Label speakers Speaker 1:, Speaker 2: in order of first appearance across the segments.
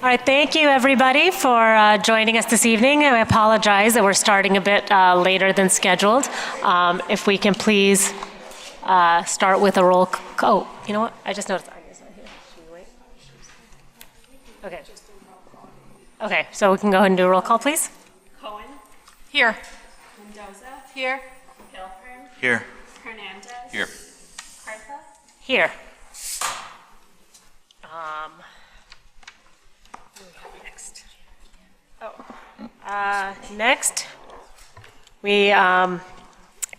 Speaker 1: All right, thank you everybody for joining us this evening. I apologize that we're starting a bit later than scheduled. If we can please start with a roll. Oh, you know what? I just noticed. Agnes not here. Should we wait? Okay. Okay, so we can go ahead and do a roll call, please.
Speaker 2: Cohen.
Speaker 3: Here.
Speaker 2: Mendoza.
Speaker 3: Here.
Speaker 2: Gilpern.
Speaker 4: Here.
Speaker 2: Hernandez.
Speaker 4: Here.
Speaker 2: Cartha.
Speaker 1: Here. Next. Next, we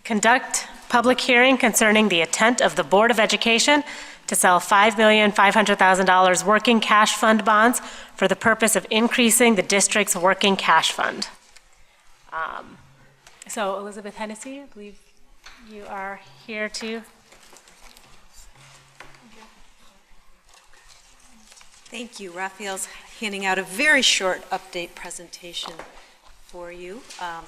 Speaker 1: conduct public hearing concerning the intent of the Board of Education to sell $5,500,000 working cash fund bonds for the purpose of increasing the district's working cash fund. So Elizabeth Hennessy, I believe you are here to.
Speaker 5: Thank you. Raphael's handing out a very short update presentation for you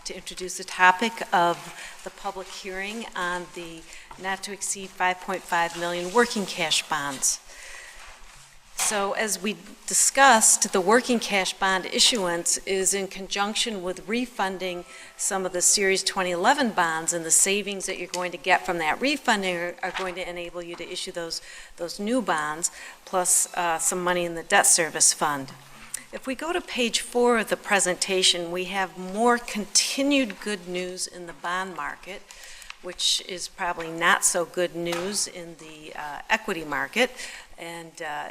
Speaker 5: to introduce the topic of the public hearing on the not to exceed 5.5 million working cash bonds. So as we discussed, the working cash bond issuance is in conjunction with refunding some of the Series 2011 bonds, and the savings that you're going to get from that refunding are going to enable you to issue those new bonds, plus some money in the debt service fund. If we go to page 4 of the presentation, we have more continued good news in the bond market, which is probably not so good news in the equity market and the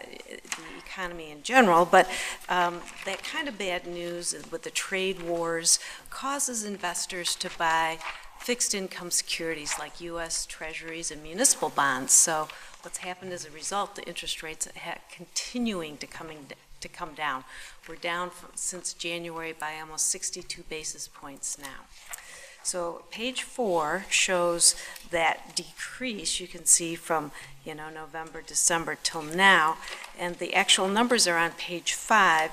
Speaker 5: economy in general, but that kind of bad news with the trade wars causes investors to buy fixed income securities like U.S. Treasuries and municipal bonds. So what's happened as a result, the interest rates are continuing to come down. We're down since January by almost 62 basis points now. So page 4 shows that decrease you can see from November, December till now, and the actual numbers are on page 5,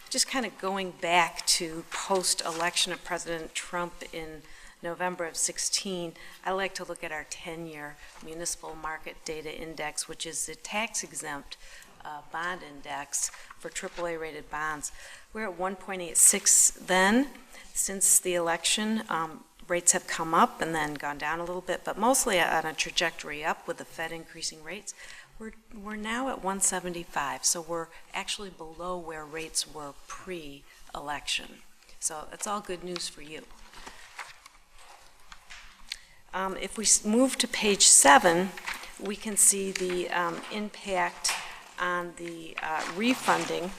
Speaker 5: just kind of going back to post-election of President Trump in November of 16. I like to look at our 10-year municipal market data index, which is the tax-exempt bond index for AAA rated bonds. We're at 1.86 then. Since the election, rates have come up and then gone down a little bit, but mostly on a trajectory up with the Fed increasing rates. We're now at 175, so we're actually below where rates were pre-election. So that's all good news for you. If we move to page 7, we can see the impact on the refunding.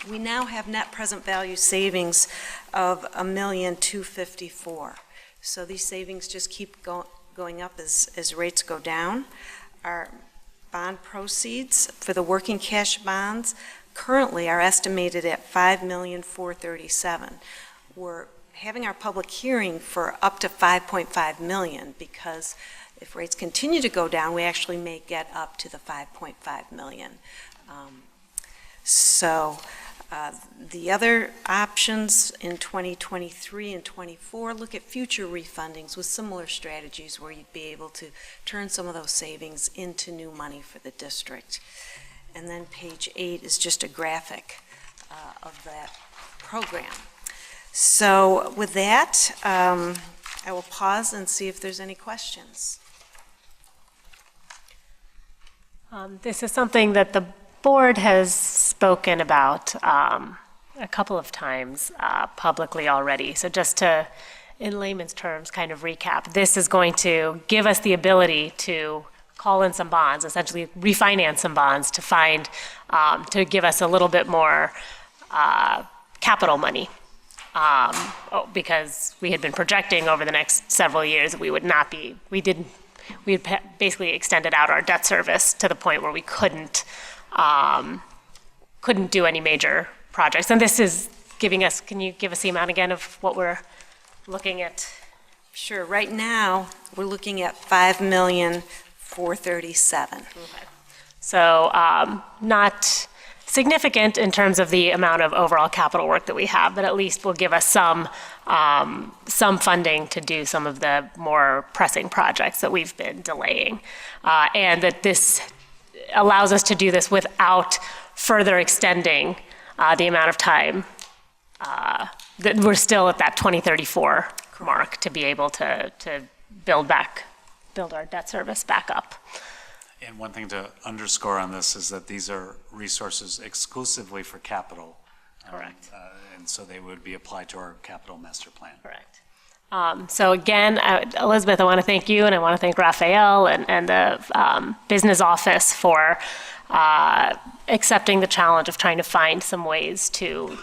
Speaker 5: We now have net present value savings of $1,254,000. So these savings just keep going up as rates go down. Our bond proceeds for the working cash bonds currently are estimated at $5,437,000. We're having our public hearing for up to $5.5 million because if rates continue to go down, we actually may get up to the $5.5 million. The other options in 2023 and 24 look at future refundings with similar strategies where you'd be able to turn some of those savings into new money for the district. And then page 8 is just a graphic of that program. So with that, I will pause and see if there's any questions.
Speaker 1: This is something that the board has spoken about a couple of times publicly already. So just to, in layman's terms, kind of recap, this is going to give us the ability to call in some bonds, essentially refinance some bonds to find, to give us a little bit more capital money. Because we had been projecting over the next several years that we would not be, we had basically extended out our debt service to the point where we couldn't do any major projects. And this is giving us, can you give us the amount again of what we're looking at?
Speaker 5: Sure. Right now, we're looking at $5,437,000.
Speaker 1: Okay. So not significant in terms of the amount of overall capital work that we have, but at least will give us some funding to do some of the more pressing projects that we've been delaying. And that this allows us to do this without further extending the amount of time that we're still at that 2034 mark to be able to build our debt service back up.
Speaker 3: And one thing to underscore on this is that these are resources exclusively for capital.
Speaker 1: Correct.
Speaker 3: And so they would be applied to our capital master plan.
Speaker 1: Correct. So again, Elizabeth, I want to thank you, and I want to thank Raphael and the business office for accepting the challenge of trying to find some ways to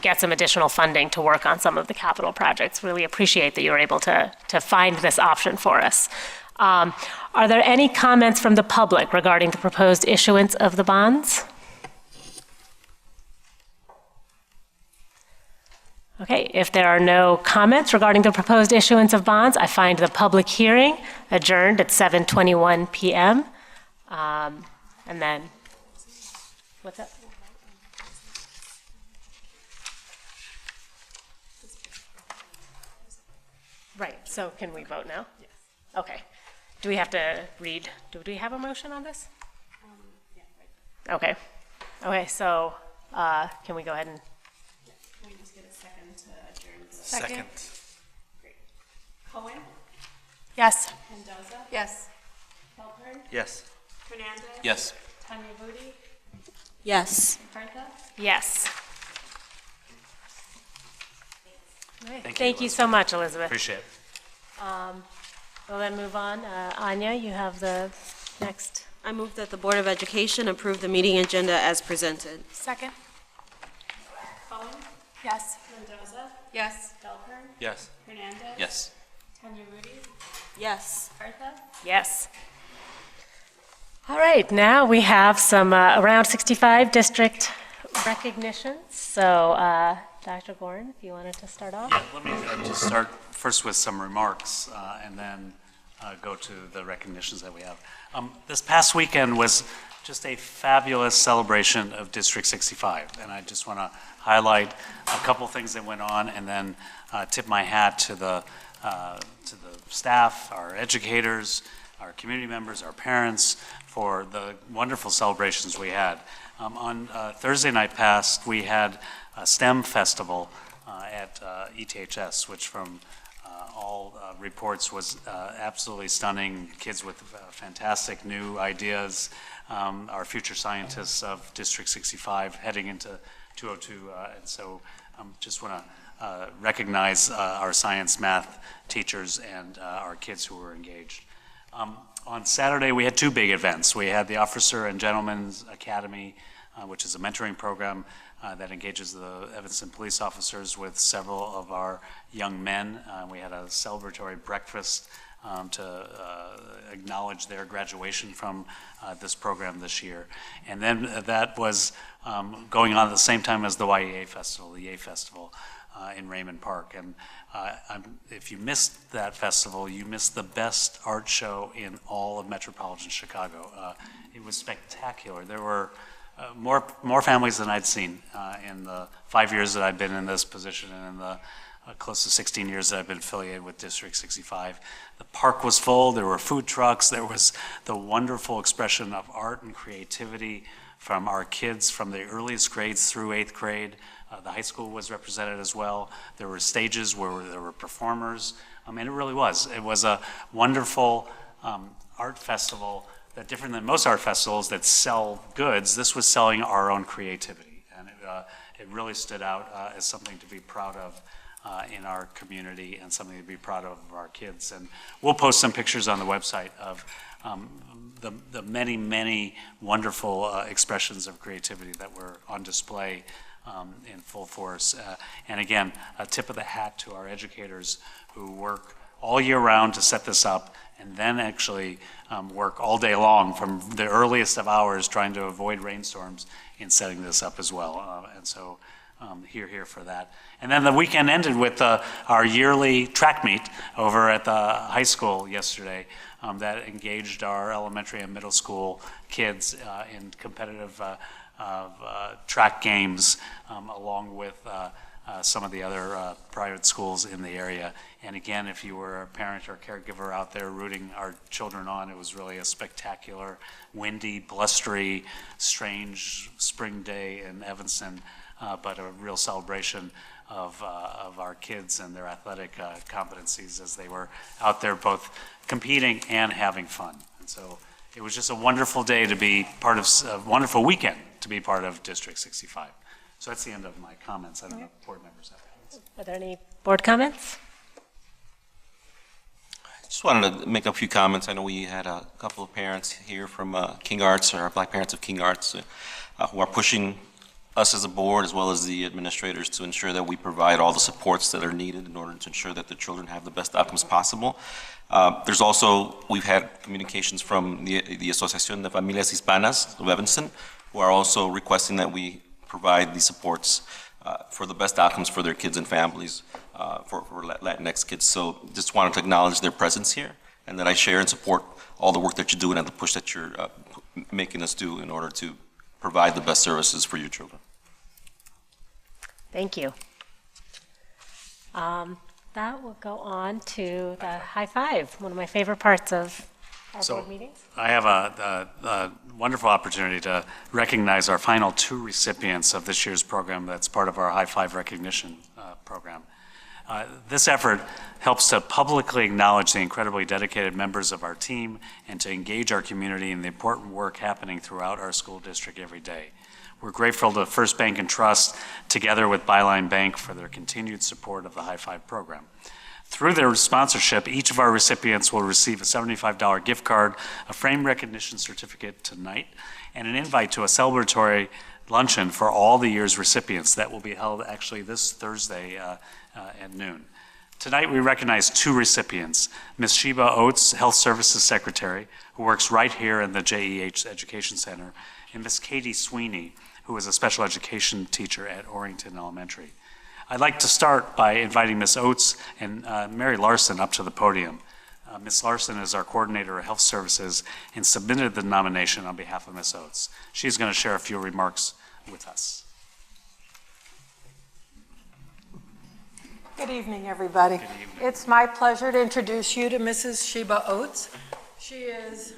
Speaker 1: get some additional funding to work on some of the capital projects. Really appreciate that you were able to find this option for us. Are there any comments from the public regarding the proposed issuance of the bonds? Okay, if there are no comments regarding the proposed issuance of bonds, I find the public hearing adjourned at 7:21 p.m. And then, what's that? Right, so can we vote now? Yes. Okay. Do we have to read, do we have a motion on this? Okay. Okay, so can we go ahead and?
Speaker 2: Can we just get a second to adjourn?
Speaker 4: Second.
Speaker 2: Great. Cohen,
Speaker 1: Yes.
Speaker 2: Mendoza,
Speaker 4: Yes.
Speaker 2: Halpern,
Speaker 4: Yes.
Speaker 2: Hernandez.
Speaker 4: Yes.
Speaker 2: Tanya Vudi,
Speaker 5: Yes.
Speaker 2: Martha.
Speaker 1: Yes.
Speaker 3: Thank you,
Speaker 1: Thank you so much, Elizabeth.
Speaker 3: Appreciate it.
Speaker 1: We'll then move on. Anya, you have the next.
Speaker 6: I move that the Board of Education approve the meeting agenda as presented.
Speaker 1: Second.
Speaker 2: Cohen,
Speaker 1: Yes.
Speaker 2: Mendoza,
Speaker 4: Yes.
Speaker 2: Halpern,
Speaker 4: Yes.
Speaker 2: Hernandez.
Speaker 4: Yes.
Speaker 2: Tanya Vudi,
Speaker 6: Yes.
Speaker 2: Martha.
Speaker 1: Yes. All right, now we have some around 65 district recognitions. So, Dr. Gorin, if you wanted to start off.
Speaker 3: Yeah, let me just start first with some remarks and then go to the recognitions that we have. This past weekend was just a fabulous celebration of District 65, and I just want to highlight a couple things that went on and then tip my hat to the staff, our educators, our community members, our parents, for the wonderful celebrations we had. On Thursday night past, we had a STEM festival at ETHS, which from all reports was absolutely stunning. Kids with fantastic new ideas, our future scientists of District 65 heading into 202. And so just want to recognize our science, math teachers and our kids who were engaged. On Saturday, we had two big events. We had the Officer and Gentleman's Academy, which is a mentoring program that engages the Evanston police officers with several of our young men. We had a celebratory breakfast to acknowledge their graduation from this program this year. And then that was going on at the same time as the YEA Festival, the YEA Festival in Raymond Park. And if you missed that festival, you missed the best art show in all of metropolitan Chicago. It was spectacular. There were more families than I'd seen in the 5 years that I've been in this position and in the close to 16 years that I've been affiliated with District 65. The park was full, there were food trucks, there was the wonderful expression of art and creativity from our kids from the earliest grades through 8th grade. The high school was represented as well. There were stages where there were performers. I mean, it really was. It was a wonderful art festival that, different than most art festivals that sell goods, this was selling our own creativity. And it really stood out as something to be proud of in our community and something to be proud of our kids. And we'll post some pictures on the website of the many, many wonderful expressions of creativity that were on display in full force. And again, a tip of the hat to our educators who work all year round to set this up and then actually work all day long from the earliest of hours trying to avoid rainstorms in setting this up as well. And so here for that. And then the weekend ended with our yearly track meet over at the high school yesterday that engaged our elementary and middle school kids in competitive track games along with some of the other private schools in the area. And again, if you were a parent or caregiver out there rooting our children on, it was really a spectacular, windy, blustery, strange spring day in Evanston. but a real celebration of our kids and their athletic competencies as they were out there both competing and having fun. And so it was just a wonderful day to be part of, a wonderful weekend to be part of District 65. So that's the end of my comments. I don't know if board members have comments.
Speaker 1: Are there any board comments?
Speaker 4: Just wanted to make a few comments. I know we had a couple of parents here from King Arts, or Black Parents of King Arts, who are pushing us as a board as well as the administrators to ensure that we provide all the supports that are needed in order to ensure that the children have the best outcomes possible. There's also, we've had communications from the Asociación de Familias Hispanas of Evanston, who are also requesting that we provide these supports for the best outcomes for their kids and families, for Latinx kids. So just wanted to acknowledge their presence here, and that I share and support all the work that you're doing and the push that you're making us do in order to provide the best services for your children.
Speaker 1: Thank you. That will go on to the high five, one of my favorite parts of our board meetings.
Speaker 3: I have a wonderful opportunity to recognize our final 2 recipients of this year's program that's part of our High Five recognition program. This effort helps to publicly acknowledge the incredibly dedicated members of our team and to engage our community in the important work happening throughout our school district every day. We're grateful to First Bank and Trust, together with Byline Bank, for their continued support of the High Five program. Through their sponsorship, each of our recipients will receive a $75 gift card, a frame recognition certificate tonight, and an invite to a celebratory luncheon for all the year's recipients that will be held actually this Thursday at noon. Tonight we recognize 2 recipients, Ms. Sheba Oates, Health Services Secretary, who works right here in the JEH Education Center, and Ms. Katie Sweeney, who is a special education teacher at Orrington Elementary. I'd like to start by inviting Ms. Oates and Mary Larson up to the podium. Ms. Larson is our coordinator of health services and submitted the nomination on behalf of Ms. Oates. She's going to share a few remarks with us.
Speaker 7: Good evening, everybody.
Speaker 3: Good evening.
Speaker 7: It's my pleasure to introduce you to Mrs. Sheba Oates. She is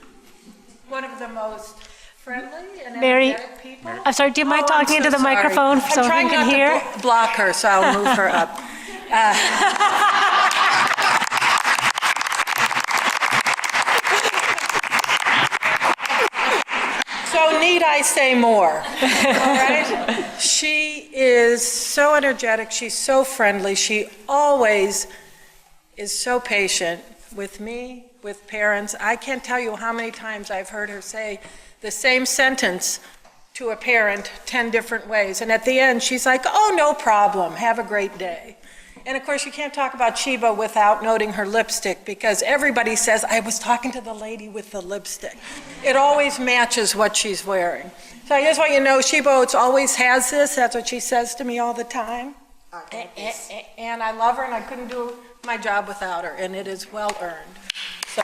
Speaker 7: one of the most friendly and
Speaker 1: Mary,
Speaker 7: energetic people.
Speaker 1: I'm sorry, do you mind talking into the
Speaker 7: sorry.
Speaker 1: microphone so
Speaker 7: I'm trying
Speaker 1: everyone can
Speaker 7: not
Speaker 1: hear?
Speaker 7: to block her, so I'll move her up. So need I say more? All right? She is so energetic. She's so friendly. She always is so patient with me, with parents. I can't tell you how many times I've heard her say the same sentence to a parent 10 different ways. And at the end, she's like, oh, no problem. Have a great day. And of course, you can't talk about Sheba without noting her lipstick, because everybody says, I was talking to the lady with the lipstick. It always matches what she's wearing. So I just want you to know, Sheba Oates always has this. That's what she says to me all the time. And I love her, and I couldn't do my job without her, and it is well earned. So.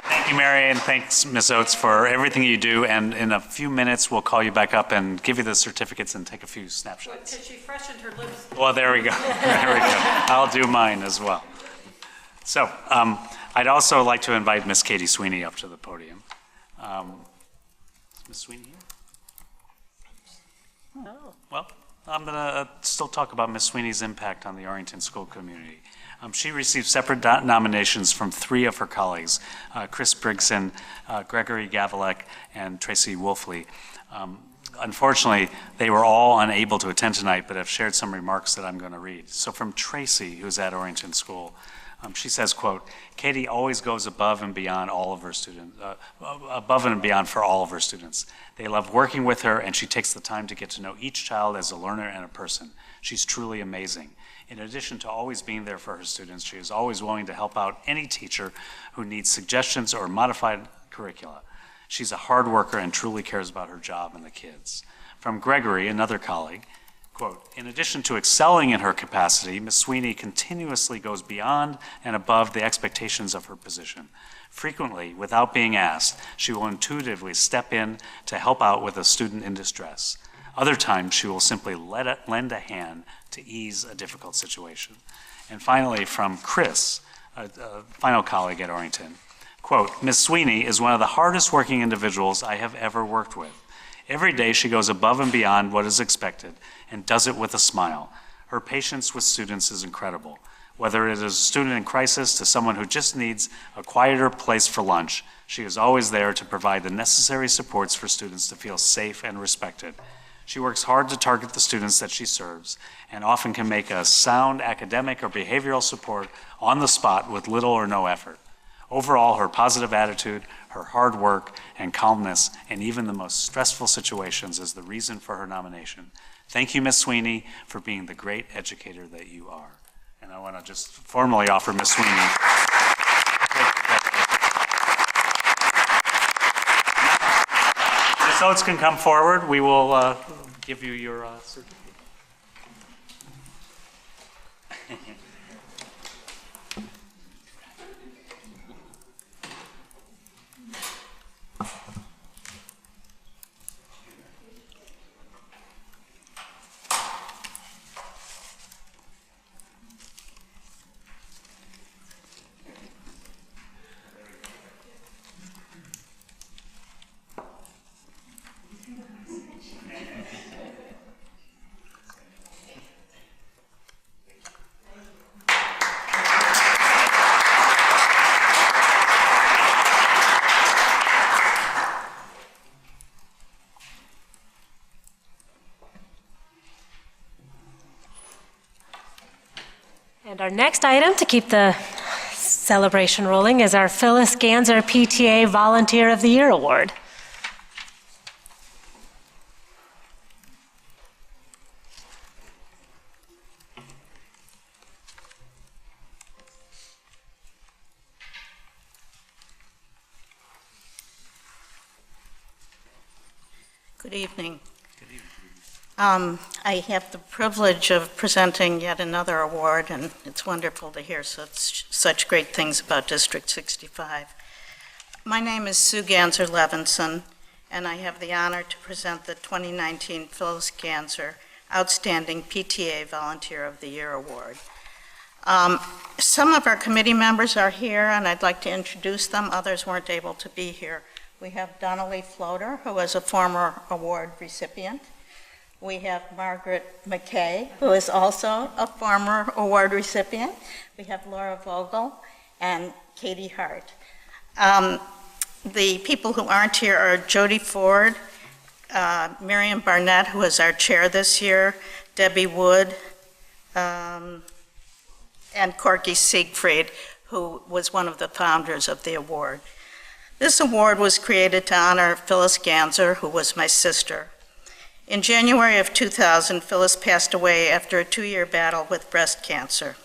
Speaker 3: Thank you, Mary, and thanks, Ms. Oates, for everything you do. And in a few minutes, we'll call you back up and give you the certificates and take a few snapshots.
Speaker 7: Because she freshened her lipstick.
Speaker 3: Well, there we go. There we go. I'll do mine as well. So I'd also like to invite Ms. Katie Sweeney up to the podium. Is Ms. Sweeney here?
Speaker 1: Oh.
Speaker 3: Well, I'm going to still talk about Ms. Sweeney's impact on the Arlington school community. She received separate nominations from 3 of her colleagues, Chris Brigson, Gregory Gavalek, and Tracy Wolfley. Unfortunately, they were all unable to attend tonight, but have shared some remarks that I'm going to read. So from Tracy, who's at Orrington School, she says, quote, Katie always goes above and beyond all of her students, above and beyond for all of her students. They love working with her, and she takes the time to get to know each child as a learner and a person. She's truly amazing. In addition to always being there for her students, she is always willing to help out any teacher who needs suggestions or modified curricula. She's a hard worker and truly cares about her job and the kids. From Gregory, another colleague, quote, in addition to excelling in her capacity, Ms. Sweeney continuously goes beyond and above the expectations of her position. Frequently, without being asked, she will intuitively step in to help out with a student in distress. Other times, she will simply lend a hand to ease a difficult situation. And finally, from Chris, a final colleague at Orrington, Quote, "Ms. Sweeney is one of the hardest working individuals I have ever worked with. Every day she goes above and beyond what is expected and does it with a smile. Her patience with students is incredible. Whether it is a student in crisis to someone who just needs a quieter place for lunch, she is always there to provide the necessary supports for students to feel safe and respected. She works hard to target the students that she serves and often can make a sound academic or behavioral support on the spot with little or no effort. Overall, her positive attitude, her hard work and calmness, and even the most stressful situations is the reason for her nomination. Thank you, Ms. Sweeney, for being the great educator that you are." And I want to just formally offer Ms. Sweeney. Ms. Oates can come forward. We will give you your certificate.
Speaker 1: And our next item to keep the celebration rolling is our Phyllis Ganser PTA Volunteer of the Year Award.
Speaker 8: Good evening. I have the privilege of presenting yet another award, and it's wonderful to hear such great things about District 65. My name is Sue Ganser Levinson, and I have the honor to present the 2019 Phyllis Ganser Outstanding PTA Volunteer of the Year Award. Some of our committee members are here, and I'd like to introduce them. Others weren't able to be here. We have Donnelly Floater, who is a former award recipient. We have Margaret McKay, who is also a former award recipient. We have Laura Vogel and Katie Hart. The people who aren't here are Jody Ford, Miriam Barnett, who is our chair this year, Debbie Wood, and Corky Siegfried, who was one of the founders of the award. This award was created to honor Phyllis Ganser, who was my sister. In January of 2000, Phyllis passed away after a 2-year battle with breast cancer.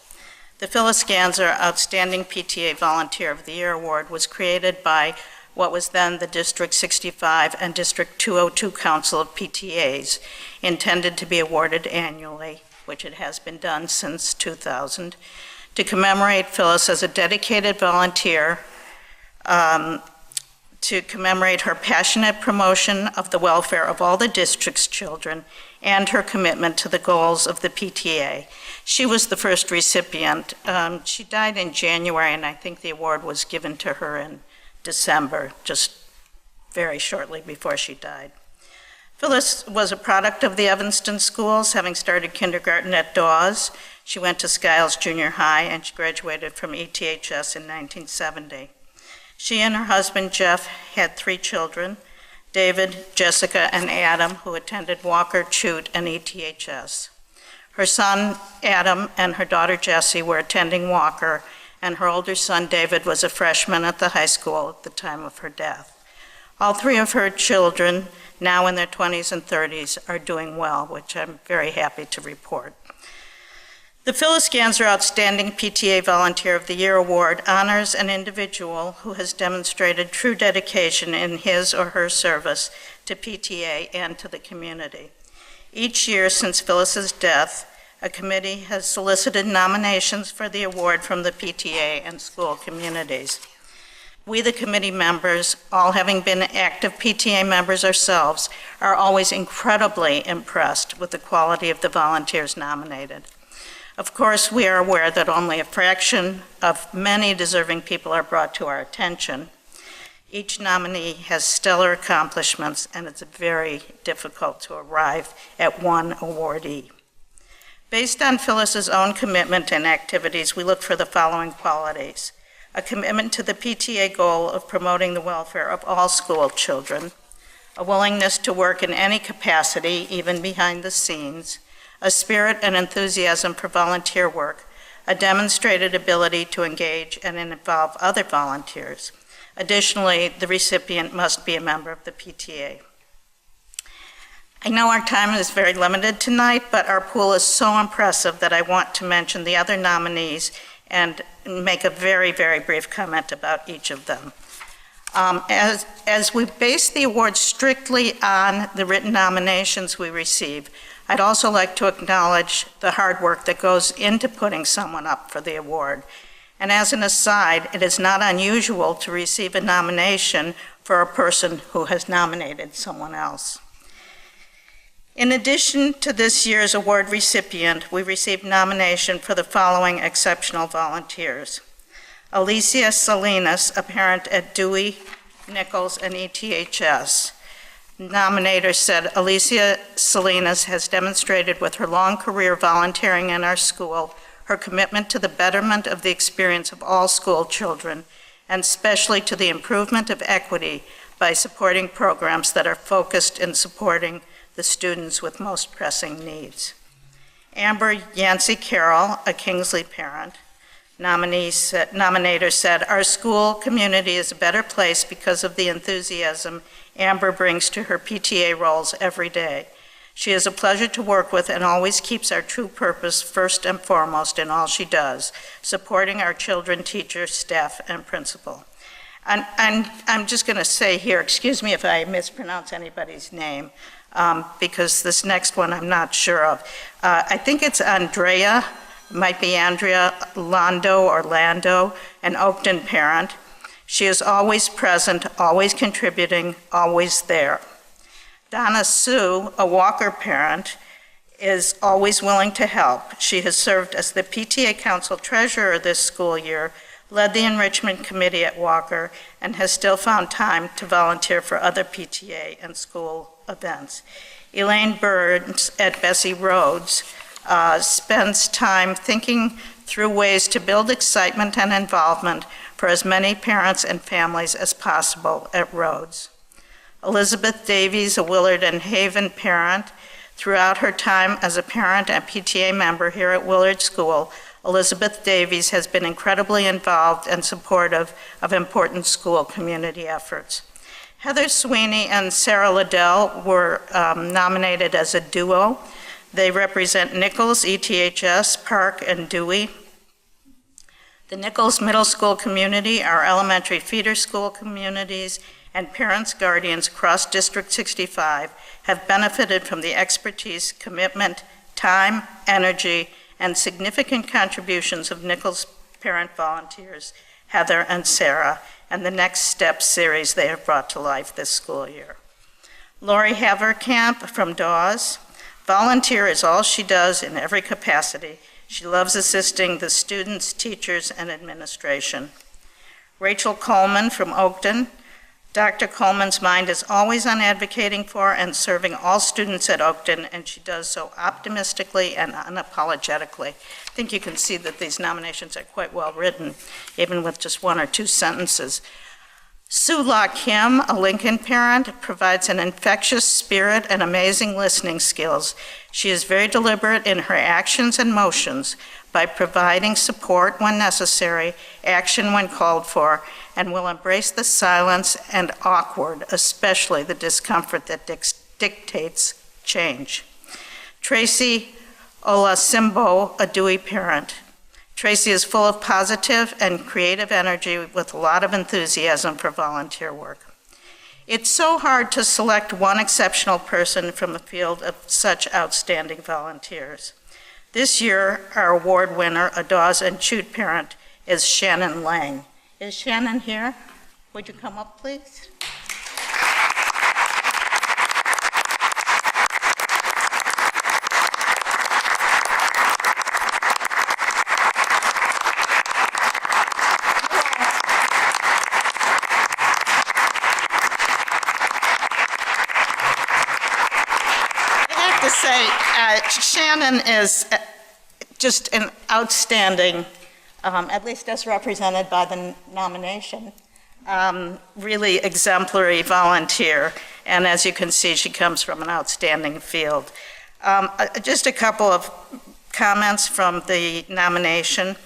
Speaker 8: The Phyllis Ganser Outstanding PTA Volunteer of the Year Award was created by what was then the District 65 and District 202 Council of PTAs, intended to be awarded annually, which it has been done since 2000, to commemorate Phyllis as a dedicated volunteer, to commemorate her passionate promotion of the welfare of all the district's children and her commitment to the goals of the PTA. She was the first recipient. She died in January, and I think the award was given to her in December, just very shortly before she died. Phyllis was a product of the Evanston schools, having started kindergarten at Dawes. She went to Skiles Junior High, and she graduated from ETHS in 1970. She and her husband, Jeff, had 3 children, David, Jessica, and Adam, who attended Walker, Chute, and ETHS. Her son, Adam, and her daughter, Jessie, were attending Walker, and her older son, David, was a freshman at the high school at the time of her death. All 3 of her children, now in their 20s and 30s, are doing well, which I'm very happy to report. The Phyllis Ganser Outstanding PTA Volunteer of the Year Award honors an individual who has demonstrated true dedication in his or her service to PTA and to the community. Each year since Phyllis's death, a committee has solicited nominations for the award from the PTA and school communities. We, the committee members, all having been active PTA members ourselves, are always incredibly impressed with the quality of the volunteers nominated. Of course, we are aware that only a fraction of many deserving people are brought to our attention, Each nominee has stellar accomplishments, and it's very difficult to arrive at one awardee. Based on Phyllis's own commitment and activities, we look for the following qualities: a commitment to the PTA goal of promoting the welfare of all school children, a willingness to work in any capacity, even behind the scenes, a spirit and enthusiasm for volunteer work, a demonstrated ability to engage and involve other volunteers. Additionally, the recipient must be a member of the PTA. I know our time is very limited tonight, but our pool is so impressive that I want to mention the other nominees and make a very, very brief comment about each of them. As we base the award strictly on the written nominations we receive, I'd also like to acknowledge the hard work that goes into putting someone up for the award. And as an aside, it is not unusual to receive a nomination for a person who has nominated someone else. In addition to this year's award recipient, we received nomination for the following exceptional volunteers: Alicia Salinas, a parent at Dewey, Nichols, and ETHS. Nominator said, Alicia Salinas has demonstrated with her long career volunteering in our school her commitment to the betterment of the experience of all school children, and especially to the improvement of equity by supporting programs that are focused in supporting the students with most pressing needs. Amber Yancey Carroll, a Kingsley parent. Nominator said, our school community is a better place because of the enthusiasm Amber brings to her PTA roles every day. She is a pleasure to work with and always keeps our true purpose first and foremost in all she does, supporting our children, teachers, staff, and principal. And I'm just going to say here, excuse me if I mispronounce anybody's name, because this next one I'm not sure of. I think it's Andrea, might be Andrea Lando, an Oakton parent. She is always present, always contributing, always there. Donna Sue, a Walker parent, is always willing to help. She has served as the PTA Council Treasurer this school year, led the Enrichment Committee at Walker, and has still found time to volunteer for other PTA and school events. Elaine Burns at Bessie Rhodes spends time thinking through ways to build excitement and involvement for as many parents and families as possible at Rhodes. Elizabeth Davies, a Willard and Haven parent, throughout her time as a parent and PTA member here at Willard School, Elizabeth Davies has been incredibly involved and supportive of important school community efforts. Heather Sweeney and Sarah Liddell were nominated as a duo. They represent Nichols, ETHS, Park, and Dewey. The Nichols Middle School community, our elementary feeder school communities, and parents, guardians across District 65 have benefited from the expertise, commitment, time, energy, and significant contributions of Nichols parent volunteers, Heather and Sarah, and the Next Step series they have brought to life this school year. Lori Haverkamp from Dawes. Volunteer is all she does in every capacity. She loves assisting the students, teachers, and administration. Rachel Coleman from Oakton. Dr. Coleman's mind is always on advocating for and serving all students at Oakton, and she does so optimistically and unapologetically. I think you can see that these nominations are quite well written, even with just one or two sentences. Sue La Kim, a Lincoln parent, provides an infectious spirit and amazing listening skills. She is very deliberate in her actions and motions by providing support when necessary, action when called for, and will embrace the silence and awkward, especially the discomfort that dictates change. Tracy Olasimbo, a Dewey parent. Tracy is full of positive and creative energy with a lot of enthusiasm for volunteer work. It's so hard to select one exceptional person from a field of such outstanding volunteers. This year, our award winner, a Dawes and Chute parent, is Shannon Lang. Is Shannon here? Would you come up, please? Shannon is just an outstanding, at least as represented by the nomination, really exemplary volunteer. And as you can see, she comes from an outstanding field. Just a couple of comments from the nomination.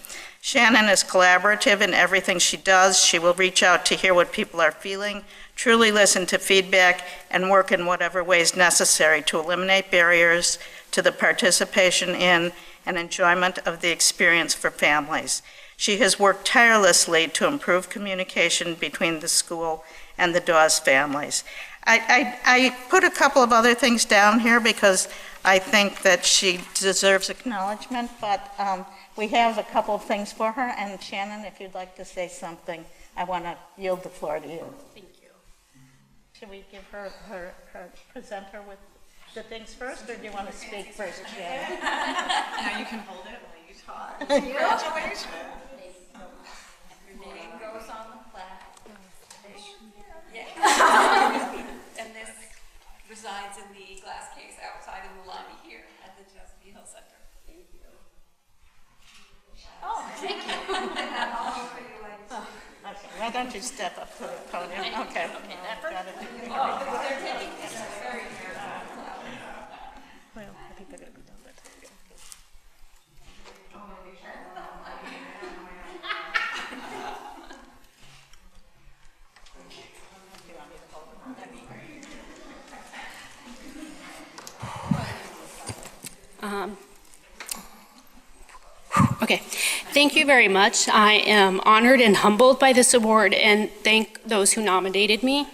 Speaker 8: Shannon is collaborative in everything she does. She will reach out to hear what people are feeling, truly listen to feedback, and work in whatever ways necessary to eliminate barriers to the participation in and enjoyment of the experience for families. She has worked tirelessly to improve communication between the school and the Dawes families. I put a couple of other things down here because I think that she deserves acknowledgement, but we have a couple of things for her, and Shannon, if you'd like to say something, I want to yield the floor to you.
Speaker 6: Thank you.
Speaker 8: Should we give her present her with the things first, or do you want to speak first, Shannon?
Speaker 2: Now you can hold it while you talk. Congratulations. Your name goes on the plaque. And this resides in the glass case outside in the lobby here at the Chesapeake Hill Center. Thank you. Oh, thank you.
Speaker 8: Okay, why don't you step up to the podium? Okay. Got it.
Speaker 2: They're taking pictures very
Speaker 1: Well, I think they're going to be done by the time.
Speaker 6: Okay, thank you very much. I am honored and humbled by this award and thank those who nominated me.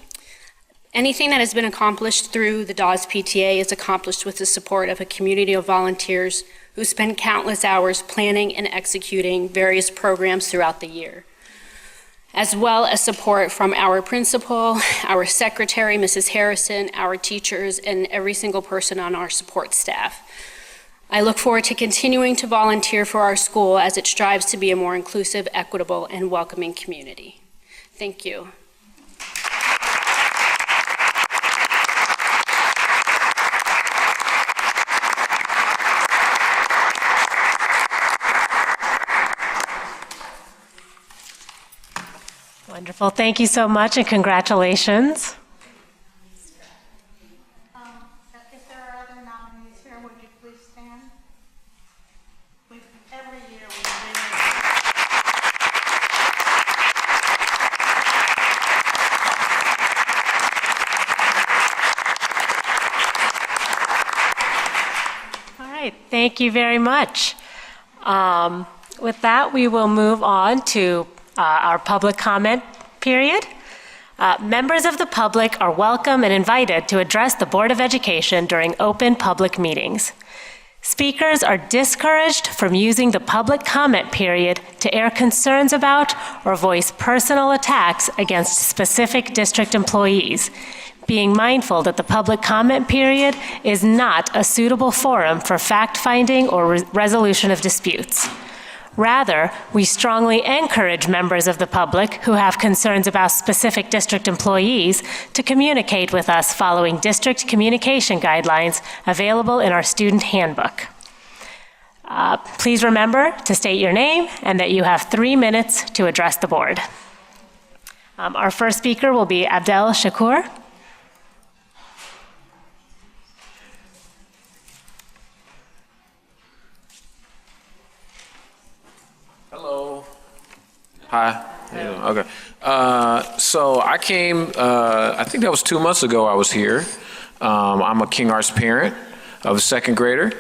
Speaker 6: Anything that has been accomplished through the Dawes PTA is accomplished with the support of a community of volunteers who spend countless hours planning and executing various programs throughout the year, as well as support from our principal, our secretary, Mrs. Harrison, our teachers, and every single person on our support staff. I look forward to continuing to volunteer for our school as it strives to be a more inclusive, equitable, and welcoming community. Thank you.
Speaker 1: Wonderful. Thank you so much and congratulations.
Speaker 8: If there are other nominees here, would you please stand? Every year we
Speaker 1: All right. Thank you very much. With that, we will move on to our public comment period. Members of the public are welcome and invited to address the Board of Education during open public meetings. Speakers are discouraged from using the public comment period to air concerns about or voice personal attacks against specific district employees, being mindful that the public comment period is not a suitable forum for fact-finding or resolution of disputes. Rather, we strongly encourage members of the public who have concerns about specific district employees to communicate with us following district communication guidelines available in our student handbook. Please remember to state your name and that you have 3 minutes to address the board. Our first speaker will be Abdel Shakur.
Speaker 9: Hello. Hi. Yeah, okay. So I came, I think that was 2 months ago I was here. I'm a King Arts parent of a second grader.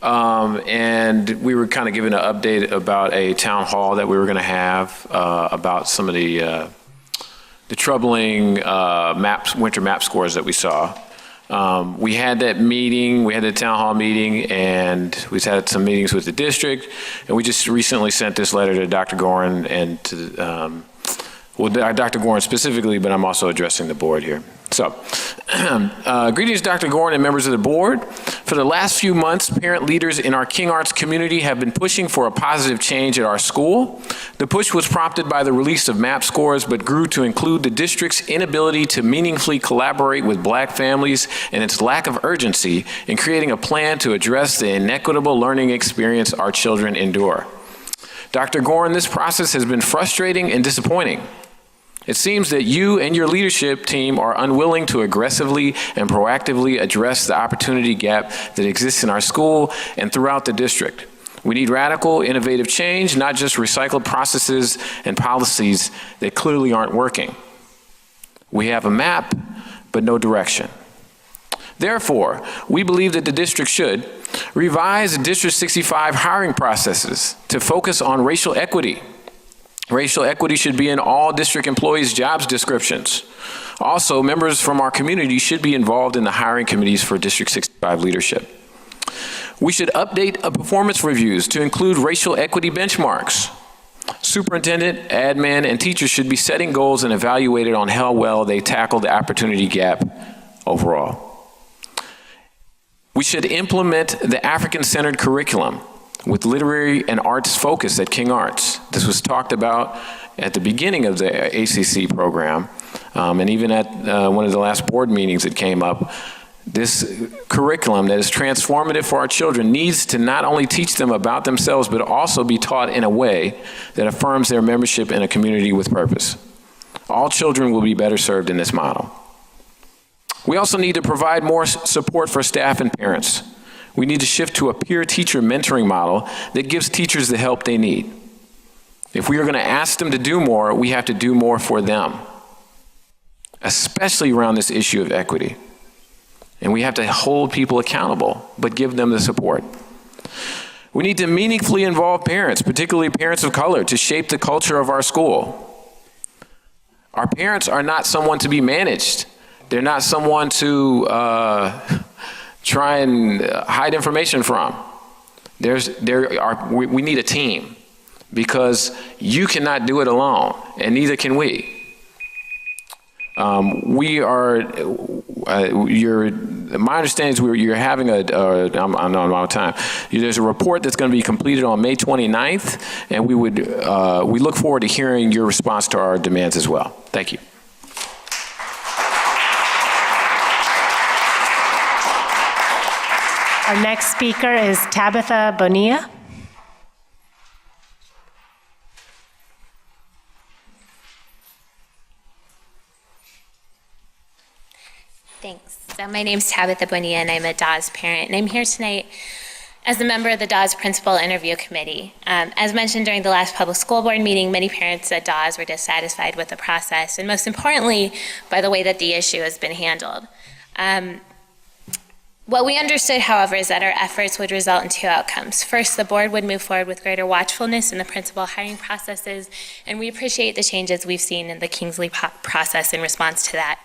Speaker 9: And we were kind of giving an update about a town hall that we were going to have about some of the troubling winter map scores that we saw. We had that meeting, we had the town hall meeting, and we've had some meetings with the district, and we just recently sent this letter to Dr. Gorin and to Well, Dr. Gorin specifically, but I'm also addressing the board here. So, greetings, Dr. Gorin and members of the board. For the last few months, parent leaders in our King Arts community have been pushing for a positive change at our school. The push was prompted by the release of MAP scores, but grew to include the district's inability to meaningfully collaborate with Black families and its lack of urgency in creating a plan to address the inequitable learning experience our children endure. Dr. Gorin, this process has been frustrating and disappointing. It seems that you and your leadership team are unwilling to aggressively and proactively address the opportunity gap that exists in our school and throughout the district. We need radical, innovative change, not just recycled processes and policies that clearly aren't working. We have a map, but no direction. Therefore, we believe that the district should revise District 65 hiring processes to focus on racial equity. Racial equity should be in all district employees' jobs descriptions. Also, members from our community should be involved in the hiring committees for District 65 leadership. We should update performance reviews to include racial equity benchmarks. Superintendent, admin, and teachers should be setting goals and evaluated on how well they tackle the opportunity gap overall. We should implement the African-centered curriculum with literary and arts focus at King Arts. This was talked about at the beginning of the ACC program, and even at one of the last board meetings it came up. This curriculum that is transformative for our children needs to not only teach them about themselves, but also be taught in a way that affirms their membership in a community with purpose. All children will be better served in this model. We also need to provide more support for staff and parents. We need to shift to a peer-teacher mentoring model that gives teachers the help they need. If we are going to ask them to do more, we have to do more for them, especially around this issue of equity. And we have to hold people accountable, but give them the support. We need to meaningfully involve parents, particularly parents of color, to shape the culture of our school. Our parents are not someone to be managed. They're not someone to try and hide information from. We need a team, because you cannot do it alone, and neither can we. My understanding is you're having I'm out of time. There's a report that's going to be completed on May 29th, and we look forward to hearing your response to our demands as well. Thank you.
Speaker 1: Our next speaker is Tabitha Bonilla.
Speaker 10: Thanks. So my name's Tabitha Bonilla, and I'm a Dawes parent, and I'm here tonight as a member of the Dawes Principal Interview Committee. As mentioned during the last public school board meeting, many parents at Dawes were dissatisfied with the process, and most importantly, by the way that the issue has been handled. What we understood, however, is that our efforts would result in two outcomes. First, the board would move forward with greater watchfulness in the principal hiring processes, and we appreciate the changes we've seen in the Kingsley process in response to that.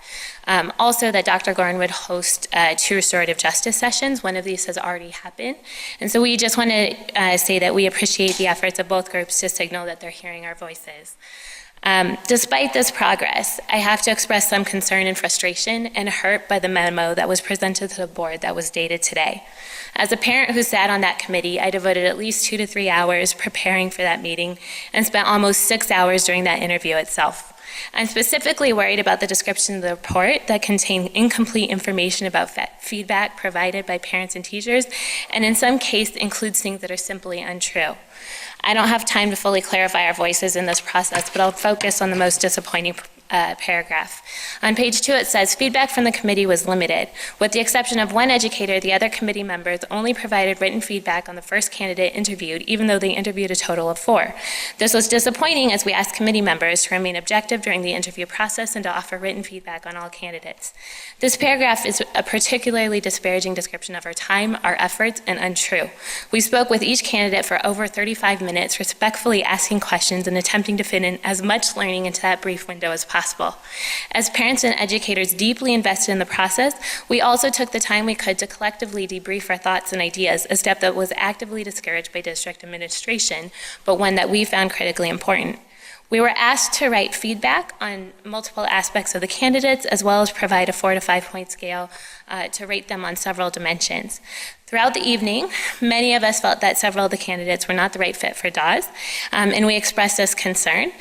Speaker 10: Also, that Dr. Gorin would host 2 restorative justice sessions. One of these has already happened. And so we just want to say that we appreciate the efforts of both groups to signal that they're hearing our voices. Despite this progress, I have to express some concern and frustration and hurt by the memo that was presented to the board that was dated today. As a parent who sat on that committee, I devoted at least 2 to 3 hours preparing for that meeting and spent almost 6 hours during that interview itself. I'm specifically worried about the description of the report that contained incomplete information about feedback provided by parents and teachers, and in some cases includes things that are simply untrue. I don't have time to fully clarify our voices in this process, but I'll focus on the most disappointing paragraph. On page 2, it says, feedback from the committee was limited. With the exception of one educator, the other committee members only provided written feedback on the first candidate interviewed, even though they interviewed a total of 4. This was disappointing as we asked committee members to remain objective during the interview process and to offer written feedback on all candidates. This paragraph is a particularly disparaging description of our time, our efforts, and untrue. We spoke with each candidate for over 35 minutes, respectfully asking questions and attempting to fit in as much learning into that brief window as possible. As parents and educators deeply invested in the process, we also took the time we could to collectively debrief our thoughts and ideas, a step that was actively discouraged by district administration, but one that we found critically important. We were asked to write feedback on multiple aspects of the candidates, as well as provide a 4 to 5 point scale to rate them on several dimensions. Throughout the evening, many of us felt that several of the candidates were not the right fit for Dawes, and we expressed this concern.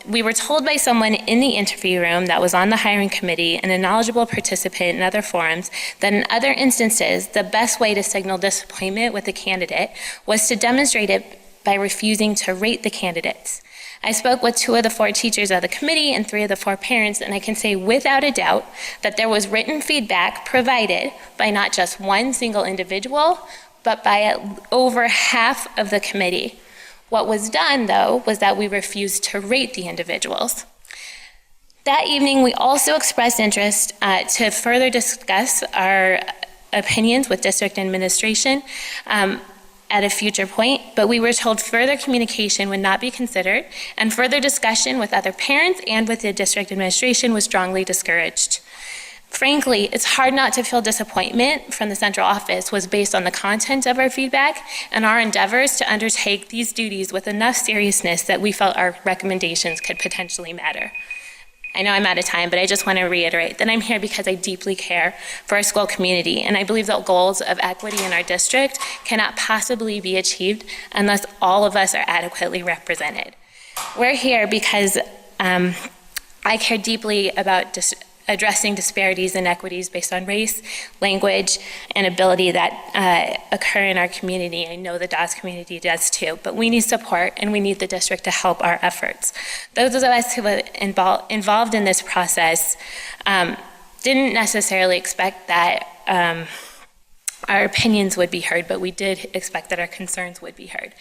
Speaker 10: We were told by someone in the interview room that was on the hiring committee and a knowledgeable participant in other forums that in other instances, the best way to signal disappointment with a candidate was to demonstrate it by refusing to rate the candidates. I spoke with 2 of the 4 teachers of the committee and 3 of the 4 parents, and I can say without a doubt that there was written feedback provided by not just one single individual, but by over half of the committee. What was done, though, was that we refused to rate the individuals. That evening, we also expressed interest to further discuss our opinions with district administration at a future point, but we were told further communication would not be considered, and further discussion with other parents and with the district administration was strongly discouraged. Frankly, it's hard not to feel disappointment from the central office was based on the content of our feedback and our endeavors to undertake these duties with enough seriousness that we felt our recommendations could potentially matter. I know I'm out of time, but I just want to reiterate that I'm here because I deeply care for our school community, and I believe that goals of equity in our district cannot possibly be achieved unless all of us are adequately represented. We're here because I care deeply about addressing disparities and inequities based on race, language, and ability that occur in our community. I know the Dawes community does too, but we need support and we need the district to help our efforts. Those of us who were involved in this process didn't necessarily expect that our opinions would be heard, but we did expect that our concerns would be heard.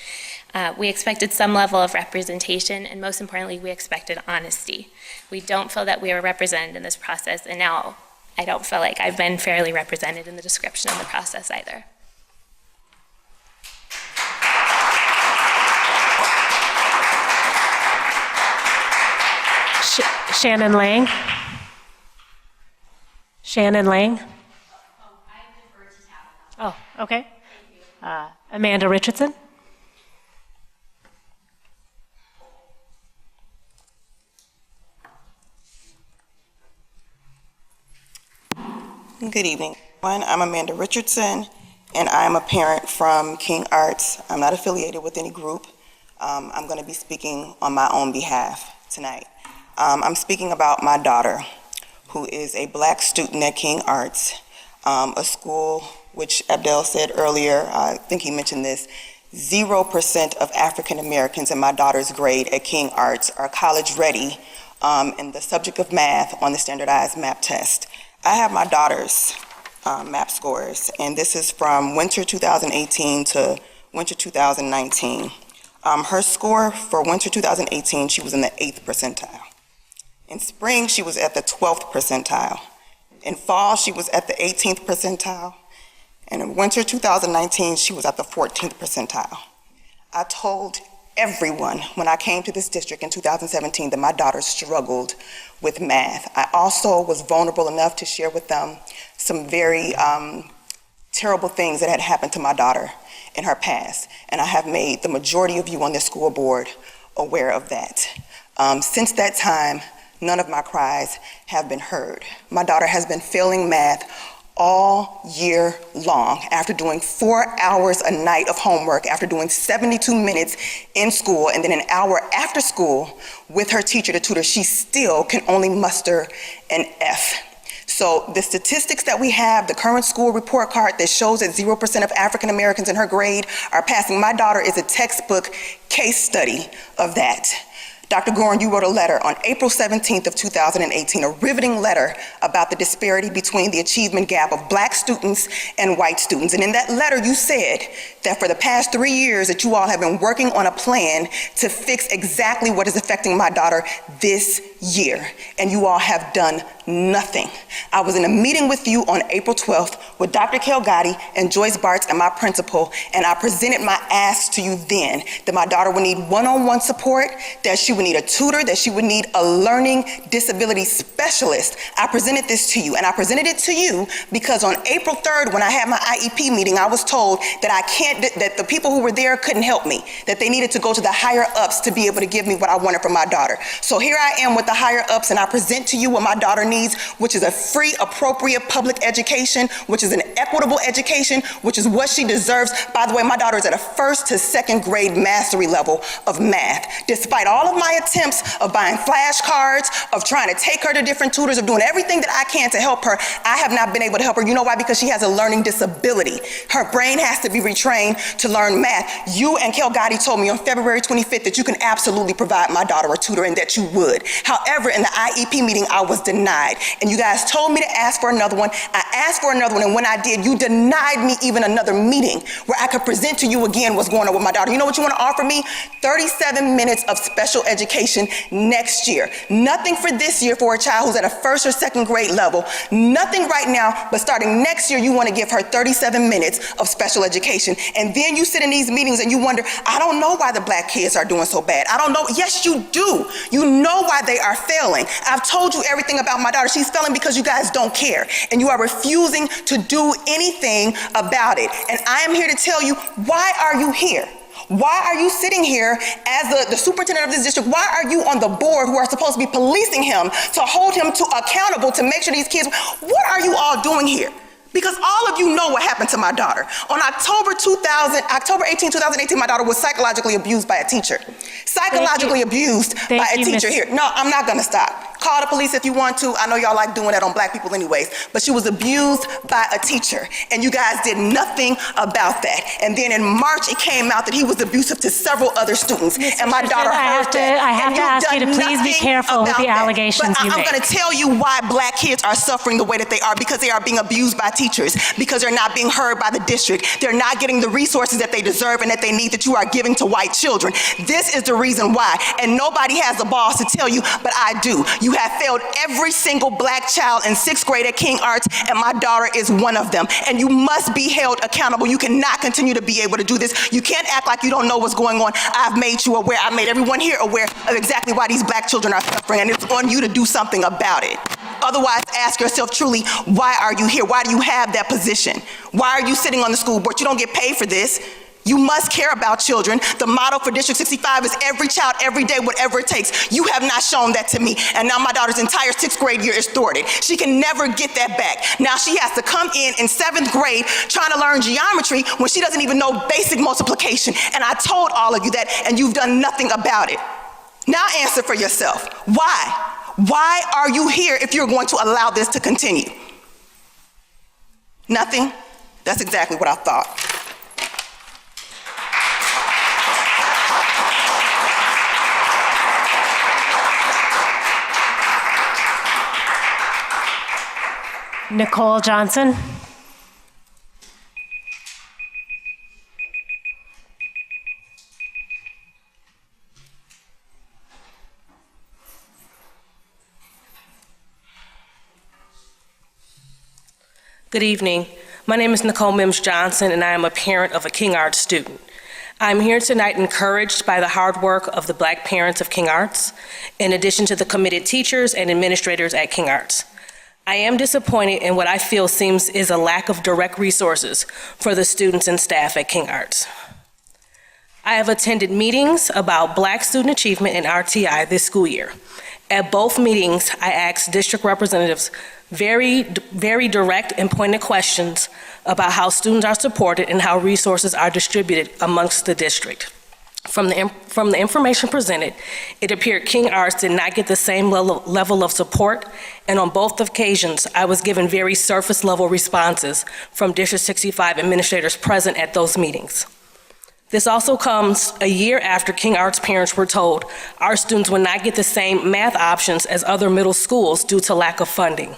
Speaker 10: We expected some level of representation, and most importantly, we expected honesty. We don't feel that we were represented in this process, and now I don't feel like I've been fairly represented in the description of the process either.
Speaker 1: Shannon Lang. Shannon Lang. Oh, okay. Amanda Richardson.
Speaker 11: Good evening, everyone. I'm Amanda Richardson, and I'm a parent from King Arts. I'm not affiliated with any group. I'm going to be speaking on my own behalf tonight. I'm speaking about my daughter, who is a Black student at King Arts, a school which Abdel said earlier, I think he mentioned this, 0% of African Americans in my daughter's grade at King Arts are college ready in the subject of math on the standardized MAP test. I have my daughter's MAP scores, and this is from winter 2018 to winter 2019. Her score for winter 2018, she was in the 8th percentile. In spring, she was at the 12th percentile. In fall, she was at the 18th percentile. And in winter 2019, she was at the 14th percentile. I told everyone when I came to this district in 2017 that my daughter struggled with math. I also was vulnerable enough to share with them some very terrible things that had happened to my daughter in her past. And I have made the majority of you on this school board aware of that. Since that time, none of my cries have been heard. My daughter has been failing math all year long after doing 4 hours a night of homework, after doing 72 minutes in school, and then an hour after school with her teacher, the tutor. She still can only muster an F. So the statistics that we have, the current school report card that shows that 0% of African Americans in her grade are passing, my daughter is a textbook case study of that. Dr. Gorin, you wrote a letter on April 17th of 2018, a riveting letter about the disparity between the achievement gap of Black students and white students. And in that letter, you said that for the past 3 years that you all have been working on a plan to fix exactly what is affecting my daughter this year, and you all have done nothing. I was in a meeting with you on April 12th with Dr. Kelgati and Joyce Bartz and my principal, and I presented my ask to you then that my daughter would need one-on-one support, that she would need a tutor, that she would need a learning disability specialist. I presented this to you, and I presented it to you because on April 3rd, when I had my IEP meeting, I was told that the people who were there couldn't help me, that they needed to go to the higher ups to be able to give me what I wanted for my daughter. So here I am with the higher ups, and I present to you what my daughter needs, which is a free, appropriate public education, which is an equitable education, which is what she deserves. By the way, my daughter is at a 1st to 2nd grade mastery level of math. Despite all of my attempts of buying flashcards, of trying to take her to different tutors, of doing everything that I can to help her, I have not been able to help her. You know why? Because she has a learning disability. Her brain has to be retrained to learn math. You and Kelgati told me on February 25th that you can absolutely provide my daughter a tutor and that you would. However, in the IEP meeting, I was denied. And you guys told me to ask for another one. I asked for another one, and when I did, you denied me even another meeting where I could present to you again what's going on with my daughter. You know what you want to offer me? 37 minutes of special education next year. Nothing for this year for a child who's at a 1st or 2nd grade level. Nothing right now, but starting next year, you want to give her 37 minutes of special education. And then you sit in these meetings and you wonder, I don't know why the black kids are doing so bad. I don't know. Yes, you do. You know why they are failing. I've told you everything about my daughter. She's failing because you guys don't care. And you are refusing to do anything about it. And I am here to tell you, why are you here? Why are you sitting here as the superintendent of this district? Why are you on the board who are supposed to be policing him, to hold him accountable, to make sure these kids, what are you all doing here? Because all of you know what happened to my daughter. On October 18, 2018, my daughter was psychologically abused by a teacher. Psychologically abused by a teacher here. No, I'm not gonna stop. Call the police if you want to. I know y'all like doing that on black people anyways. But she was abused by a teacher, and you guys did nothing about that. And then in March, it came out that he was abusive to several other students.
Speaker 1: Ms.
Speaker 11: And my daughter heard that.
Speaker 1: I have to ask you to please be careful with the allegations you make.
Speaker 11: I'm gonna tell you why black kids are suffering the way that they are, because they are being abused by teachers, because they're not being heard by the district. They're not getting the resources that they deserve and that they need that you are giving to white children. This is the reason why. And nobody has the balls to tell you, but I do. You have failed every single black child in 6th grade at King Arts, and my daughter is one of them. And you must be held accountable. You cannot continue to be able to do this. You can't act like you don't know what's going on. I've made you aware. I made everyone here aware of exactly why these black children are suffering, and it's on you to do something about it. Otherwise, ask yourself truly, why are you here? Why do you have that position? Why are you sitting on the school board? You don't get paid for this. You must care about children. The motto for District 65 is every child, every day, whatever it takes. You have not shown that to me. And now my daughter's entire 6th grade year is thwarted. She can never get that back. Now she has to come in 7th grade trying to learn geometry when she doesn't even know basic multiplication. And I told all of you that, and you've done nothing about it. Now answer for yourself. Why? Why are you here if you're going to allow this to continue? Nothing? That's exactly what I thought.
Speaker 1: Nicole Johnson.
Speaker 12: Good evening. My name is Nicole Mims Johnson, and I am a parent of a King Arts student. I'm here tonight encouraged by the hard work of the Black parents of King Arts, in addition to the committed teachers and administrators at King Arts. I am disappointed in what I feel is a lack of direct resources for the students and staff at King Arts. I have attended meetings about Black student achievement in RTI this school year. At both meetings, I asked district representatives very direct and pointed questions about how students are supported and how resources are distributed amongst the district. From the information presented, it appeared King Arts did not get the same level of support, and on both occasions, I was given very surface-level responses from District 65 administrators present at those meetings. This also comes a year after King Arts parents were told our students would not get the same math options as other middle schools due to lack of funding.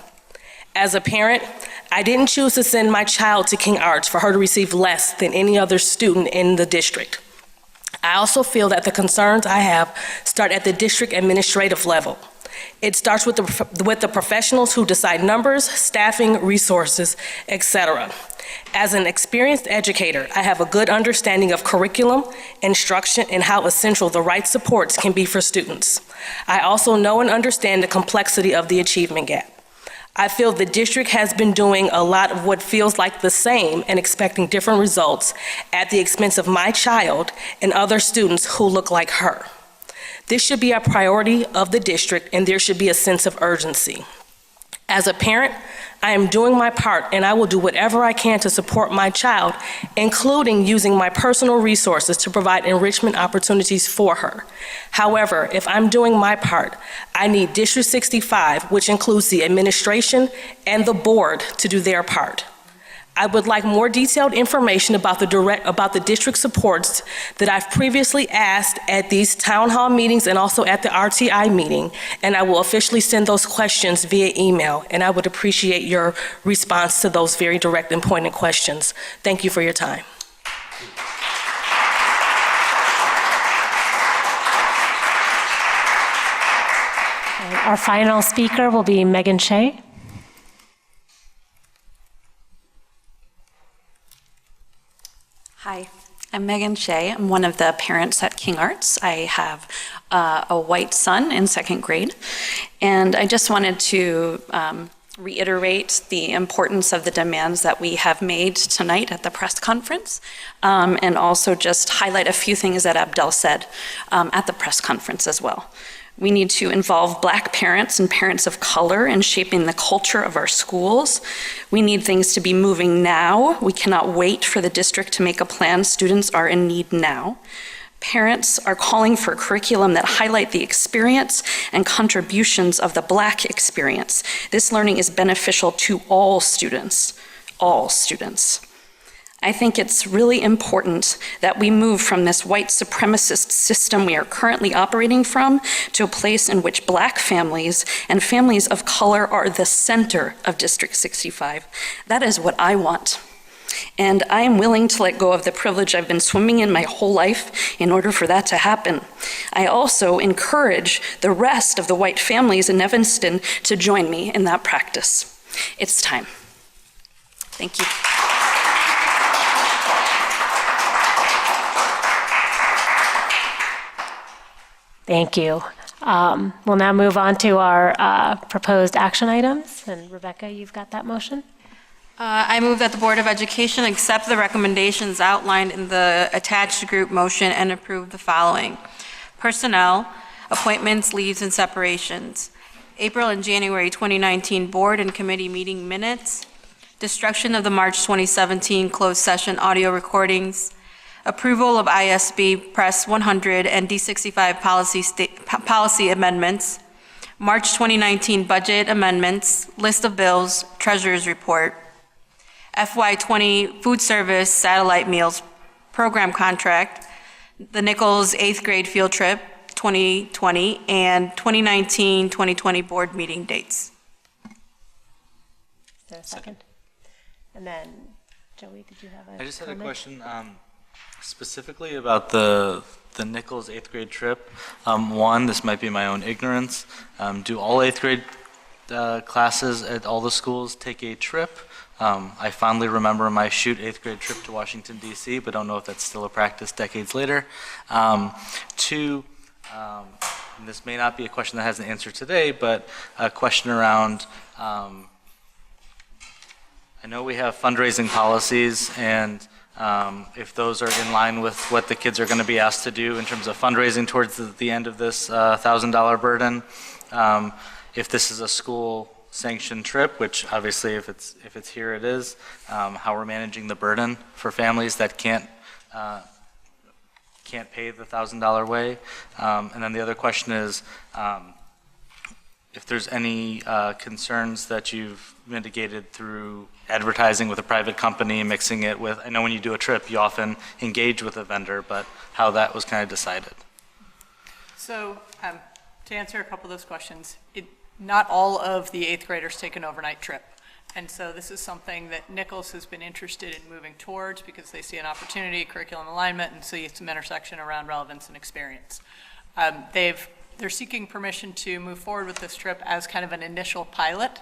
Speaker 12: As a parent, I didn't choose to send my child to King Arts for her to receive less than any other student in the district. I also feel that the concerns I have start at the district administrative level. It starts with the professionals who decide numbers, staffing, resources, etc. As an experienced educator, I have a good understanding of curriculum, instruction, and how essential the right supports can be for students. I also know and understand the complexity of the achievement gap. I feel the district has been doing a lot of what feels like the same and expecting different results at the expense of my child and other students who look like her. This should be a priority of the district, and there should be a sense of urgency. As a parent, I am doing my part, and I will do whatever I can to support my child, including using my personal resources to provide enrichment opportunities for her. However, if I'm doing my part, I need District 65, which includes the administration and the board, to do their part. I would like more detailed information about the district supports that I've previously asked at these town hall meetings and also at the RTI meeting, and I will officially send those questions via email, and I would appreciate your response to those very direct and pointed questions. Thank you for your time.
Speaker 1: Our final speaker will be Megan Shea.
Speaker 13: Hi, I'm Megan Shea. I'm one of the parents at King Arts. I have a white son in second grade, and I just wanted to reiterate the importance of the demands that we have made tonight at the press conference, and also just highlight a few things that Abdel said at the press conference as well. We need to involve Black parents and parents of color in shaping the culture of our schools. We need things to be moving now. We cannot wait for the district to make a plan. Students are in need now. Parents are calling for a curriculum that highlight the experience and contributions of the Black experience. This learning is beneficial to all students, all students. I think it's really important that we move from this white supremacist system we are currently operating from to a place in which Black families and families of color are the center of District 65. That is what I want. And I am willing to let go of the privilege I've been swimming in my whole life in order for that to happen. I also encourage the rest of the white families in Evanston to join me in that practice. It's time. Thank you.
Speaker 1: Thank you. We'll now move on to our proposed action items. And Rebecca, you've got that motion?
Speaker 14: I move that the Board of Education accept the recommendations outlined in the attached group motion and approve the following. Personnel, appointments, leaves, and separations. April and January 2019 Board and Committee meeting minutes. Destruction of the March 2017 closed session audio recordings. Approval of ISB Press 100 and D65 policy amendments, March 2019 budget amendments, list of bills, treasurer's report, FY20 food service satellite meals program contract, the Nichols 8th grade field trip 2020, and 2019-2020 board meeting dates.
Speaker 1: Is there a second? And then, Joey, did you have a
Speaker 15: I just had a
Speaker 1: comment?
Speaker 15: question. Specifically about the Nichols 8th grade trip. One, this might be my own ignorance. Do all 8th grade classes at all the schools take a trip? I fondly remember my shoot 8th grade trip to Washington, D.C., but don't know if that's still a practice decades later. Two, and this may not be a question that has an answer today, but a question around, I know we have fundraising policies, and if those are in line with what the kids are going to be asked to do in terms of fundraising towards the end of this $1,000 burden. If this is a school-sanctioned trip, which obviously if it's here it is, how we're managing the burden for families that can't pay the $1,000 way. And then the other question is, if there's any concerns that you've mitigated through advertising with a private company, mixing it with, I know when you do a trip, you often engage with a vendor, but how that was kind of decided.
Speaker 16: So to answer a couple of those questions, not all of the 8th graders take an overnight trip. And so this is something that Nichols has been interested in moving towards because they see an opportunity, curriculum alignment, and see some intersection around relevance and experience. They've they're seeking permission to move forward with this trip as kind of an initial pilot.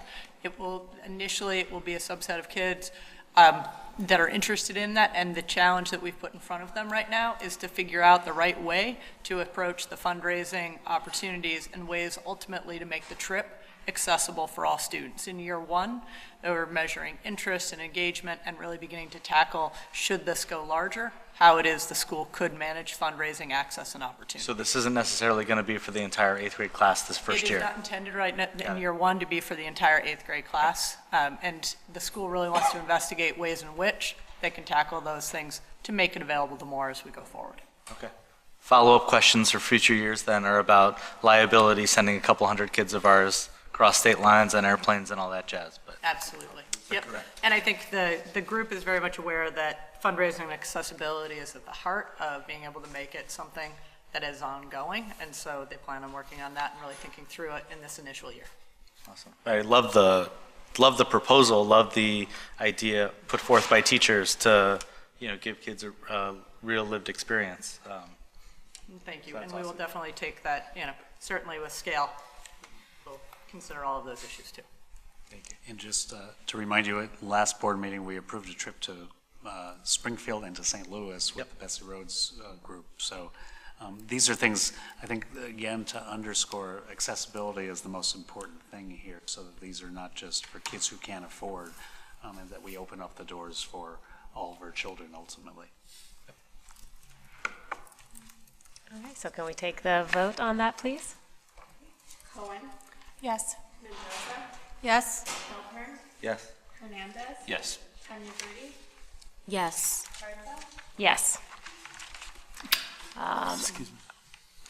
Speaker 16: Initially, it will be a subset of kids that are interested in that, and the challenge that we've put in front of them right now is to figure out the right way to approach the fundraising opportunities and ways ultimately to make the trip accessible for all students. In year one, we're measuring interest and engagement and really beginning to tackle, should this go larger, how it is the school could manage fundraising, access, and opportunity.
Speaker 15: So this isn't necessarily going to be for the entire 8th grade class this first year?
Speaker 16: It is not intended in year one to be for the entire 8th grade class, and the school really wants to investigate ways in which they can tackle those things to make it available to more as we go forward.
Speaker 15: Okay. Follow-up questions for future years then are about liability, sending a couple hundred kids of ours across state lines on airplanes and all that jazz. But
Speaker 16: Absolutely. Yep. And I think the group is very much aware that fundraising and accessibility is at the heart of being able to make it something that is ongoing, and so they plan on working on that and really thinking through it in this initial year.
Speaker 15: Awesome. I love the proposal, love the idea put forth by teachers to, give kids a real lived experience.
Speaker 16: Thank you, and we will definitely take that, certainly with scale, we'll consider all of those issues too.
Speaker 3: Thank you. And just to remind you, at last board meeting, we approved a trip to Springfield and to St. Louis with the Bessie Rhodes group. So these are things, I think, again, to underscore accessibility is the most important thing here, so that these are not just for kids who can't afford, and that we open up the doors for all of our children ultimately.
Speaker 1: All right, so can we take the vote on that, please?
Speaker 10: Cohen?
Speaker 14: Yes.
Speaker 10: Mendoza?
Speaker 14: Yes.
Speaker 10: Milburn?
Speaker 15: Yes.
Speaker 10: Hernandez?
Speaker 4: Yes.
Speaker 10: Tanya Rudy?
Speaker 13: Yes.
Speaker 10: Garza?
Speaker 1: Yes.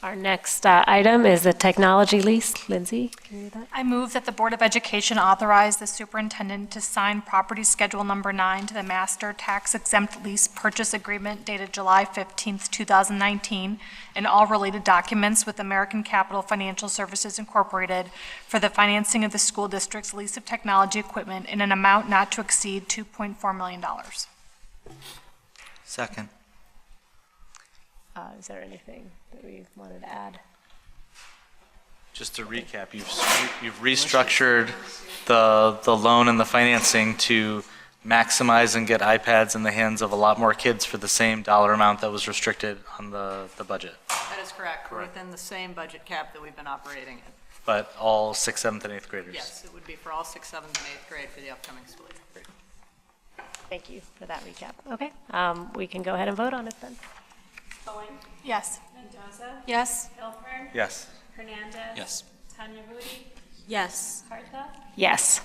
Speaker 1: Our next item is the technology lease. Lindsay, can you do that?
Speaker 17: I move that the Board of Education authorize the superintendent to sign property schedule number 9 to the master tax exempt lease purchase agreement dated July 15th, 2019, and all related documents with American Capital Financial Services Incorporated for the financing of the school district's lease of technology equipment in an amount not to exceed $2.4 million.
Speaker 15: Second.
Speaker 1: Is there anything that we wanted to add?
Speaker 15: Just to recap, you've restructured the loan and the financing to maximize and get iPads in the hands of a lot more kids for the same dollar amount that was restricted on the budget.
Speaker 16: That is correct. We're within the same budget cap that we've been operating in.
Speaker 15: But all 6th, 7th, and 8th graders?
Speaker 16: Yes, it would be for all 6th, 7th, and 8th grade for the upcoming school year.
Speaker 1: Thank you for that recap. Okay, we can go ahead and vote on it then.
Speaker 10: Cohen?
Speaker 17: Yes.
Speaker 10: Mendoza?
Speaker 14: Yes.
Speaker 10: Milburn?
Speaker 15: Yes.
Speaker 10: Hernandez?
Speaker 4: Yes.
Speaker 10: Tanya Rudy?
Speaker 13: Yes.
Speaker 10: Garza?
Speaker 1: Yes.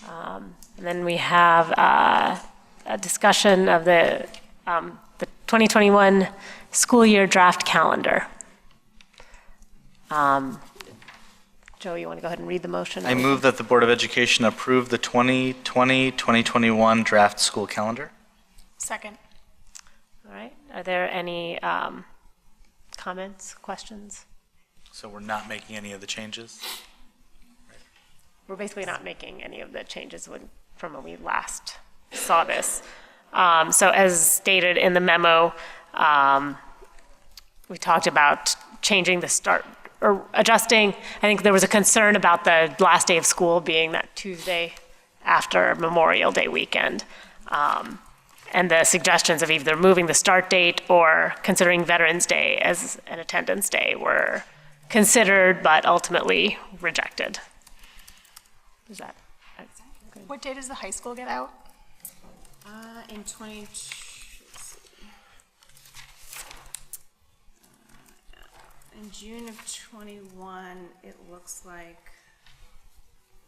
Speaker 1: And then we have a discussion of the 2021 school year draft calendar. Joe, you want to go ahead and read the motion?
Speaker 15: I move that the Board of Education approve the 2020-2021 draft school calendar.
Speaker 17: Second.
Speaker 1: All right. Are there any comments, questions?
Speaker 15: So we're not making any of the changes?
Speaker 1: We're basically not making any of the changes from when we last saw this. So as stated in the memo, we talked about changing the start or adjusting. I think there was a concern about the last day of school being that Tuesday after Memorial Day weekend. And the suggestions of either moving the start date or considering Veterans Day as an attendance day were considered but ultimately rejected. Is that good?
Speaker 17: What day does the high school get out?
Speaker 13: In 20, in June of 21, it looks like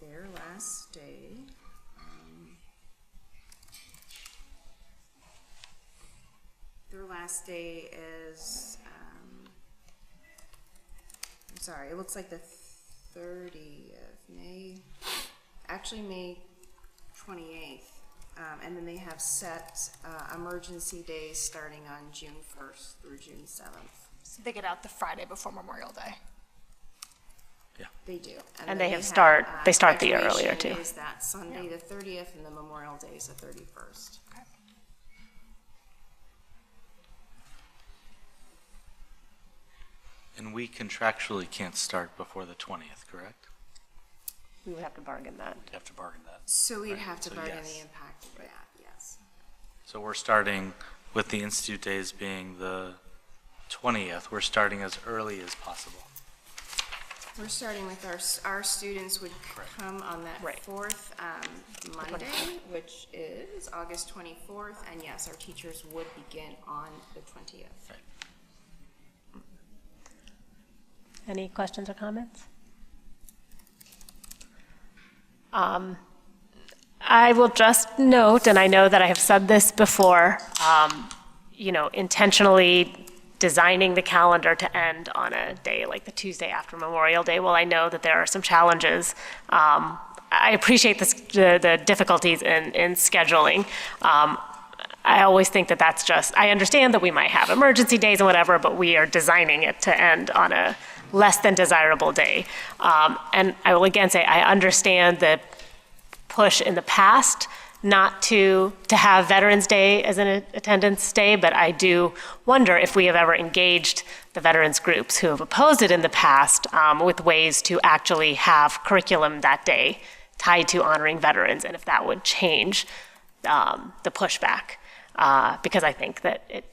Speaker 13: their last day. Their last day is, I'm sorry, it looks like the 30th, May 28th. And then they have set emergency days starting on June 1st through June 7th.
Speaker 17: So they get out the Friday before Memorial Day.
Speaker 13: They do.
Speaker 1: And
Speaker 13: then
Speaker 1: they start the year
Speaker 13: graduation
Speaker 1: earlier, too.
Speaker 13: is that Sunday the 30th, and the Memorial Day is the 31st.
Speaker 15: And we contractually can't start before the 20th, correct?
Speaker 1: We would have to bargain that.
Speaker 3: You have to bargain that.
Speaker 18: So we'd
Speaker 3: Right.
Speaker 18: have to
Speaker 3: So
Speaker 18: bargain
Speaker 3: yes.
Speaker 18: the impact of that, yes.
Speaker 15: So we're starting with the Institute days being the 20th. We're starting as early as possible.
Speaker 18: We're starting with our students would come on that fourth Monday, which is August 24th, and yes, our teachers would begin on the 20th.
Speaker 1: Any questions or comments? I will just note, and I know that I have said this before, intentionally designing the calendar to end on a day like the Tuesday after Memorial Day. Well, I know that there are some challenges. I appreciate the difficulties in scheduling. I always think that that's just, I understand that we might have emergency days and whatever, but we are designing it to end on a less than desirable day. And I will again say, I understand the push in the past not to have Veterans Day as an attendance day, but I do wonder if we have ever engaged the veterans groups who have opposed it in the past with ways to actually have curriculum that day tied to honoring veterans, and if that would change the pushback, because I think that it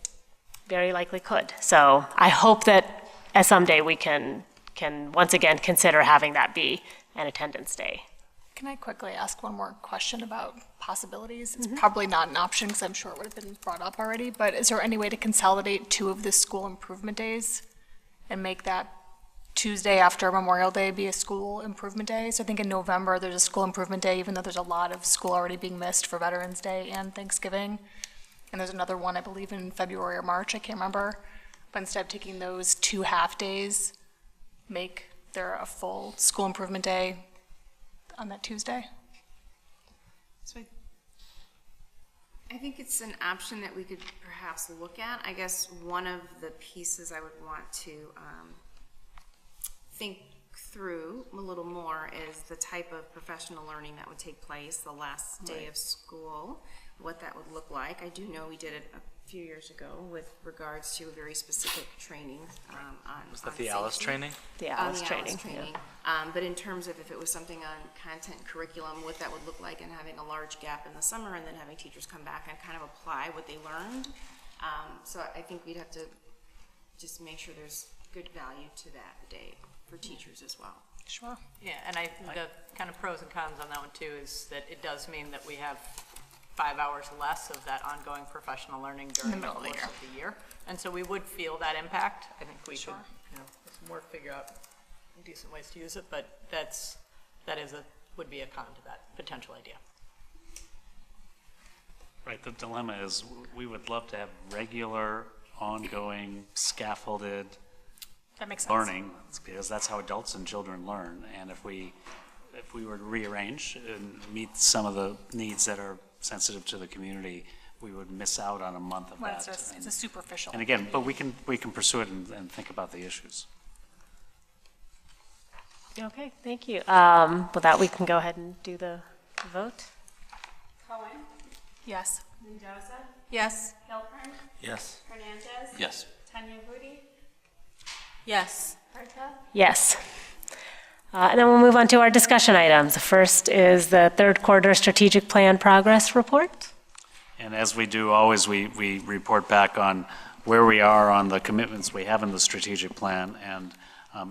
Speaker 1: very likely could. So I hope that at someday we can once again consider having that be an attendance day.
Speaker 17: Can I quickly ask one more question about possibilities? It's probably not an option because I'm sure it would have been brought up already, but is there any way to consolidate 2 of the school improvement days and make that Tuesday after Memorial Day be a school improvement day? So I think in November there's a school improvement day, even though there's a lot of school already being missed for Veterans Day and Thanksgiving. And there's another one, I believe, in February or March, I can't remember. But instead of taking those 2 half-days, make there a full school improvement day on that Tuesday?
Speaker 18: So I think it's an option that we could perhaps look at. I guess one of the pieces I would want to think through a little more is the type of professional learning that would take place the last day of school, what that would look like. I do know we did it a few years ago with regards to a very specific training on
Speaker 15: Was that the Alice training?
Speaker 1: The Alice training,
Speaker 18: But in terms of if it was something on content curriculum, what that would look like, and having a large gap in the summer, and then having teachers come back and kind of apply what they learned. So I think we'd have to just make sure there's good value to that day for teachers as well.
Speaker 17: Sure.
Speaker 16: Yeah, and the kind of pros and cons on that one too is that it does mean that we have 5 hours less of that ongoing professional learning during the course of the year. And so we would feel that impact. I think we should, with some work, figure out decent ways to use it, but would be a con to that potential idea.
Speaker 3: Right, the dilemma is we would love to have regular, ongoing, scaffolded
Speaker 17: That makes sense.
Speaker 3: learning, because that's how adults and children learn. And if we were to rearrange and meet some of the needs that are sensitive to the community, we would miss out on a month of
Speaker 17: Well,
Speaker 3: that.
Speaker 17: it's a superficial.
Speaker 3: And again, but we can pursue it and think about the issues.
Speaker 1: Okay, thank you. With that, we can go ahead and do the vote.
Speaker 17: Cohen? Yes.
Speaker 14: Mendoza? Yes.
Speaker 17: Hilpern?
Speaker 15: Yes.
Speaker 17: Hernandez?
Speaker 4: Yes.
Speaker 17: Tanya Budi?
Speaker 14: Yes.
Speaker 17: Herta?
Speaker 1: Yes. And then we'll move on to our discussion items. The first is the third quarter strategic plan progress report.
Speaker 3: And as we do always, we report back on where we are on the commitments we have in the strategic plan, and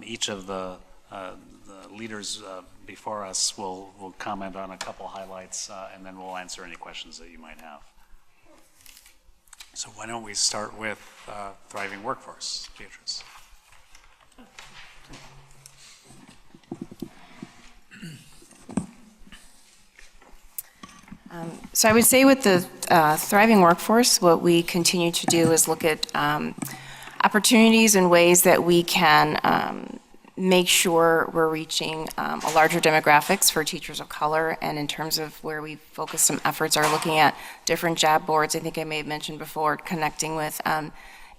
Speaker 3: each of the leaders before us will comment on a couple highlights, and then we'll answer any questions that you might have. So why don't we start with Thriving Workforce, Beatrice?
Speaker 18: So I would say with the Thriving Workforce, what we continue to do is look at opportunities and ways that we can make sure we're reaching a larger demographics for teachers of color, and in terms of where we focus some efforts are looking at different job boards. I think I may have mentioned before, connecting with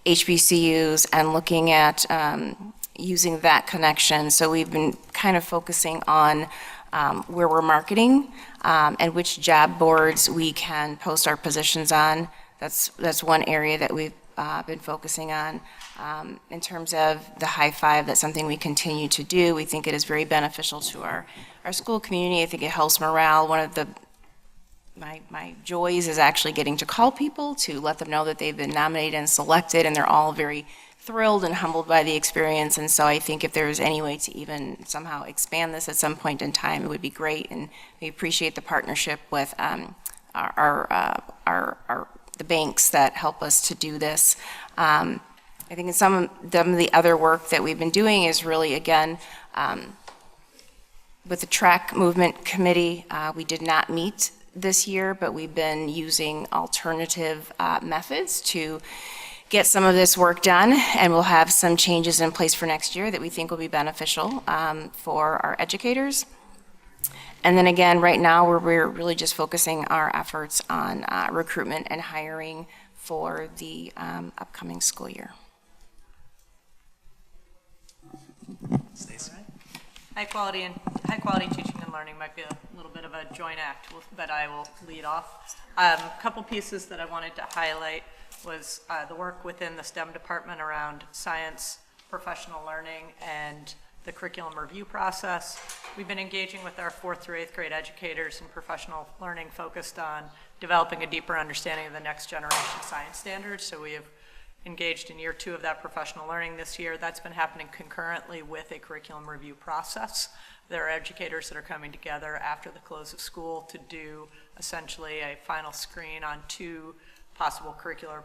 Speaker 18: HBCUs and looking at using that connection. So we've been kind of focusing on where we're marketing and which job boards we can post our positions on. That's one area that we've been focusing on. In terms of the high five, that's something we continue to do. We think it is very beneficial to our school community. I think it helps morale. One of my joys is actually getting to call people to let them know that they've been nominated and selected, and they're all very thrilled and humbled by the experience. And so I think if there's any way to even somehow expand this at some point in time, it would be great. And we appreciate the partnership with the banks that help us to do this. I think in some of the other work that we've been doing is really, again, with the track movement committee, we did not meet this year, but we've been using alternative methods to get some of this work done, and we'll have some changes in place for next year that we think will be beneficial for our educators. And then again, right now, we're really just focusing our efforts on recruitment and hiring for the upcoming school year.
Speaker 3: Stacey?
Speaker 16: High quality teaching and learning might be a little bit of a joint act, but I will lead off. A couple pieces that I wanted to highlight was the work within the STEM department around science, professional learning, and the curriculum review process. We've been engaging with our 4th through 8th grade educators in professional learning focused on developing a deeper understanding of the next generation science standards. So we have engaged in year 2 of that professional learning this year. That's been happening concurrently with a curriculum review process. There are educators that are coming together after the close of school to do essentially a final screen on 2 possible curricular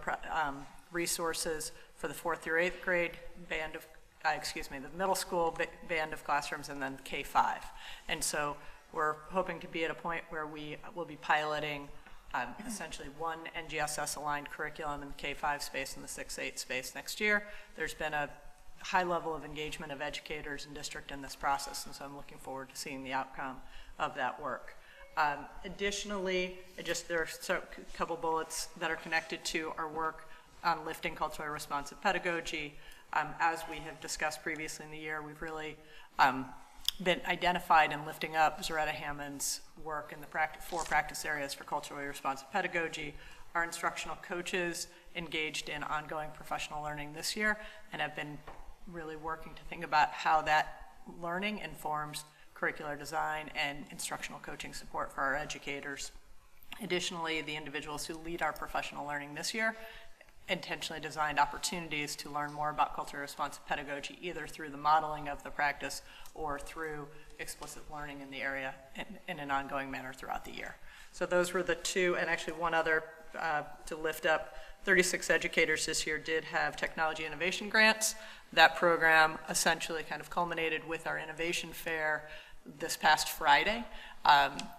Speaker 16: resources for the 4th through 8th grade band of, the middle school band of classrooms, and then K-5. And so we're hoping to be at a point where we will be piloting essentially one NGSS-aligned curriculum in the K-5 space and the 6-8 space next year. There's been a high level of engagement of educators and district in this process, and so I'm looking forward to seeing the outcome of that work. Additionally, there are a couple bullets that are connected to our work on lifting culturally responsive pedagogy. As we have discussed previously in the year, we've really been identified in lifting up Zaretta Hammond's work in the 4 practice areas for culturally responsive pedagogy. Our instructional coaches engaged in ongoing professional learning this year and have been really working to think about how that learning informs curricular design and instructional coaching support for our educators. Additionally, the individuals who lead our professional learning this year intentionally designed opportunities to learn more about culturally responsive pedagogy, either through the modeling of the practice or through explicit learning in the area in an ongoing manner throughout the year. So those were the 2, and actually one other to lift up. 36 educators this year did have technology innovation grants. That program essentially kind of culminated with our innovation fair this past Friday.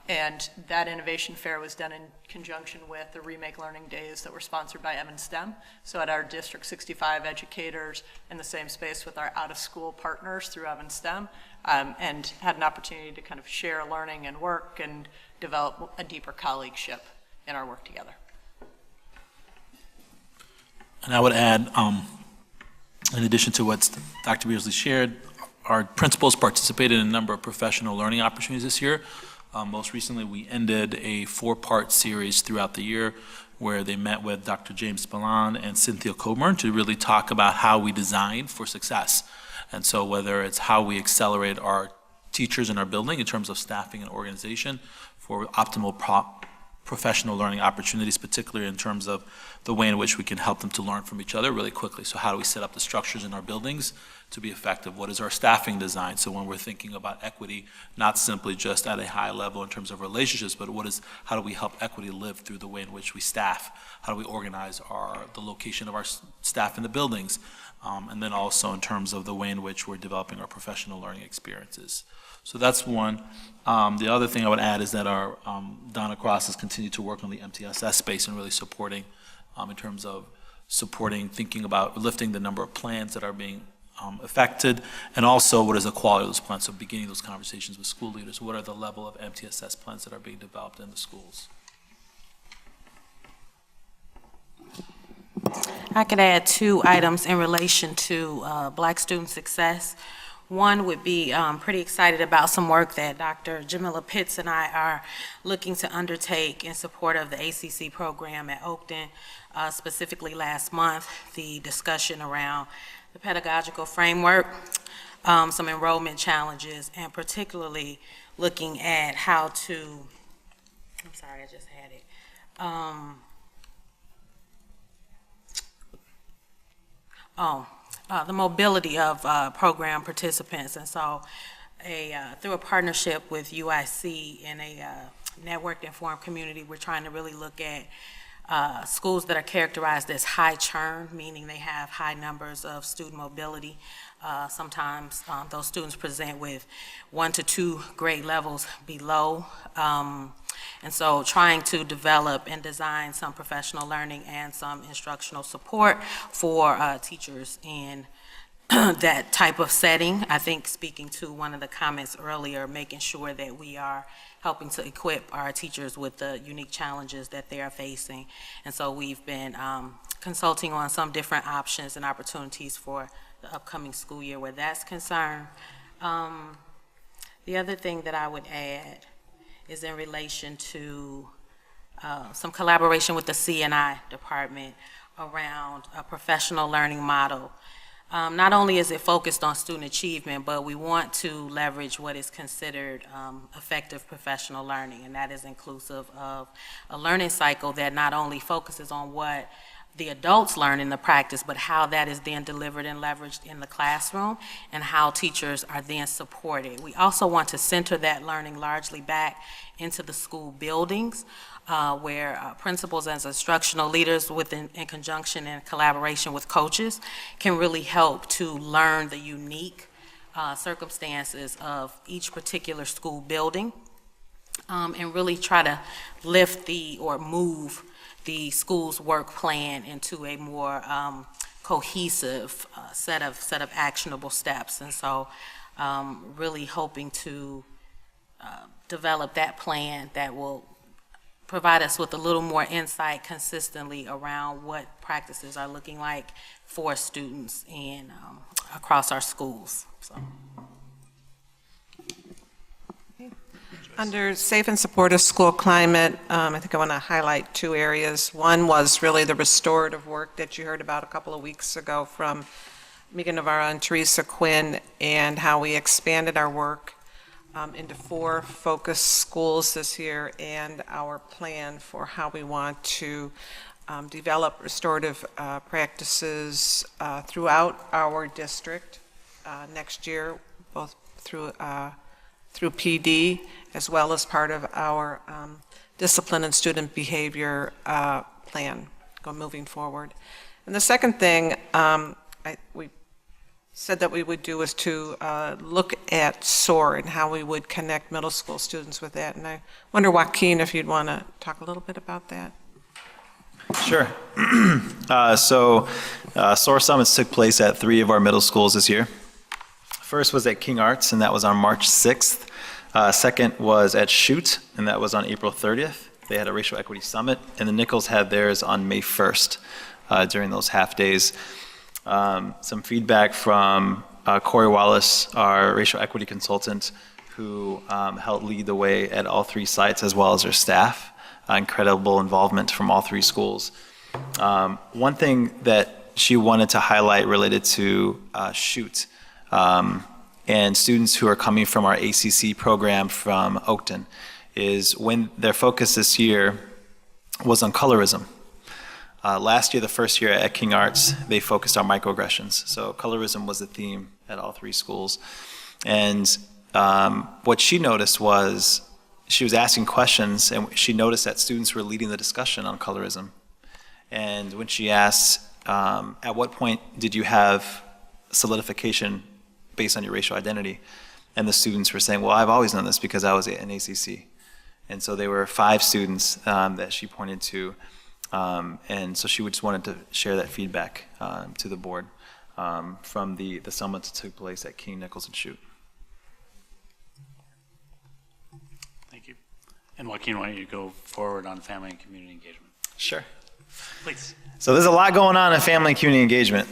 Speaker 16: And that innovation fair was done in conjunction with the Remake Learning Days that were sponsored by Evans STEM. So at our District 65 educators in the same space with our out-of-school partners through Evans STEM, and had an opportunity to kind of share learning and work and develop a deeper colleagueship in our work together.
Speaker 19: And I would add, in addition to what Dr. Beardsley shared, our principals participated in a number of professional learning opportunities this year. Most recently, we ended a 4-part series throughout the year where they met with Dr. James Spillane and Cynthia Coburn to really talk about how we design for success. And so whether it's how we accelerate our teachers in our building in terms of staffing and organization for optimal professional learning opportunities, particularly in terms of the way in which we can help them to learn from each other really quickly. So how do we set up the structures in our buildings to be effective? What is our staffing design? So when we're thinking about equity, not simply just at a high level in terms of relationships, but how do we help equity live through the way in which we staff? How do we organize the location of our staff in the buildings? And then also in terms of the way in which we're developing our professional learning experiences. So that's one. The other thing I would add is that our Donna Cross has continued to work on the MTSS space and really supporting in terms of thinking about lifting the number of plans that are being affected, and also what is the quality of those plans. So beginning those conversations with school leaders. What are the level of MTSS plans that are being developed in the schools?
Speaker 20: I could add 2 items in relation to Black student success.
Speaker 12: One would be pretty excited about some work that Dr. Jamila Pitts and I are looking to undertake in support of the ACC program at Oakton. Specifically last month, the discussion around the pedagogical framework, some enrollment challenges, and particularly looking at how to, I'm sorry, I just had it. The mobility of program participants. And so through a partnership with UIC and a networked informed community, we're trying to really look at schools that are characterized as high churn, meaning they have high numbers of student mobility. Sometimes those students present with 1 to 2 grade levels below. And so trying to develop and design some professional learning and some instructional support for teachers in that type of setting. I think speaking to one of the comments earlier, making sure that we are helping to equip our teachers with the unique challenges that they are facing. And so we've been consulting on some different options and opportunities for the upcoming school year where that's concerned. The other thing that I would add is in relation to some collaboration with the C&I department around a professional learning model. Not only is it focused on student achievement, but we want to leverage what is considered effective professional learning, and that is inclusive of a learning cycle that not only focuses on what the adults learn in the practice, but how that is then delivered and leveraged in the classroom and how teachers are then supported. We also want to center that learning largely back into the school buildings where principals as instructional leaders in conjunction and collaboration with coaches can really help to learn the unique circumstances of each particular school building and really try to lift or move the school's work plan into a more cohesive set of actionable steps. And so really hoping to develop that plan that will provide us with a little more insight consistently around what practices are looking like for students and across our schools. So.
Speaker 20: Under safe and supportive school climate, I think I want to highlight 2 areas. One was really the restorative work that you heard about a couple of weeks ago from Megan Navarro and Teresa Quinn, and how we expanded our work into 4 focus schools this year, and our plan for how we want to develop restorative practices throughout our district next year, both through PD, as well as part of our discipline and student behavior plan moving forward. And the second thing we said that we would do is to look at SOAR and how we would connect middle school students with that. And I wonder, Joaquin, if you'd want to talk a little bit about that.
Speaker 21: Sure. SOAR Summits took place at 3 of our middle schools this year. First was at King Arts, and that was on March 6th. Second was at Chute, and that was on April 30th. They had a racial equity summit, and the Nichols had theirs on May 1st during those half days. Some feedback from Corey Wallace, our racial equity consultant, who helped lead the way at all 3 sites, as well as their staff. Incredible involvement from all 3 schools. One thing that she wanted to highlight related to Chute, and students who are coming from our ACC program from Oakton, is when their focus this year was on colorism. Last year, the first year at King Arts, they focused on microaggressions. So colorism was the theme at all 3 schools. And what she noticed was she was asking questions, and she noticed that students were leading the discussion on colorism. And when she asked, at what point did you have solidification based on your racial identity? And the students were saying, well, I've always known this because I was in ACC. And so there were 5 students that she pointed to. And so she just wanted to share that feedback to the board from the summit that took place at King, Nichols, and Chute.
Speaker 3: Thank you. And Joaquin, why don't you go forward on family and community engagement?
Speaker 21: Sure.
Speaker 3: Please.
Speaker 21: So there's a lot going on in family and community engagement.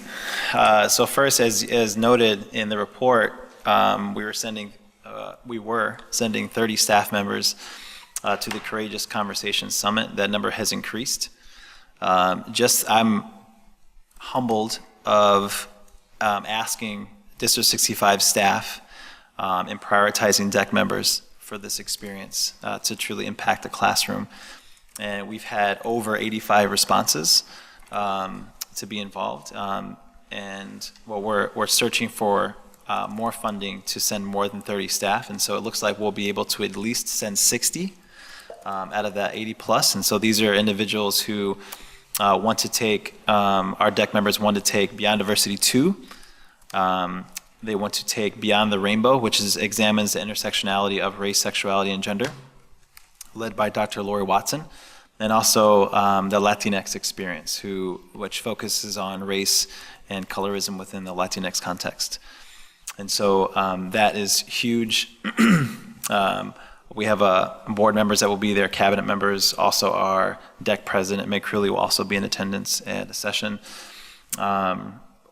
Speaker 21: So first, as noted in the report, we were sending 30 staff members to the Courageous Conversations Summit. That number has increased. I'm humbled of asking District 65 staff and prioritizing DEC members for this experience to truly impact the classroom. And we've had over 85 responses to be involved. And we're searching for more funding to send more than 30 staff. And so it looks like we'll be able to at least send 60 out of that 80 plus. And so these are individuals who want to take, our DEC members want to take Beyond Diversity 2. They want to take Beyond the Rainbow, which examines the intersectionality of race, sexuality, and gender, led by Dr. Lori Watson. And also the Latinx experience, which focuses on race and colorism within the Latinx context. And so that is huge. We have board members that will be there, cabinet members, also our DEC president, Meg Crewley, will also be in attendance at the session.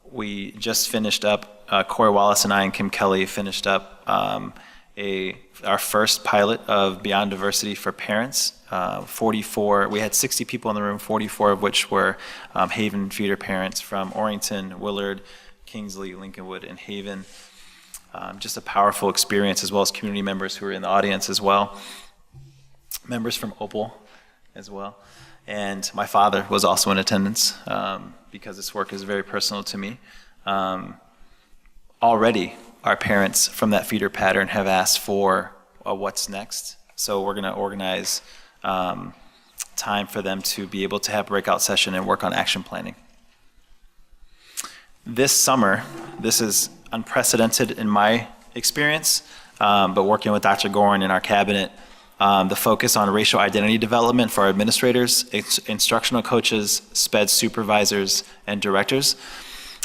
Speaker 21: We just finished up, Corey Wallace and I and Kim Kelly finished up our first pilot of Beyond Diversity for parents. 44, we had 60 people in the room, 44 of which were Haven feeder parents from Orrington, Willard, Kingsley, Lincolnwood, and Haven. Just a powerful experience, as well as community members who were in the audience as well. Members from Opal as well. And my father was also in attendance because this work is very personal to me. Already, our parents from that feeder pattern have asked for what's next. So we're going to organize time for them to be able to have breakout session and work on action planning. This summer, this is unprecedented in my experience, but working with Dr. Gorin and our cabinet, the focus on racial identity development for our administrators, instructional coaches, SPED supervisors, and directors.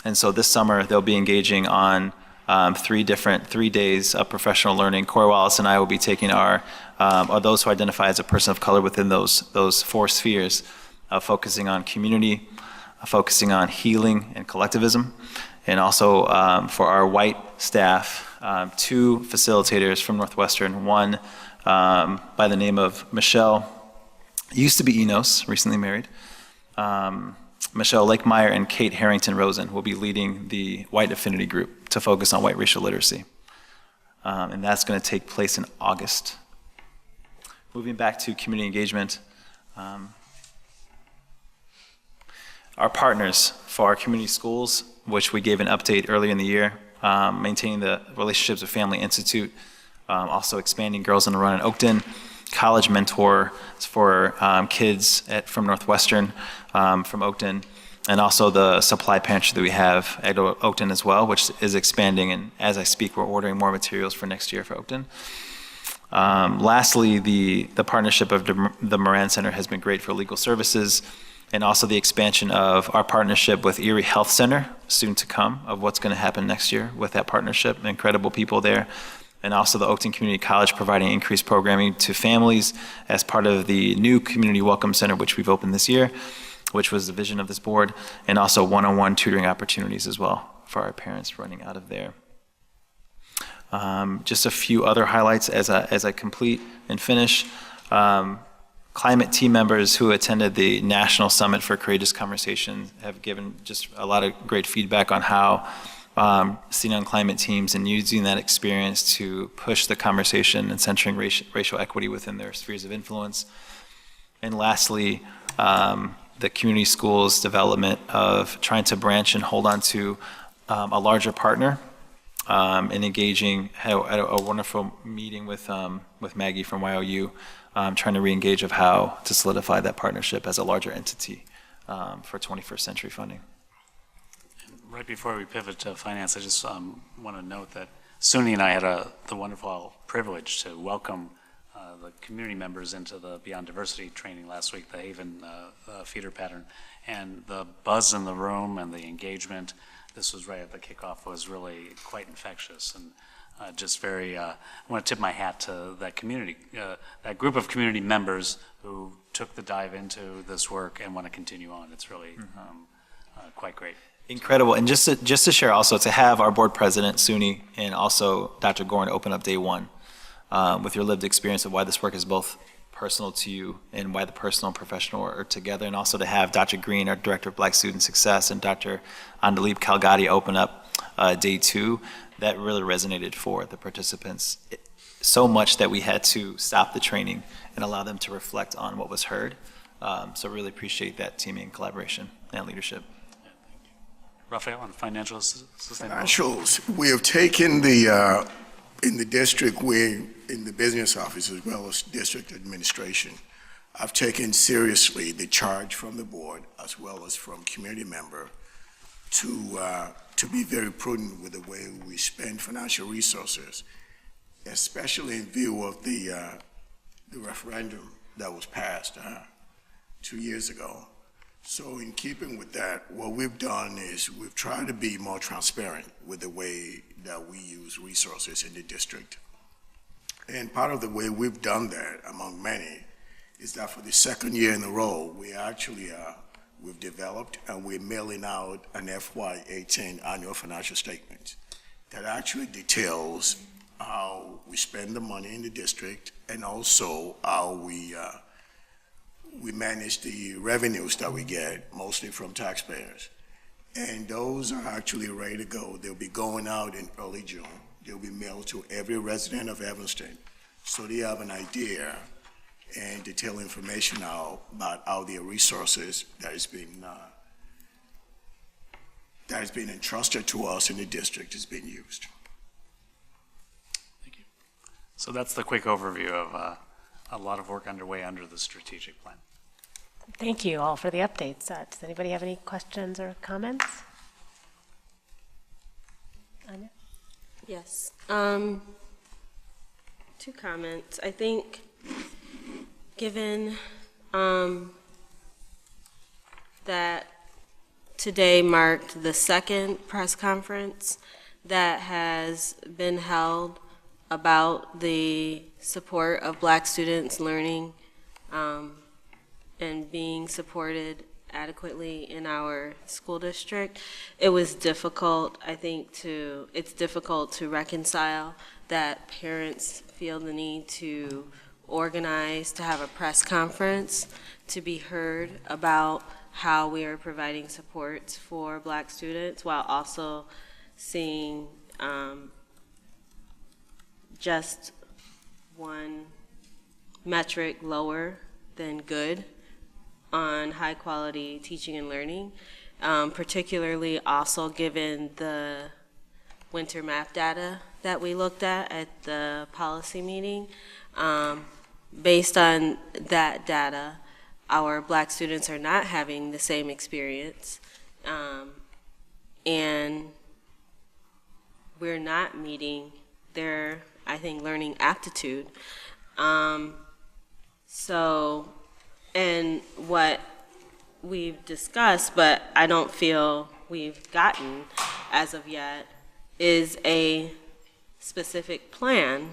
Speaker 21: And so this summer, they'll be engaging on 3 days of professional learning. Corey Wallace and I will be taking or those who identify as a person of color within those 4 spheres, focusing on community, focusing on healing and collectivism, and also for our white staff, 2 facilitators from Northwestern, one by the name of Michelle, used to be Enos, recently married. Michelle Lakemeyer and Kate Harrington Rosen will be leading the White Affinity Group to focus on white racial literacy. And that's going to take place in August. Moving back to community engagement, our partners for our community schools, which we gave an update earlier in the year, maintaining the relationships with Family Institute, also expanding Girls on the Run in Oakton, College Mentor for kids from Northwestern, from Oakton, and also the supply pantry that we have at Oakton as well, which is expanding, and as I speak, we're ordering more materials for next year for Oakton. Lastly, the partnership of the Moran Center has been great for legal services, and also the expansion of our partnership with Erie Health Center, soon to come, of what's going to happen next year with that partnership. Incredible people there. And also the Oakton Community College providing increased programming to families as part of the new Community Welcome Center, which we've opened this year, which was the vision of this board, and also one-on-one tutoring opportunities as well for our parents running out of there. Just a few other highlights as I complete and finish. Climate team members who attended the National Summit for Courageous Conversation have given just a lot of great feedback on how sitting on climate teams and using that experience to push the conversation and centering racial equity within their spheres of influence. And lastly, the community schools development of trying to branch and hold on to a larger partner and engaging. Had a wonderful meeting with Maggie from YOU, trying to re-engage of how to solidify that partnership as a larger entity for 21st century funding.
Speaker 3: Right before we pivot to finance, I just want to note that Suni and I had the wonderful privilege to welcome the community members into the Beyond Diversity training last week, the Haven feeder pattern, and the buzz in the room and the engagement. This was right at the kickoff, was really quite infectious, and just very. I want to tip my hat to that community, that group of community members who took the dive into this work and want to continue on. It's really quite great.
Speaker 21: Incredible. And just to share also, to have our board president, Suni, and also Dr. Gorin open up day one with your lived experience of why this work is both personal to you and why the personal and professional are together, and also to have Dr. Green, our Director of Black Student Success, and Dr. Andalib Kalgadi open up day two, that really resonated for the participants so much that we had to stop the training and allow them to reflect on what was heard. So really appreciate that teaming and collaboration and leadership.
Speaker 3: Raphael, on financial sustainability.
Speaker 5: Financials, we have taken the, in the district, in the business office as well as district administration, I've taken seriously the charge from the board as well as from community member to be very prudent with the way we spend financial resources, especially in view of the referendum that was passed 2 years ago. So in keeping with that, what we've done is we've tried to be more transparent with the way that we use resources in the district. And part of the way we've done that, among many, is that for the second year in a row, we actually we've developed and we're mailing out an FY18 annual financial statement that actually details how we spend the money in the district and also how we manage the revenues that we get, mostly from taxpayers. And those are actually ready to go. They'll be going out in early June. They'll be mailed to every resident of Evanston, so they have an idea and detailed information now about how their resources that has been entrusted to us in the district is being used.
Speaker 3: Thank you. So that's the quick overview of a lot of work underway under the strategic plan.
Speaker 1: Thank you all for the updates. Does anybody have any questions or comments? Anya?
Speaker 22: Yes. 2 comments. I think given that today marked the second press conference that has been held about the support of Black students learning and being supported adequately in our school district, it was difficult, I think, it's difficult to reconcile that parents feel the need to organize, to have a press conference, to be heard about how we are providing supports for Black students while also seeing just one metric lower than good on high quality teaching and learning, particularly also given the winter map data that we looked at the policy meeting. Based on that data, our Black students are not having the same experience, and we're not meeting their, I think, learning aptitude. And what we've discussed, but I don't feel we've gotten as of yet, is a specific plan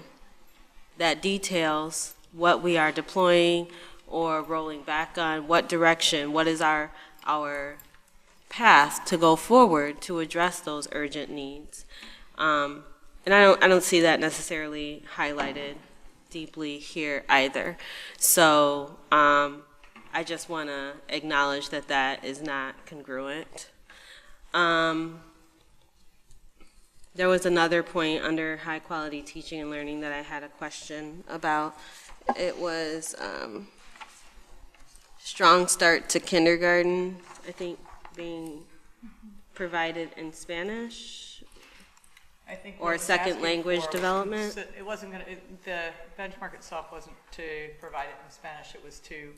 Speaker 22: that details what we are deploying or rolling back on, what direction, what is our path to go forward to address those urgent needs. And I don't see that necessarily highlighted deeply here either. So I just want to acknowledge that that is not congruent. There was another point under high quality teaching and learning that I had a question about. It was strong start to kindergarten, I think, being provided in Spanish.
Speaker 16: I think
Speaker 22: or second language development.
Speaker 16: It wasn't going to, the benchmark itself wasn't to provide it in Spanish, it was to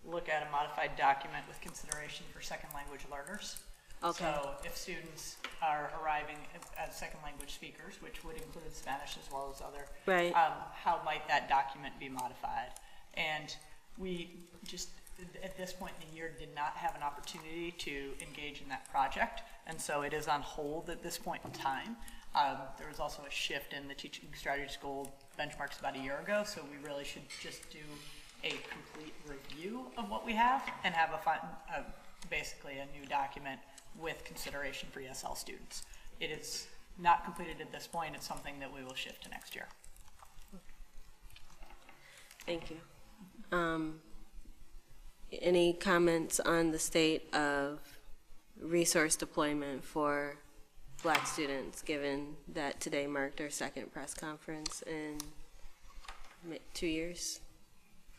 Speaker 16: look at a modified document with consideration for second language learners.
Speaker 22: Okay.
Speaker 16: So if students are arriving as second language speakers, which would include Spanish as well as other,
Speaker 22: right.
Speaker 16: How might that document be modified? And we just, at this point in the year, did not have an opportunity to engage in that project, and so it is on hold at this point in time. There was also a shift in the teaching strategies goal benchmarks about a year ago, so we really should just do a complete review of what we have and have basically a new document with consideration for ESL students. It is not completed at this point. It's something that we will shift to next year.
Speaker 22: Thank you. Any comments on the state of resource deployment for Black students, given that today marked our second press conference in 2 years?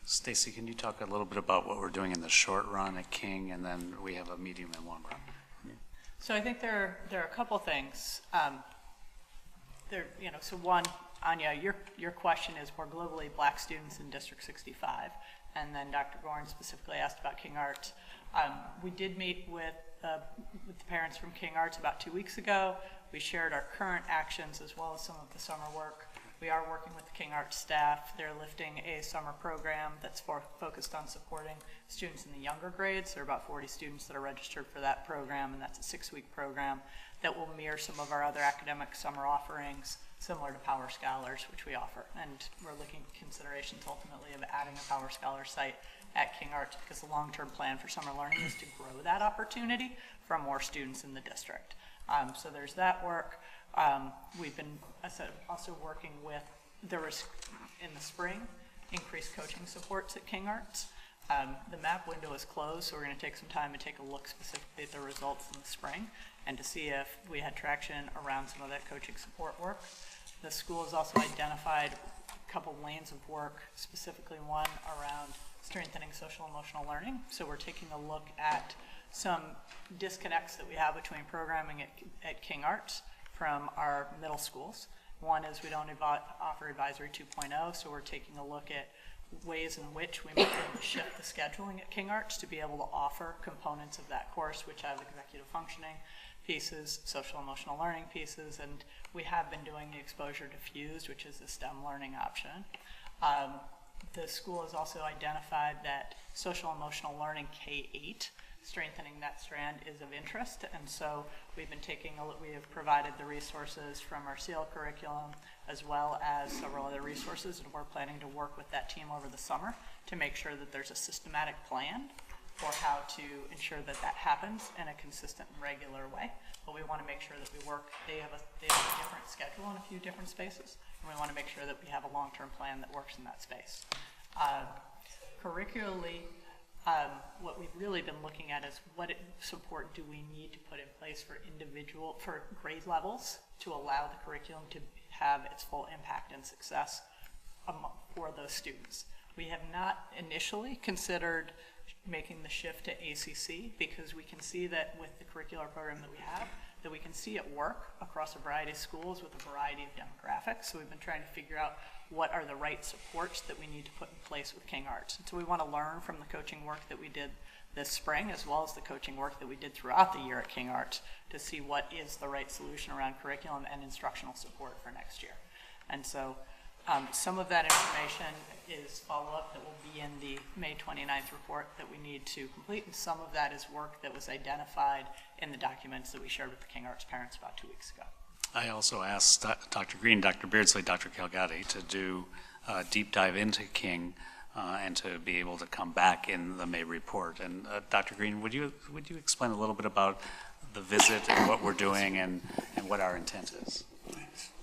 Speaker 3: Stacy, can you talk a little bit about what we're doing in the short run at King, and then we have a medium and long run?
Speaker 16: So I think there are a couple things. So one, Anya, your question is more globally Black students in District 65, and then Dr. Gorn specifically asked about King Arts. We did meet with the parents from King Arts about 2 weeks ago. We shared our current actions as well as some of the summer work. We are working with the King Arts staff. They're lifting a summer program that's focused on supporting students in the younger grades. There are about 40 students that are registered for that program, and that's a 6-week program that will mirror some of our other academic summer offerings, similar to Power Scholars, which we offer. And we're looking at considerations ultimately of adding a Power Scholar site at King Arts, because the long-term plan for summer learning is to grow that opportunity for more students in the district. So there's that work. We've been also working with, there was in the spring, increased coaching supports at King Arts. The MAP window is closed, so we're going to take some time and take a look specifically at the results in the spring and to see if we had traction around some of that coaching support work. The school has also identified a couple lanes of work, specifically one around strengthening social emotional learning. So we're taking a look at some disconnects that we have between programming at King Arts from our middle schools. One is we don't offer Advisory 2.0, so we're taking a look at ways in which we might be able to shift the scheduling at King Arts to be able to offer components of that course, which have executive functioning pieces, social emotional learning pieces, and we have been doing the Exposure to Fused, which is a STEM learning option. The school has also identified that social emotional learning K-8, strengthening that strand, is of interest, and so we have provided the resources from our SEAL curriculum as well as several other resources, and we're planning to work with that team over the summer to make sure that there's a systematic plan for how to ensure that that happens in a consistent and regular way. But we want to make sure that we work, they have a different schedule in a few different spaces, and we want to make sure that we have a long-term plan that works in that space. Curricularly, what we've really been looking at is what support do we need to put in place for grade levels to allow the curriculum to have its full impact and success for those students. We have not initially considered making the shift to ACC because we can see that with the curricular program that we have, that we can see it work across a variety of schools with a variety of demographics. So we've been trying to figure out what are the right supports that we need to put in place with King Arts. And so we want to learn from the coaching work that we did this spring, as well as the coaching work that we did throughout the year at King Arts, to see what is the right solution around curriculum and instructional support for next year. And so some of that information is follow-up that will be in the May 29th report that we need to complete, and some of that is work that was identified in the documents that we shared with the King Arts parents about 2 weeks ago.
Speaker 3: I also asked Dr. Green, Dr. Beardsley, Dr. Calgatti to do a deep dive into King and to be able to come back in the May report. And Dr. Green, would you explain a little bit about the visit and what we're doing and what our intent is?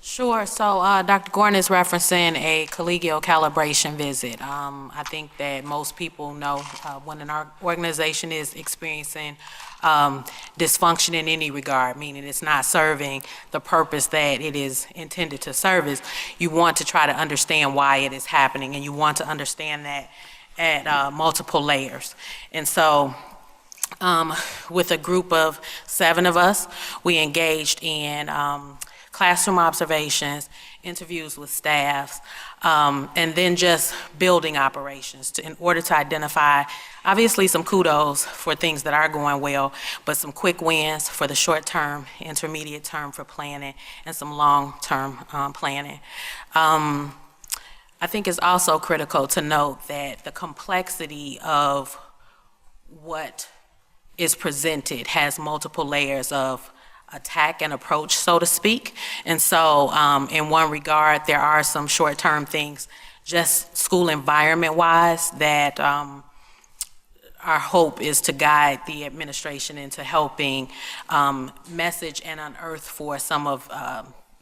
Speaker 2: Sure. So Dr. Gordon is referencing a collegial calibration visit. I think that most people know when an organization is experiencing dysfunction in any regard, meaning it's not serving the purpose that it is intended to service, you want to try to understand why it is happening, and you want to understand that at multiple layers. And so with a group of 7 of us, we engaged in classroom observations, interviews with staffs, and then just building operations in order to identify, obviously, some kudos for things that are going well, but some quick wins for the short term, intermediate term for planning, and some long-term planning. I think it's also critical to note that the complexity of what is presented has multiple layers of attack and approach, so to speak. And so in one regard, there are some short-term things, just school environment-wise, that our hope is to guide the administration into helping message and unearth for some of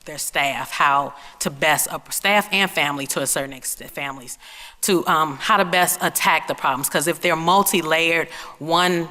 Speaker 2: their staff how to best, staff and family to a certain extent, families, to how to best attack the problems. Because if they're multi-layered, one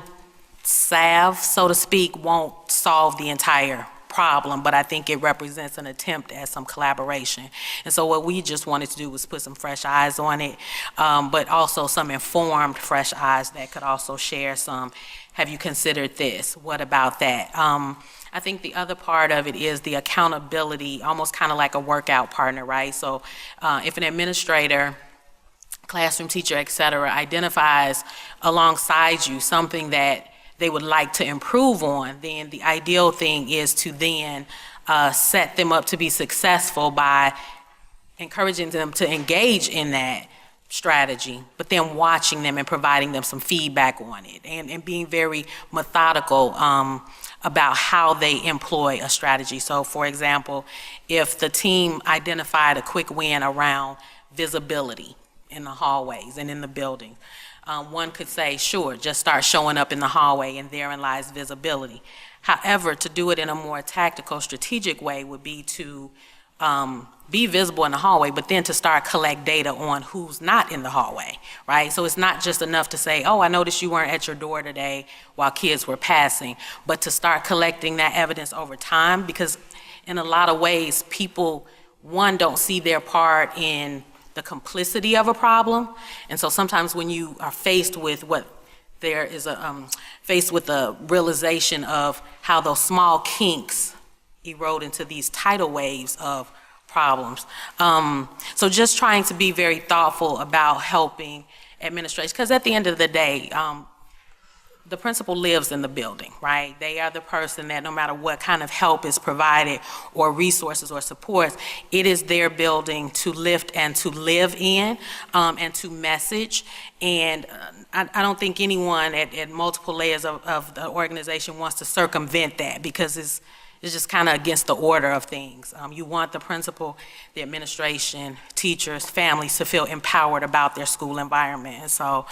Speaker 2: salve, so to speak, won't solve the entire problem, but I think it represents an attempt at some collaboration. And so what we just wanted to do was put some fresh eyes on it, but also some informed fresh eyes that could also share some, have you considered this? What about that? I think the other part of it is the accountability, almost kind of like a workout partner, right? So if an administrator, classroom teacher, et cetera, identifies alongside you something that they would like to improve on, then the ideal thing is to then set them up to be successful by encouraging them to engage in that strategy, but then watching them and providing them some feedback on it, and being very methodical about how they employ a strategy. So for example, if the team identified a quick win around visibility in the hallways and in the building, one could say, sure, just start showing up in the hallway and therein lies visibility. However, to do it in a more tactical, strategic way would be to be visible in the hallway, but then to start collect data on who's not in the hallway, right? So it's not just enough to say, oh, I noticed you weren't at your door today while kids were passing, but to start collecting that evidence over time, because in a lot of ways, people, one, don't see their part in the complicity of a problem. And so sometimes when you are faced with faced with the realization of how those small kinks erode into these tidal waves of problems. So just trying to be very thoughtful about helping administration, because at the end of the day, the principal lives in the building, right? They are the person that no matter what kind of help is provided or resources or supports, it is their building to lift and to live in, and to message. And I don't think anyone at multiple layers of the organization wants to circumvent that, because it's just kind of against the order of things. You want the principal, the administration, teachers, families to feel empowered about their school environment. And so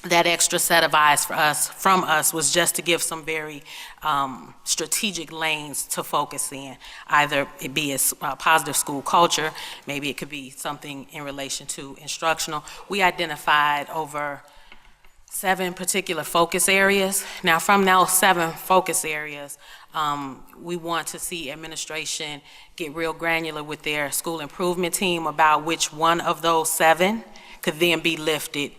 Speaker 2: that extra set of eyes from us was just to give some very strategic lanes to focus in. Either it be a positive school culture, maybe it could be something in relation to instructional. We identified over 7 particular focus areas. Now from those 7 focus areas, we want to see administration get real granular with their school improvement team about which one of those 7 could then be lifted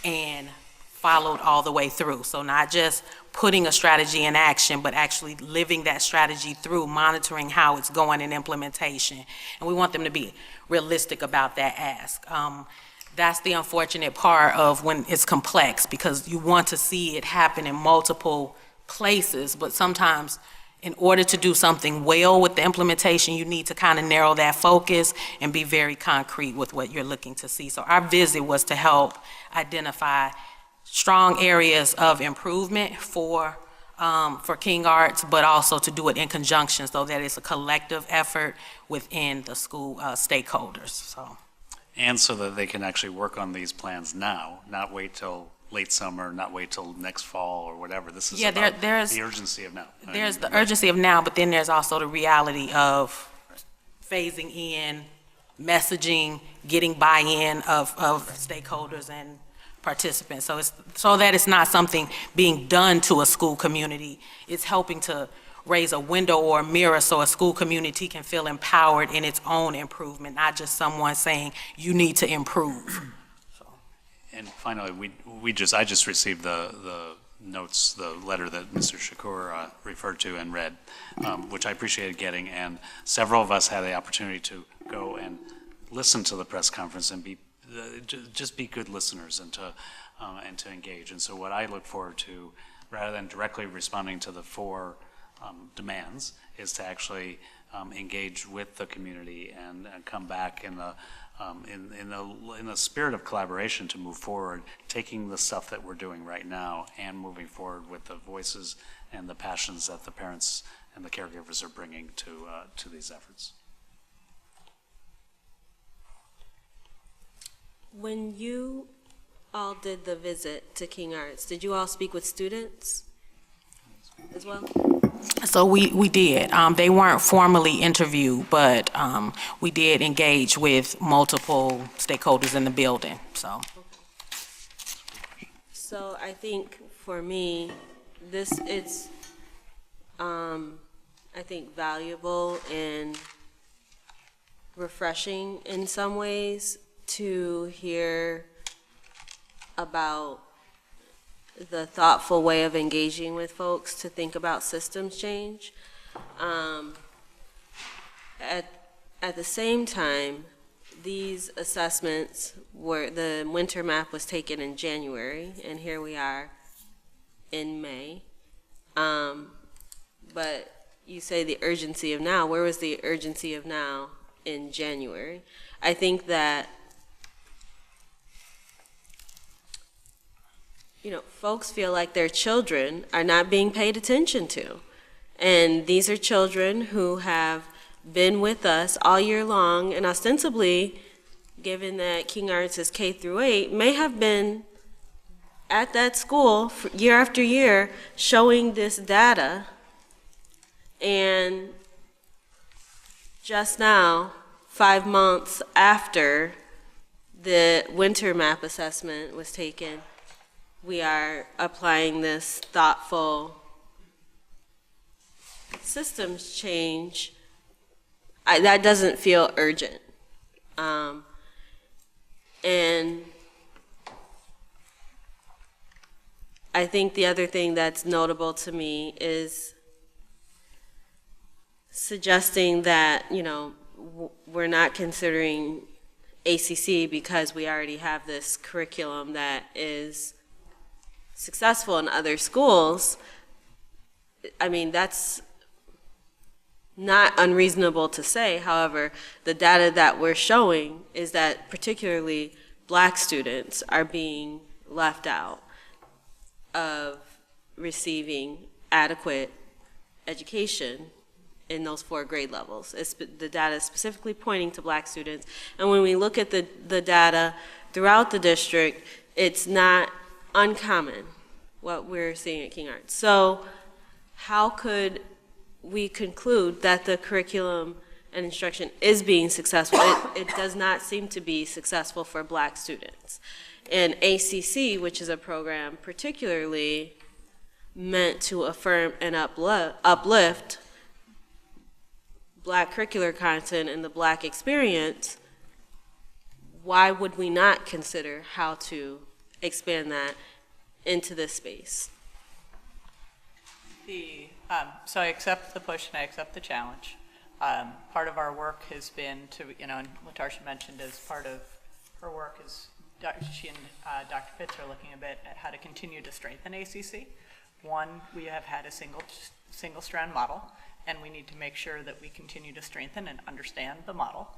Speaker 2: and followed all the way through. So not just putting a strategy in action, but actually living that strategy through, monitoring how it's going in implementation. And we want them to be realistic about that ask. That's the unfortunate part of when it's complex, because you want to see it happen in multiple places, but sometimes in order to do something well with the implementation, you need to kind of narrow that focus and be very concrete with what you're looking to see. So our visit was to help identify strong areas of improvement for King Arts, but also to do it in conjunction so that it's a collective effort within the school stakeholders. So.
Speaker 3: And so that they can actually work on these plans now, not wait till late summer, not wait till next fall or whatever. This is about the urgency of now.
Speaker 2: There's the urgency of now, but then there's also the reality of phasing in, messaging, getting buy-in of stakeholders and participants. So that it's not something being done to a school community. It's helping to raise a window or a mirror so a school community can feel empowered in its own improvement, not just someone saying you need to improve.
Speaker 3: And finally, I just received the notes, the letter that Mr. Shakur referred to and read, which I appreciated getting, and several of us had the opportunity to go and listen to the press conference and just be good listeners and to engage. And so what I look forward to, rather than directly responding to the 4 demands, is to actually engage with the community and come back in the spirit of collaboration to move forward, taking the stuff that we're doing right now and moving forward with the voices and the passions that the parents and the caregivers are bringing to these efforts.
Speaker 22: When you all did the visit to King Arts, did you all speak with students as well?
Speaker 2: So we did. They weren't formally interviewed, but we did engage with multiple stakeholders in the building, so.
Speaker 22: So I think for me, it's I think valuable and refreshing in some ways to hear about the thoughtful way of engaging with folks to think about systems change. At the same time, these assessments the winter map was taken in January, and here we are in May. But you say the urgency of now. Where was the urgency of now in January? I think that, folks feel like their children are not being paid attention to. And these are children who have been with us all year long, and ostensibly, given that King Arts is K through 8, may have been at that school for year after year showing this data. And just now, 5 months after the winter map assessment was taken, we are applying this thoughtful systems change. That doesn't feel urgent. And I think the other thing that's notable to me is suggesting that, we're not considering ACC because we already have this curriculum that is successful in other schools. I mean, that's not unreasonable to say. However, the data that we're showing is that particularly Black students are being left out of receiving adequate education in those 4 grade levels. The data is specifically pointing to Black students. And when we look at the data throughout the district, it's not uncommon what we're seeing at King Arts. So how could we conclude that the curriculum and instruction is being successful? It does not seem to be successful for Black students. And ACC, which is a program particularly meant to affirm and uplift Black curricular content and the Black experience, why would we not consider how to expand that into this space?
Speaker 16: So I accept the push and I accept the challenge. Part of our work has been to, and Latarsha mentioned as part of her work is she and Dr. Pitts are looking a bit at how to continue to strengthen ACC. One, we have had a single strand model, and we need to make sure that we continue to strengthen and understand the model.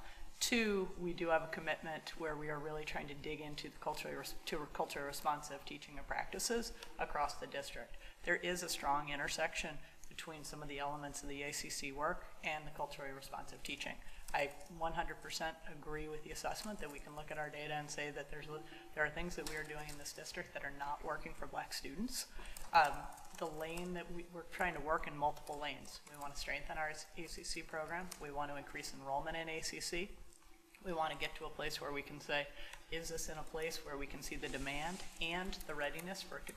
Speaker 16: 2, we do have a commitment where we are really trying to dig into the culturally responsive teaching and practices across the district. There is a strong intersection between some of the elements of the ACC work and the culturally responsive teaching. I 100% agree with the assessment that we can look at our data and say that there are things that we are doing in this district that are not working for Black students. The lane that we're trying to work in multiple lanes. We want to strengthen our ACC program. We want to increase enrollment in ACC. We want to get to a place where we can say, is this in a place where we can see the demand and the readiness for it to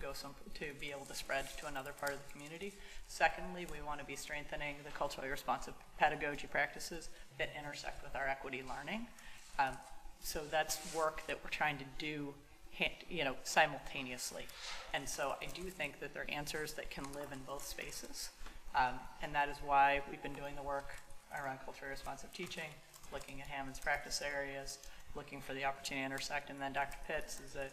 Speaker 16: be able to spread to another part of the community? Secondly, we want to be strengthening the culturally responsive pedagogy practices that intersect with our equity learning. So that's work that we're trying to do simultaneously. And so I do think that there are answers that can live in both spaces. And that is why we've been doing the work around culturally responsive teaching, looking at Hammond's practice areas, looking for the opportunity to intersect. And then Dr. Pitts is a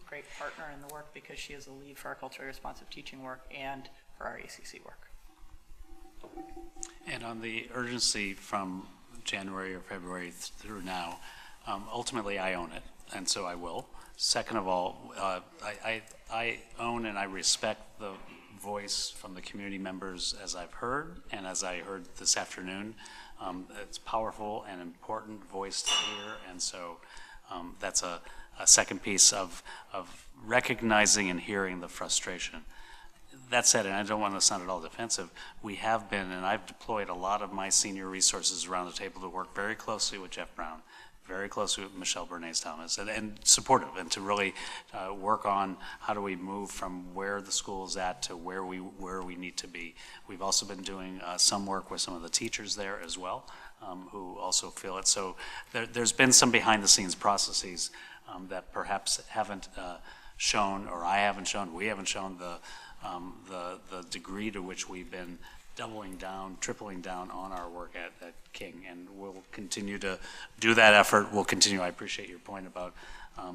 Speaker 16: great partner in the work because she is a lead for our culturally responsive teaching work and for our ACC work.
Speaker 3: And on the urgency from January or February through now, ultimately I own it, and so I will. Second of all, I own and I respect the voice from the community members as I've heard and as I heard this afternoon. It's powerful and important voice to hear, and so That's a second piece of recognizing and hearing the frustration. That said, and I don't want to sound at all defensive, we have been, and I've deployed a lot of my senior resources around the table to work very closely with Jeff Brown, very closely with Michelle Bernays-Thomas, and supportive, and to really work on how do we move from where the school's at to where we need to be. We've also been doing some work with some of the teachers there as well, who also feel it. So there's been some behind-the-scenes processes that perhaps haven't shown, or I haven't shown, we haven't shown the degree to which we've been doubling down, tripling down on our work at King, and we'll continue to do that effort. We'll continue. I appreciate your point about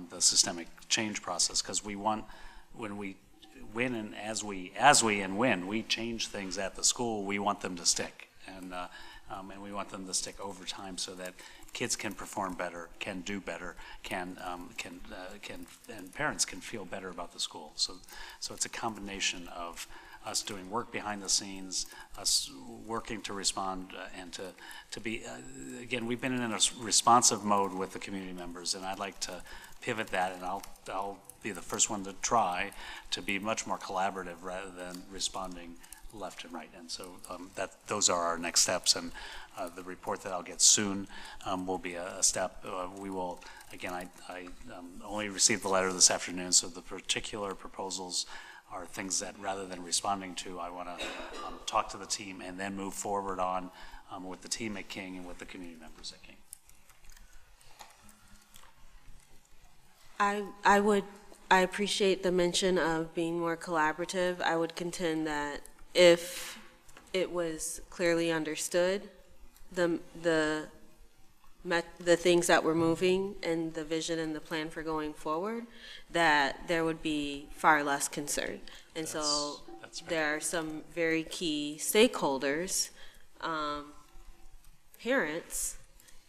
Speaker 3: the systemic change process, because we want, when we win and as we change things at the school, we want them to stick, and we want them to stick over time so that kids can perform better, can do better, and parents can feel better about the school. So it's a combination of us doing work behind the scenes, us working to respond, and to be, again, we've been in a responsive mode with the community members, and I'd like to pivot that, and I'll be the first one to try to be much more collaborative rather than responding left and right. And so those are our next steps, and the report that I'll get soon will be a step. We will, again, I only received the letter this afternoon, so the particular proposals are things that, rather than responding to, I want to talk to the team and then move forward on with the team at King and with the community members at King.
Speaker 22: I appreciate the mention of being more collaborative. I would contend that if it was clearly understood, the things that we're moving and the vision and the plan for going forward, that there would be far less concern. And so there are some very key stakeholders, parents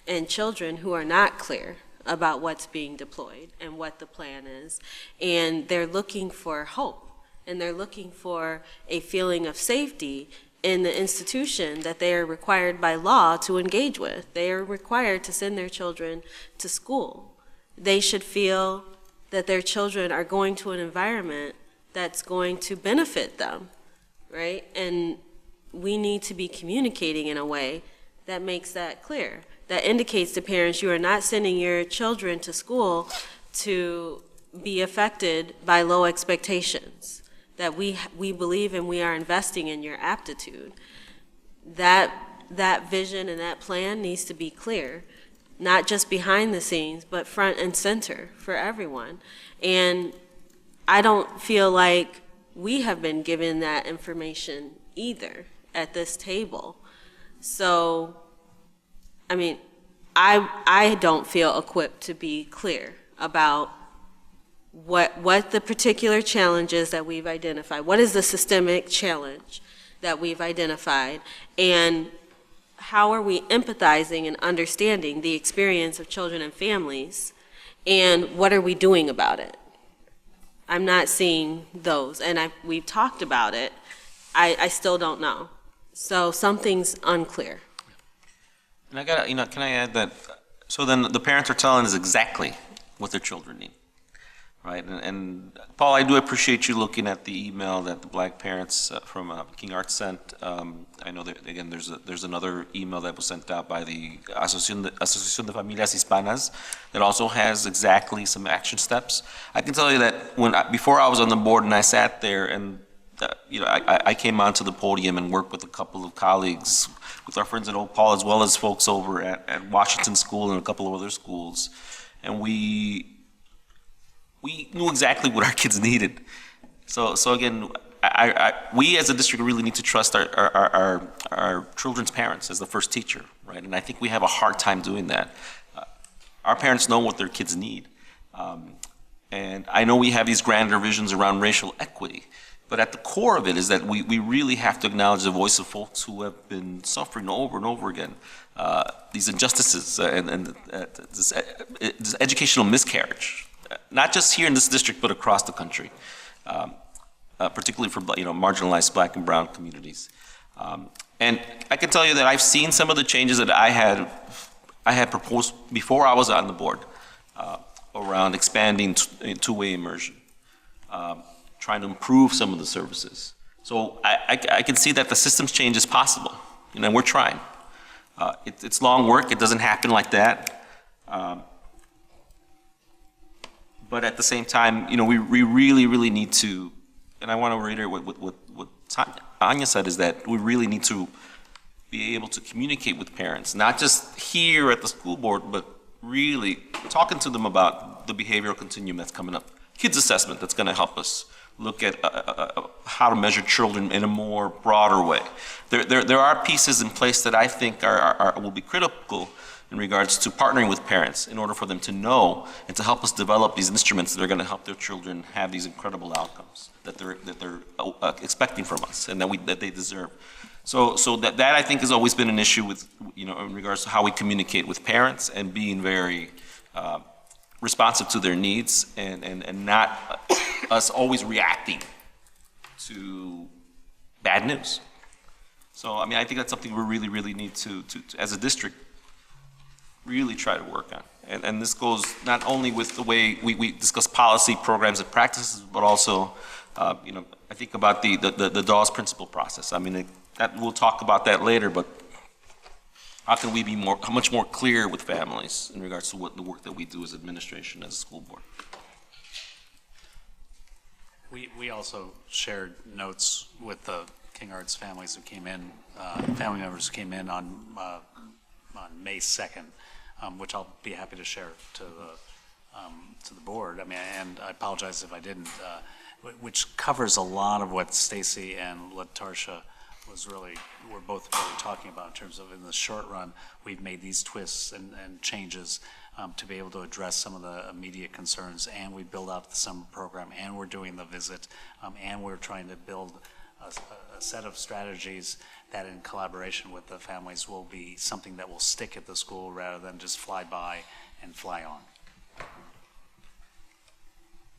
Speaker 22: and children, who are not clear about what's being deployed and what the plan is. And they're looking for hope, and they're looking for a feeling of safety in the institution that they are required by law to engage with. They are required to send their children to school. They should feel that their children are going to an environment that's going to benefit them, right? And we need to be communicating in a way that makes that clear, that indicates to parents you are not sending your children to school to be affected by low expectations, that we believe and we are investing in your aptitude. That vision and that plan needs to be clear, not just behind the scenes, but front and center for everyone. And I don't feel like we have been given that information either at this table. So, I mean, I don't feel equipped to be clear about what the particular challenges that we've identified, what is the systemic challenge that we've identified, and how are we empathizing and understanding the experience of children and families, and what are we doing about it? I'm not seeing those, and we've talked about it. I still don't know. So something's unclear.
Speaker 4: And I got, can I add that, so then the parents are telling us exactly what their children need, right? And Paul, I do appreciate you looking at the email that the Black parents from King Arts sent. I know that, again, there's another email that was sent out by the Asociación de Familias Hispanas that also has exactly some action steps. I can tell you that before I was on the board and I sat there and I came onto the podium and worked with a couple of colleagues, with our friends at Oak Hall, as well as folks over at Washington School and a couple of other schools. And we knew exactly what our kids needed. So again, we as a district really need to trust our children's parents as the first teacher, right? And I think we have a hard time doing that. Our parents know what their kids need. And I know we have these grander visions around racial equity, but at the core of it is that we really have to acknowledge the voice of folks who have been suffering over and over again these injustices and this educational miscarriage, not just here in this district, but across the country, particularly for marginalized Black and brown communities. And I can tell you that I've seen some of the changes that I had proposed before I was on the board. around expanding two-way immersion, trying to improve some of the services. So I can see that the systems change is possible, and we're trying. It's long work. It doesn't happen like that. But at the same time, we really, really need to, and I want to reiterate what Anya said, is that we really need to be able to communicate with parents, not just here at the school board, but really talking to them about the behavioral continuum that's coming up. Kids assessment, that's going to help us look at how to measure children in a more broader way. There are pieces in place that I think will be critical in regards to partnering with parents in order for them to know and to help us develop these instruments that are going to help their children have these incredible outcomes that they're expecting from us and that they deserve. So that I think has always been an issue with, in regards to how we communicate with parents and being very responsive to their needs and not us always reacting to bad news. So, I think that's something we really, really need to as a district, really try to work on. And this goes not only with the way we discuss policy, programs, and practices, but also, I think about the Dawes Principle process. We'll talk about that later, but how can we be much more clear with families in regards to what the work that we do as administration, as a school board?
Speaker 3: We also shared notes with the King Arts families who came in, family members who came in on May 2nd, which I'll be happy to share to the board. And I apologize if I didn't, which covers a lot of what Stacy and Latarsha we're both really talking about in terms of, in the short run, we've made these twists and changes to be able to address some of the immediate concerns, and we build out the summer program, and we're doing the visit, and we're trying to build a set of strategies that, in collaboration with the families, will be something that will stick at the school rather than just fly by and fly on.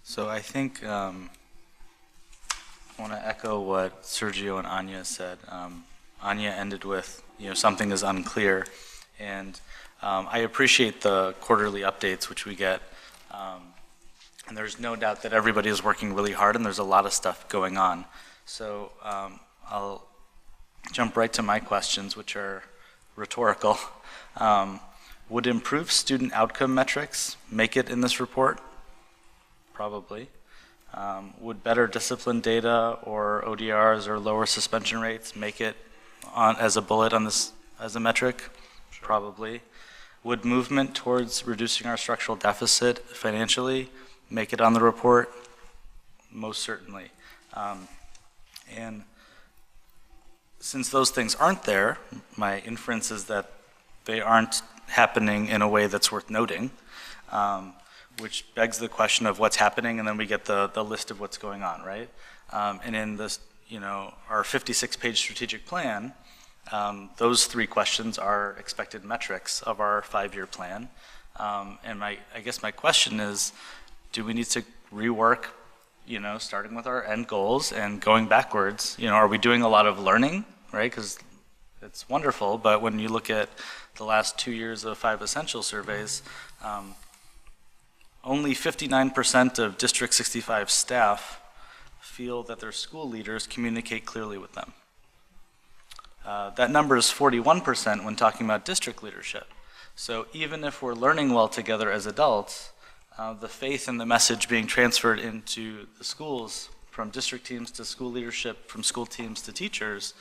Speaker 15: So I think I want to echo what Sergio and Anya said. Anya ended with, something is unclear, and I appreciate the quarterly updates which we get, and there's no doubt that everybody is working really hard, and there's a lot of stuff going on. So I'll jump right to my questions, which are rhetorical. Would improved student outcome metrics make it in this report? Probably. Would better discipline data or ODRs or lower suspension rates make it as a bullet on this as a metric? Sure. Probably. Would movement towards reducing our structural deficit financially make it on the report? Most certainly. And since those things aren't there, my inference is that they aren't happening in a way that's worth noting. Which begs the question of what's happening, and then we get the list of what's going on, right? And in this, our 56-page strategic plan, those three questions are expected metrics of our 5-year plan. And I guess my question is, do we need to rework, starting with our end goals and going backwards? Are we doing a lot of learning, right? Because it's wonderful, but when you look at the last 2 years of 5 essential surveys, only 59% of District 65 staff feel that their school leaders communicate clearly with them. That number is 41% when talking about district leadership. So even if we're learning well together as adults, the faith and the message being transferred into the schools, from district teams to school leadership, from school teams to teachers,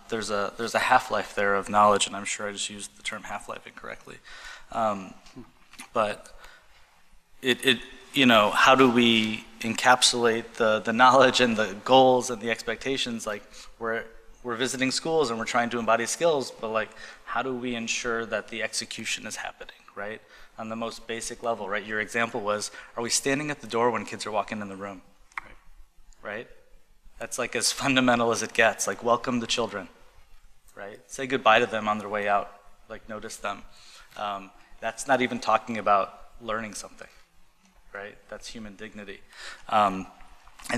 Speaker 15: there's a half-life there of knowledge, and I'm sure I just used the term half-life incorrectly. But how do we encapsulate the knowledge and the goals and the expectations? Like, we're visiting schools and we're trying to embody skills, but how do we ensure that the execution is happening, right? On the most basic level, right? Your example was, are we standing at the door when kids are walking in the room? Right? That's as fundamental as it gets. Welcome the children, right? Say goodbye to them on their way out. Notice them. That's not even talking about learning something. Right? That's human dignity. And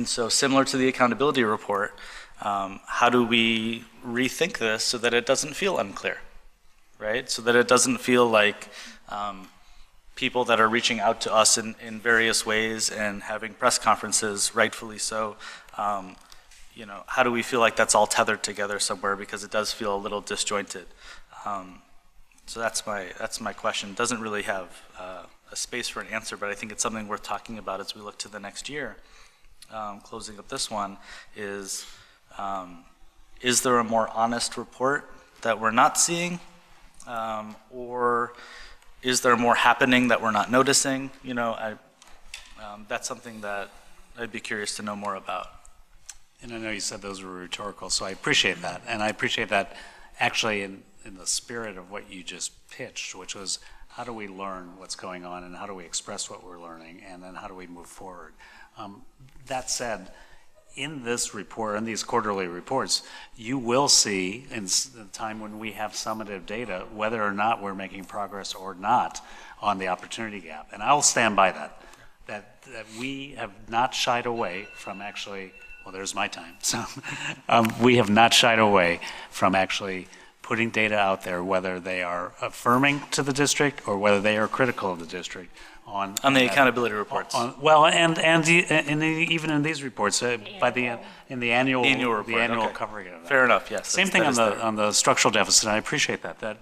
Speaker 15: so similar to the accountability report, how do we rethink this so that it doesn't feel unclear, right? So that it doesn't feel like people that are reaching out to us in various ways and having press conferences, rightfully so. You know, how do we feel like that's all tethered together somewhere, because it does feel a little disjointed. So that's my question. It doesn't really have a space for an answer, but I think it's something worth talking about as we look to the next year. Closing up this one is there a more honest report that we're not seeing? Or is there more happening that we're not noticing? You know, that's something that I'd be curious to know more about.
Speaker 3: And I know you said those were rhetorical, so I appreciate that. And I appreciate that actually in the spirit of what you just pitched, which was how do we learn what's going on and how do we express what we're learning and then how do we move forward? That said, in this report, in these quarterly reports, you will see in the time when we have summative data whether or not we're making progress or not on the opportunity gap. And I'll stand by that we have not shied away from actually, well, there's my time. So we have not shied away from actually putting data out there, whether they are affirming to the district or whether they are critical of the district on
Speaker 15: the accountability reports.
Speaker 3: Even in these reports, in the annual
Speaker 15: report,
Speaker 3: the annual
Speaker 15: okay.
Speaker 3: covering of that.
Speaker 15: Fair enough, yes.
Speaker 3: Same thing on the structural deficit. I appreciate that. That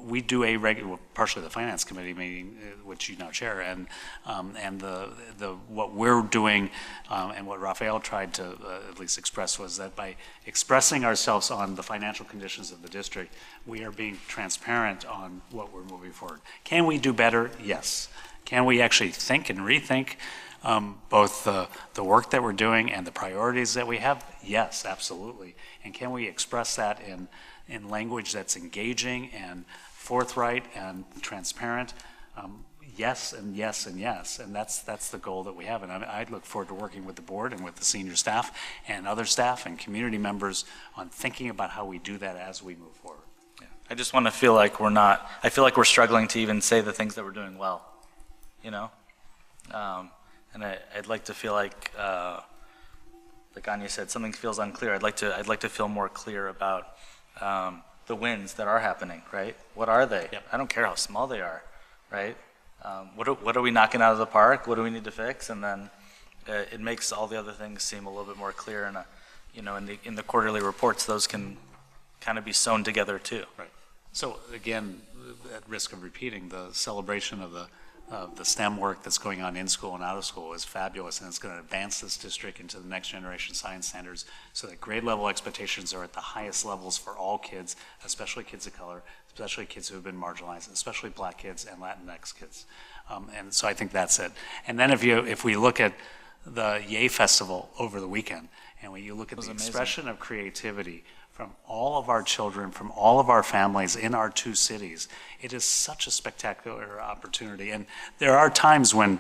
Speaker 3: we do a regular, partially the finance committee meeting, which you now chair, and the what we're doing, and what Raphael tried to at least express was that by expressing ourselves on the financial conditions of the district, we are being transparent on what we're moving forward. Can we do better? Yes. Can we actually think and rethink both the work that we're doing and the priorities that we have? Yes, absolutely. And can we express that in language that's engaging and forthright and transparent? Yes, and yes, and yes. And that's the goal that we have. And I look forward to working with the board and with the senior staff and other staff and community members on thinking about how we do that as we move forward.
Speaker 15: Yeah. I just want to feel like I feel like we're struggling to even say the things that we're doing well. You know, and I'd like to feel like Anya said, something feels unclear. I'd like to feel more clear about the wins that are happening. Right? What are they?
Speaker 3: Yep.
Speaker 15: I don't care how small they are. Right? What are we knocking out of the park? What do we need to fix? And then it makes all the other things seem a little bit more clear. And in the quarterly reports, those can kind of be sewn together too.
Speaker 3: Right. So again, at risk of repeating, the celebration of the STEM work that's going on in school and out of school is fabulous, and it's going to advance this district into the next generation science standards so that grade level expectations are at the highest levels for all kids, especially kids of color, especially kids who have been marginalized, especially Black kids and Latinx kids. And so I think that's it. And then if we look at the Yay Festival over the weekend, and when you look at the expression of creativity from all of our children, from all of our families in our two cities, it is such a spectacular opportunity. And there are times when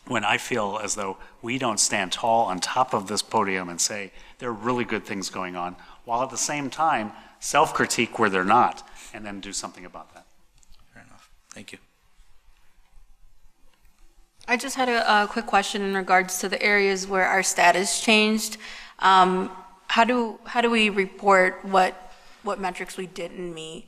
Speaker 3: I feel as though we don't stand tall on top of this podium and say there are really good things going on, while at the same time self-critique where they're not, and then do something about that.
Speaker 15: Fair enough. Thank you.
Speaker 14: I just had a quick question in regards to the areas where our status changed. How do we report what metrics we didn't meet?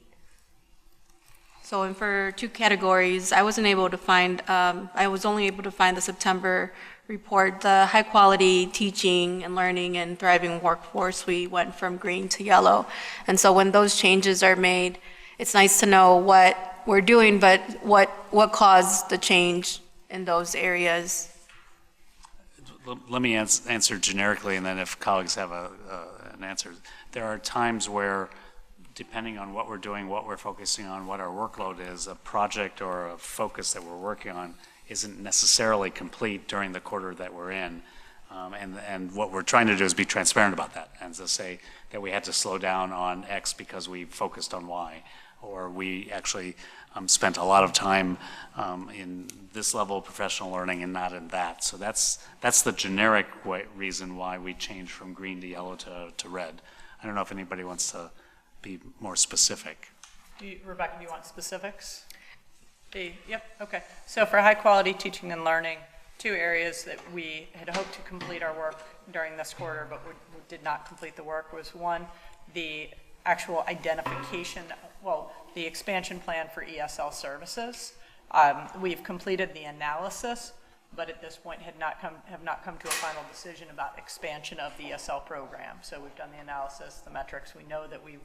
Speaker 14: So for two categories, I wasn't able to find, I was only able to find the September report, the high quality teaching and learning and thriving workforce, we went from green to yellow. And so when those changes are made, it's nice to know what we're doing, but what caused the change in those areas?
Speaker 3: Let me answer generically, and then if colleagues have an answer. There are times where, depending on what we're doing, what we're focusing on, what our workload is, a project or a focus that we're working on isn't necessarily complete during the quarter that we're in. And what we're trying to do is be transparent about that, and to say that we had to slow down on X because we focused on Y, or we actually spent a lot of time in this level of professional learning and not in that. So that's the generic reason why we changed from green to yellow to red. I don't know if anybody wants to be more specific.
Speaker 16: Rebecca, do you want specifics? Yep, okay. So for high quality teaching and learning, two areas that we had hoped to complete our work during this quarter, but we did not complete the work, was one, the actual identification, the expansion plan for ESL services. We've completed the analysis, but at this point have not come to a final decision about expansion of the ESL program. So we've done the analysis, the metrics. We know that we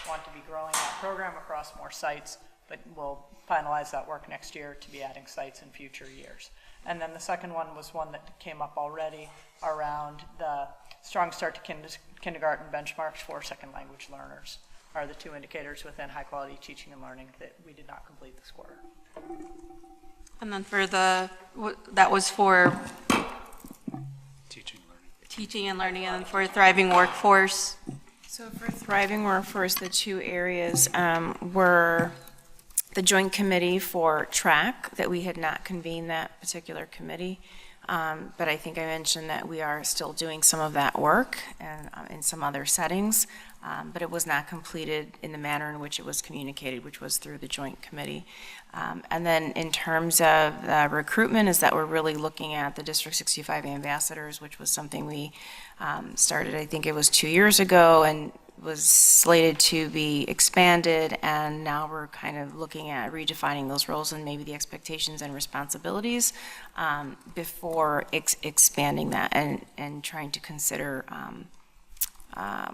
Speaker 16: want to be growing that program across more sites, but we'll finalize that work next year to be adding sites in future years. And then the second one was one that came up already around the Strong Start to Kindergarten benchmarks for second language learners are the two indicators within high quality teaching and learning that we did not complete this quarter.
Speaker 14: And then for that was for teaching and learning, and then for thriving workforce.
Speaker 18: So for thriving workforce, the two areas were the joint committee for track, that we had not convened that particular committee. But I think I mentioned that we are still doing some of that work and in some other settings, but it was not completed in the manner in which it was communicated, which was through the joint committee. And then in terms of recruitment, is that we're really looking at the District 65 ambassadors, which was something we started, I think it was 2 years ago, and was slated to be expanded, and now we're kind of looking at redefining those roles and maybe the expectations and responsibilities before expanding that, and trying to consider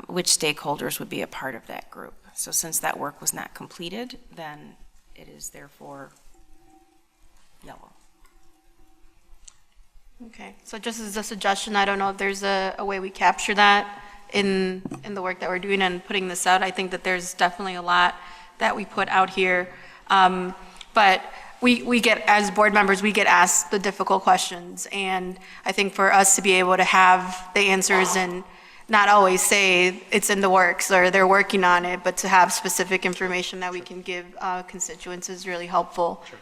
Speaker 18: which stakeholders would be a part of that group. So since that work was not completed, then it is therefore yellow.
Speaker 14: Okay, so just as a suggestion, I don't know if there's a way we capture that in the work that we're doing and putting this out. I think that there's definitely a lot that we put out here. But we get, as board members, we get asked the difficult questions. And I think for us to be able to have the answers and not always say it's in the works or they're working on it, but to have specific information that we can give constituents is really helpful.
Speaker 3: Sure.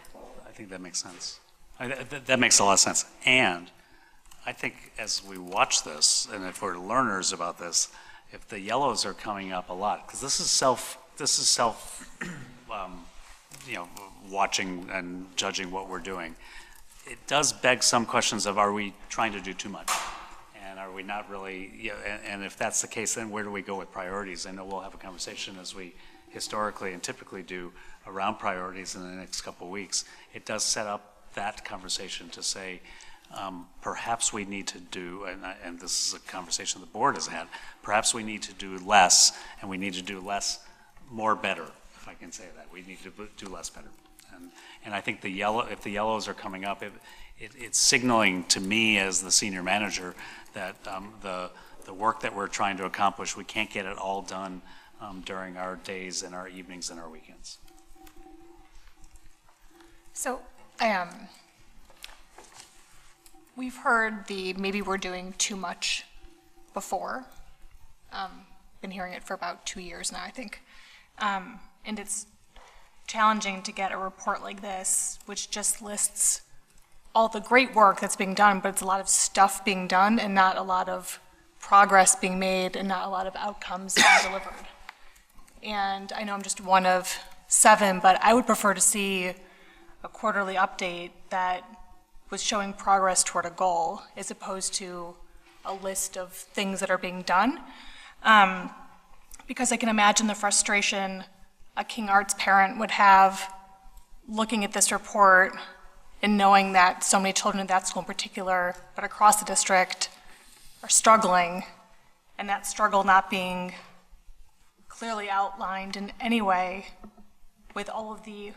Speaker 3: I think that makes sense. That makes a lot of sense. And I think as we watch this, and if we're learners about this, if the yellows are coming up a lot, because this is self, watching and judging what we're doing. It does beg some questions of, are we trying to do too much? And are we not really, and if that's the case, then where do we go with priorities? I know we'll have a conversation, as we historically and typically do, around priorities in the next couple of weeks. It does set up that conversation to say, perhaps we need to do, and this is a conversation the board has had, perhaps we need to do less, and we need to do less more better, if I can say that. We need to do less better. And I think if the yellows are coming up, it's signaling to me as the senior manager that the work that we're trying to accomplish, we can't get it all done during our days and our evenings and our weekends.
Speaker 17: So, we've heard maybe we're doing too much before. Been hearing it for about 2 years now, I think. And it's challenging to get a report like this, which just lists all the great work that's being done, but it's a lot of stuff being done and not a lot of progress being made and not a lot of outcomes being delivered. And I know I'm just one of 7, but I would prefer to see a quarterly update that was showing progress toward a goal as opposed to a list of things that are being done. Because I can imagine the frustration a King Arts parent would have looking at this report and knowing that so many children in that school in particular, but across the district, are struggling, and that struggle not being clearly outlined in any way with all of the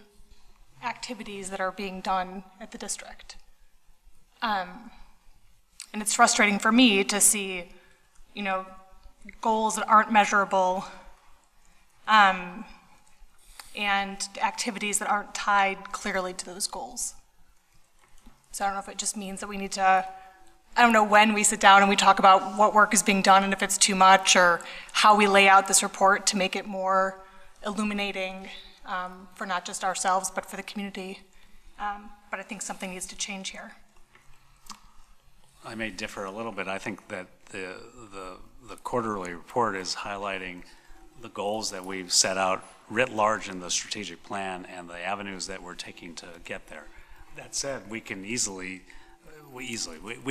Speaker 17: activities that are being done at the district. And it's frustrating for me to see, goals that aren't measurable, and activities that aren't tied clearly to those goals. So I don't know if it just means that we need to, I don't know when we sit down and we talk about what work is being done and if it's too much, or how we lay out this report to make it more illuminating for not just ourselves, but for the community. But I think something needs to change here.
Speaker 3: I may differ a little bit. I think that the quarterly report is highlighting the goals that we've set out writ large in the strategic plan and the avenues that we're taking to get there. That said, we can we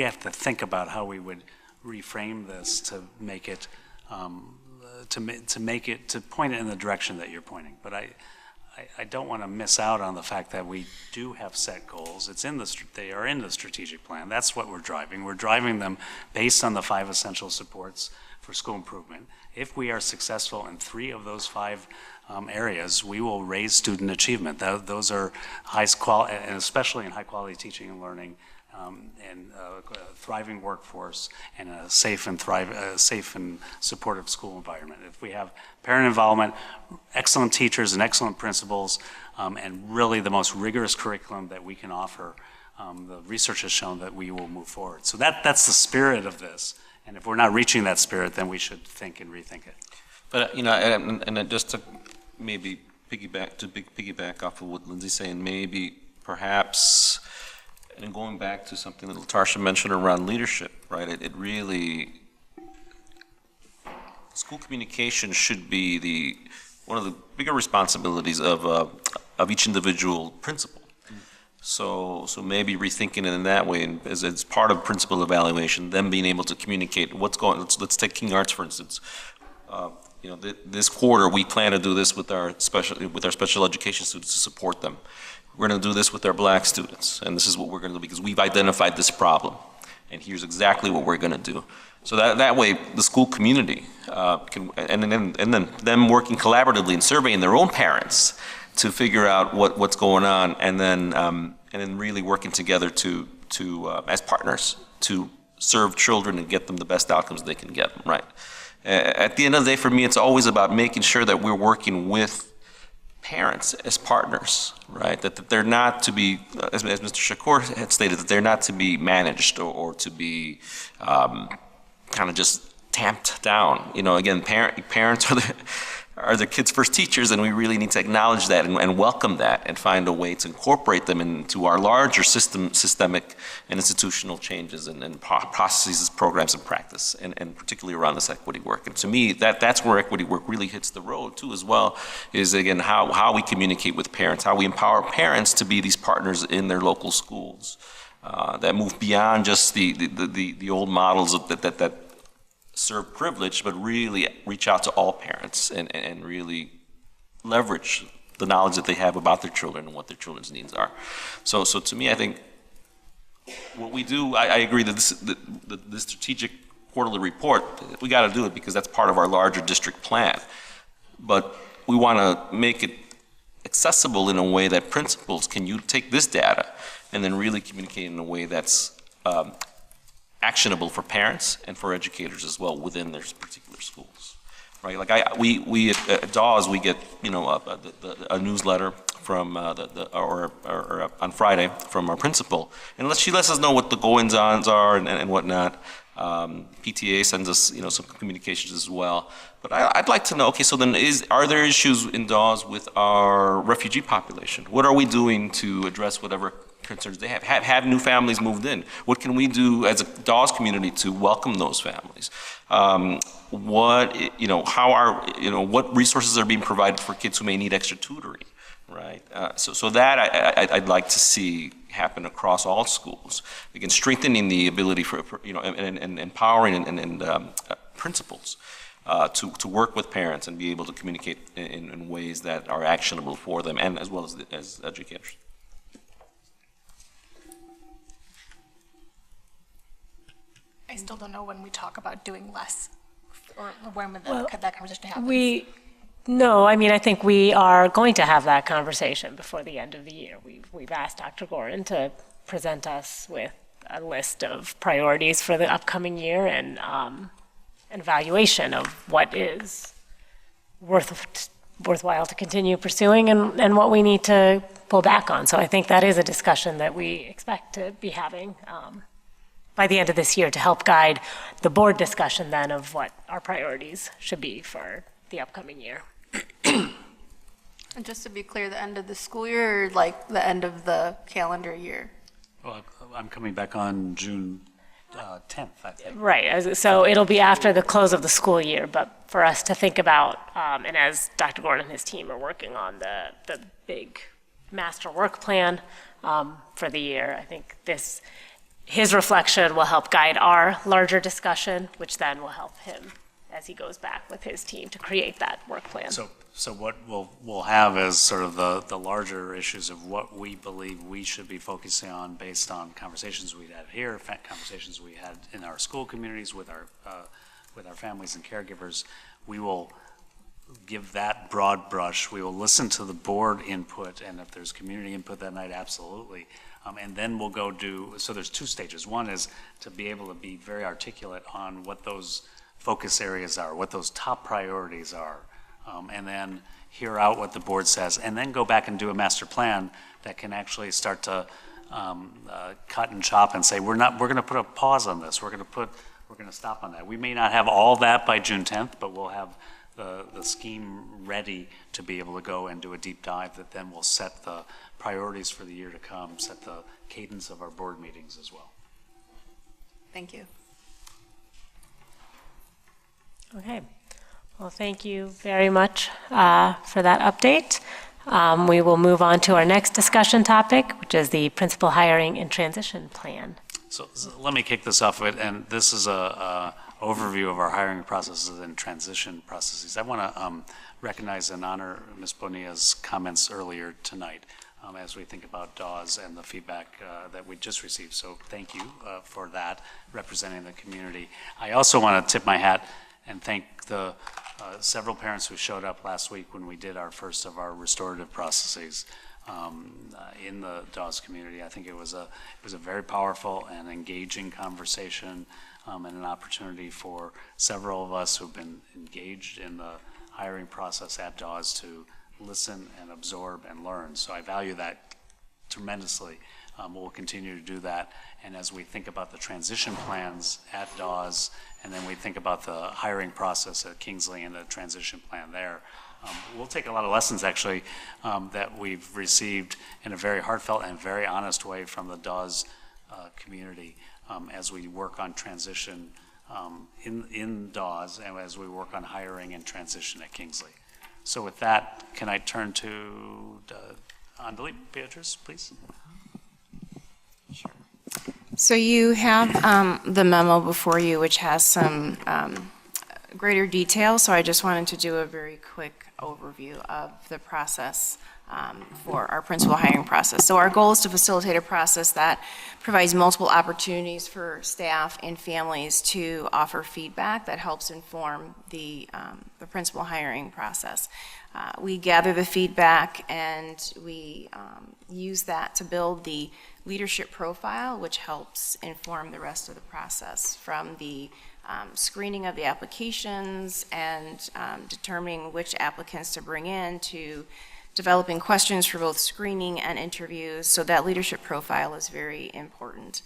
Speaker 3: have to think about how we would reframe this to make it, to point it in the direction that you're pointing. But I don't want to miss out on the fact that we do have set goals. They are in the strategic plan. That's what we're driving. We're driving them based on the 5 essential supports for school improvement. If we are successful in 3 of those 5 areas, we will raise student achievement. Those are high quality, and especially in high quality teaching and learning, and a thriving workforce, and a safe and supportive school environment. If we have parent involvement, excellent teachers and excellent principals, and really the most rigorous curriculum that we can offer, the research has shown that we will move forward. So that's the spirit of this. And if we're not reaching that spirit, then we should think and rethink it.
Speaker 4: But, and just to maybe piggyback off of what Lindsay's saying, maybe perhaps, and going back to something that Latarsha mentioned around leadership, right? It really, school communication should be one of the bigger responsibilities of each individual principal. So maybe rethinking it in that way, and as part of principal evaluation, them being able to communicate what's going. Let's take King Arts, for instance. This quarter we plan to do this with our special education students to support them. We're going to do this with our black students, and this is what we're going to do because we've identified this problem, and here's exactly what we're going to do. So that way, the school community can, and then them working collaboratively and surveying their own parents to figure out what's going on, and then really working together to as partners to serve children and get them the best outcomes they can get them, right? At the end of the day, for me, it's always about making sure that we're working with parents as partners, right? That they're not to be, as Mr. Shakur had stated, that they're not to be managed or to be kind of just tamped down. Again, parents are the kids' first teachers, and we really need to acknowledge that and welcome that and find a way to incorporate them into our larger systemic and institutional changes and processes, programs, and practice, and particularly around this equity work. And to me, that's where equity work really hits the road too, as well, is again how we communicate with parents, how we empower parents to be these partners in their local schools that move beyond just the old models that serve privilege, but really reach out to all parents and really leverage the knowledge that they have about their children and what their children's needs are. So to me, I think what we do, I agree that the strategic quarterly report, we got to do it because that's part of our larger district plan. But we want to make it accessible in a way that principals can take this data and then really communicate in a way that's actionable for parents and for educators as well within their particular schools, right? Like we at Dawes, we get a newsletter from or on Friday from our principal, and she lets us know what the goings-ons are and whatnot. PTA sends us some communications as well. But I'd like to know, okay, so then are there issues in Dawes with our refugee population? What are we doing to address whatever concerns they have? Have new families moved in? What can we do as a Dawes community to welcome those families? What resources are being provided for kids who may need extra tutoring, right? So that I'd like to see happen across all schools. Again, strengthening the ability for and empowering and principals to work with parents and be able to communicate in ways that are actionable for them and as well as educators.
Speaker 17: I still don't know when we talk about doing less, or when that conversation happens.
Speaker 1: I think we are going to have that conversation before the end of the year. We've asked Dr. Gorin to present us with a list of priorities for the upcoming year and an evaluation of what is worthwhile to continue pursuing and what we need to pull back on. So I think that is a discussion that we expect to be having by the end of this year to help guide the board discussion then of what our priorities should be for the upcoming year.
Speaker 14: And just to be clear, the end of the school year or like the end of the calendar year?
Speaker 3: Well, I'm coming back on June 10th, I think.
Speaker 1: Right, so it'll be after the close of the school year, but for us to think about, and as Dr. Gorin and his team are working on the big master work plan for the year, I think his reflection will help guide our larger discussion, which then will help him as he goes back with his team to create that work plan.
Speaker 3: So what we'll have is sort of the larger issues of what we believe we should be focusing on based on conversations we had here, conversations we had in our school communities with our families and caregivers. We will give that broad brush. We will listen to the board input, and if there's community input that night, absolutely. And then we'll go so there's two stages. One is to be able to be very articulate on what those focus areas are, what those top priorities are. And then hear out what the board says, and then go back and do a master plan that can actually start to cut and chop and say, we're going to put a pause on this. We're going to stop on that. We may not have all that by June 10th, but we'll have the scheme ready to be able to go and do a deep dive that then will set the priorities for the year to come, set the cadence of our board meetings as well.
Speaker 14: Thank you.
Speaker 1: Okay. Well, thank you very much for that update. We will move on to our next discussion topic, which is the principal hiring and transition plan.
Speaker 3: So let me kick this off with, and this is a overview of our hiring processes and transition processes. I want to recognize and honor Ms. Bonilla's comments earlier tonight as we think about DAWS and the feedback that we just received. So thank you for that, representing the community. I also want to tip my hat and thank the several parents who showed up last week when we did our first of our restorative processes in the DAWS community. I think it was a very powerful and engaging conversation and an opportunity for several of us who've been engaged in the hiring process at DAWS to listen and absorb and learn. So I value that tremendously. We'll continue to do that. And as we think about the transition plans at DAWS, and then we think about the hiring process at Kingsley and the transition plan there, we'll take a lot of lessons actually that we've received in a very heartfelt and very honest way from the DAWS community as we work on transition in DAWS and as we work on hiring and transition at Kingsley. So with that, can I turn to Anjali Beatrice, please?
Speaker 18: Sure. So you have the memo before you, which has some greater detail. So I just wanted to do a very quick overview of the process for our principal hiring process. So our goal is to facilitate a process that provides multiple opportunities for staff and families to offer feedback that helps inform the principal hiring process. We gather the feedback and we use that to build the leadership profile, which helps inform the rest of the process, from the screening of the applications and determining which applicants to bring in, to developing questions for both screening and interviews. So that leadership profile is very important.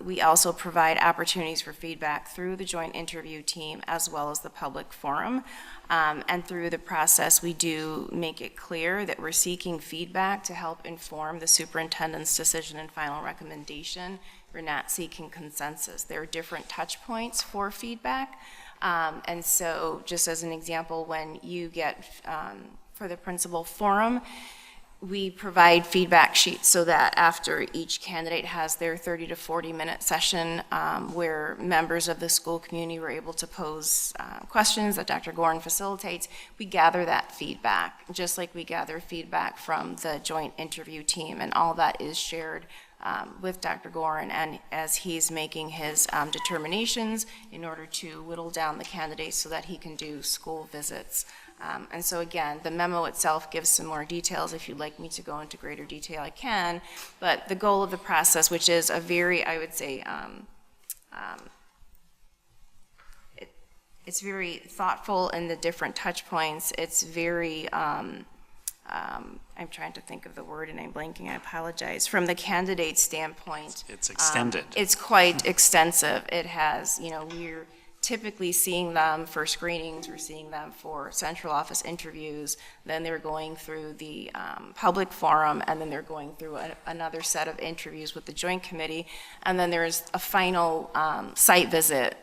Speaker 18: We also provide opportunities for feedback through the joint interview team as well as the public forum. And through the process, we do make it clear that we're seeking feedback to help inform the superintendent's decision and final recommendation. We're not seeking consensus. There are different touch points for feedback. And so just as an example, when you get for the principal forum, we provide feedback sheets so that after each candidate has their 30 to 40 minute session where members of the school community were able to pose questions that Dr. Gorin facilitates, we gather that feedback, just like we gather feedback from the joint interview team, and all that is shared with Dr. Gorin, and as he's making his determinations in order to whittle down the candidates so that he can do school visits. And so again, the memo itself gives some more details. If you'd like me to go into greater detail, I can. But the goal of the process, which is a very, I would say, it's very thoughtful in the different touch points. It's very, I'm trying to think of the word and I'm blanking, I apologize. From the candidate standpoint.
Speaker 3: It's extended.
Speaker 18: It's quite extensive. It has, we're typically seeing them for screenings, we're seeing them for central office interviews, then they're going through the public forum, and then they're going through another set of interviews with the joint committee, and then there's a final site visit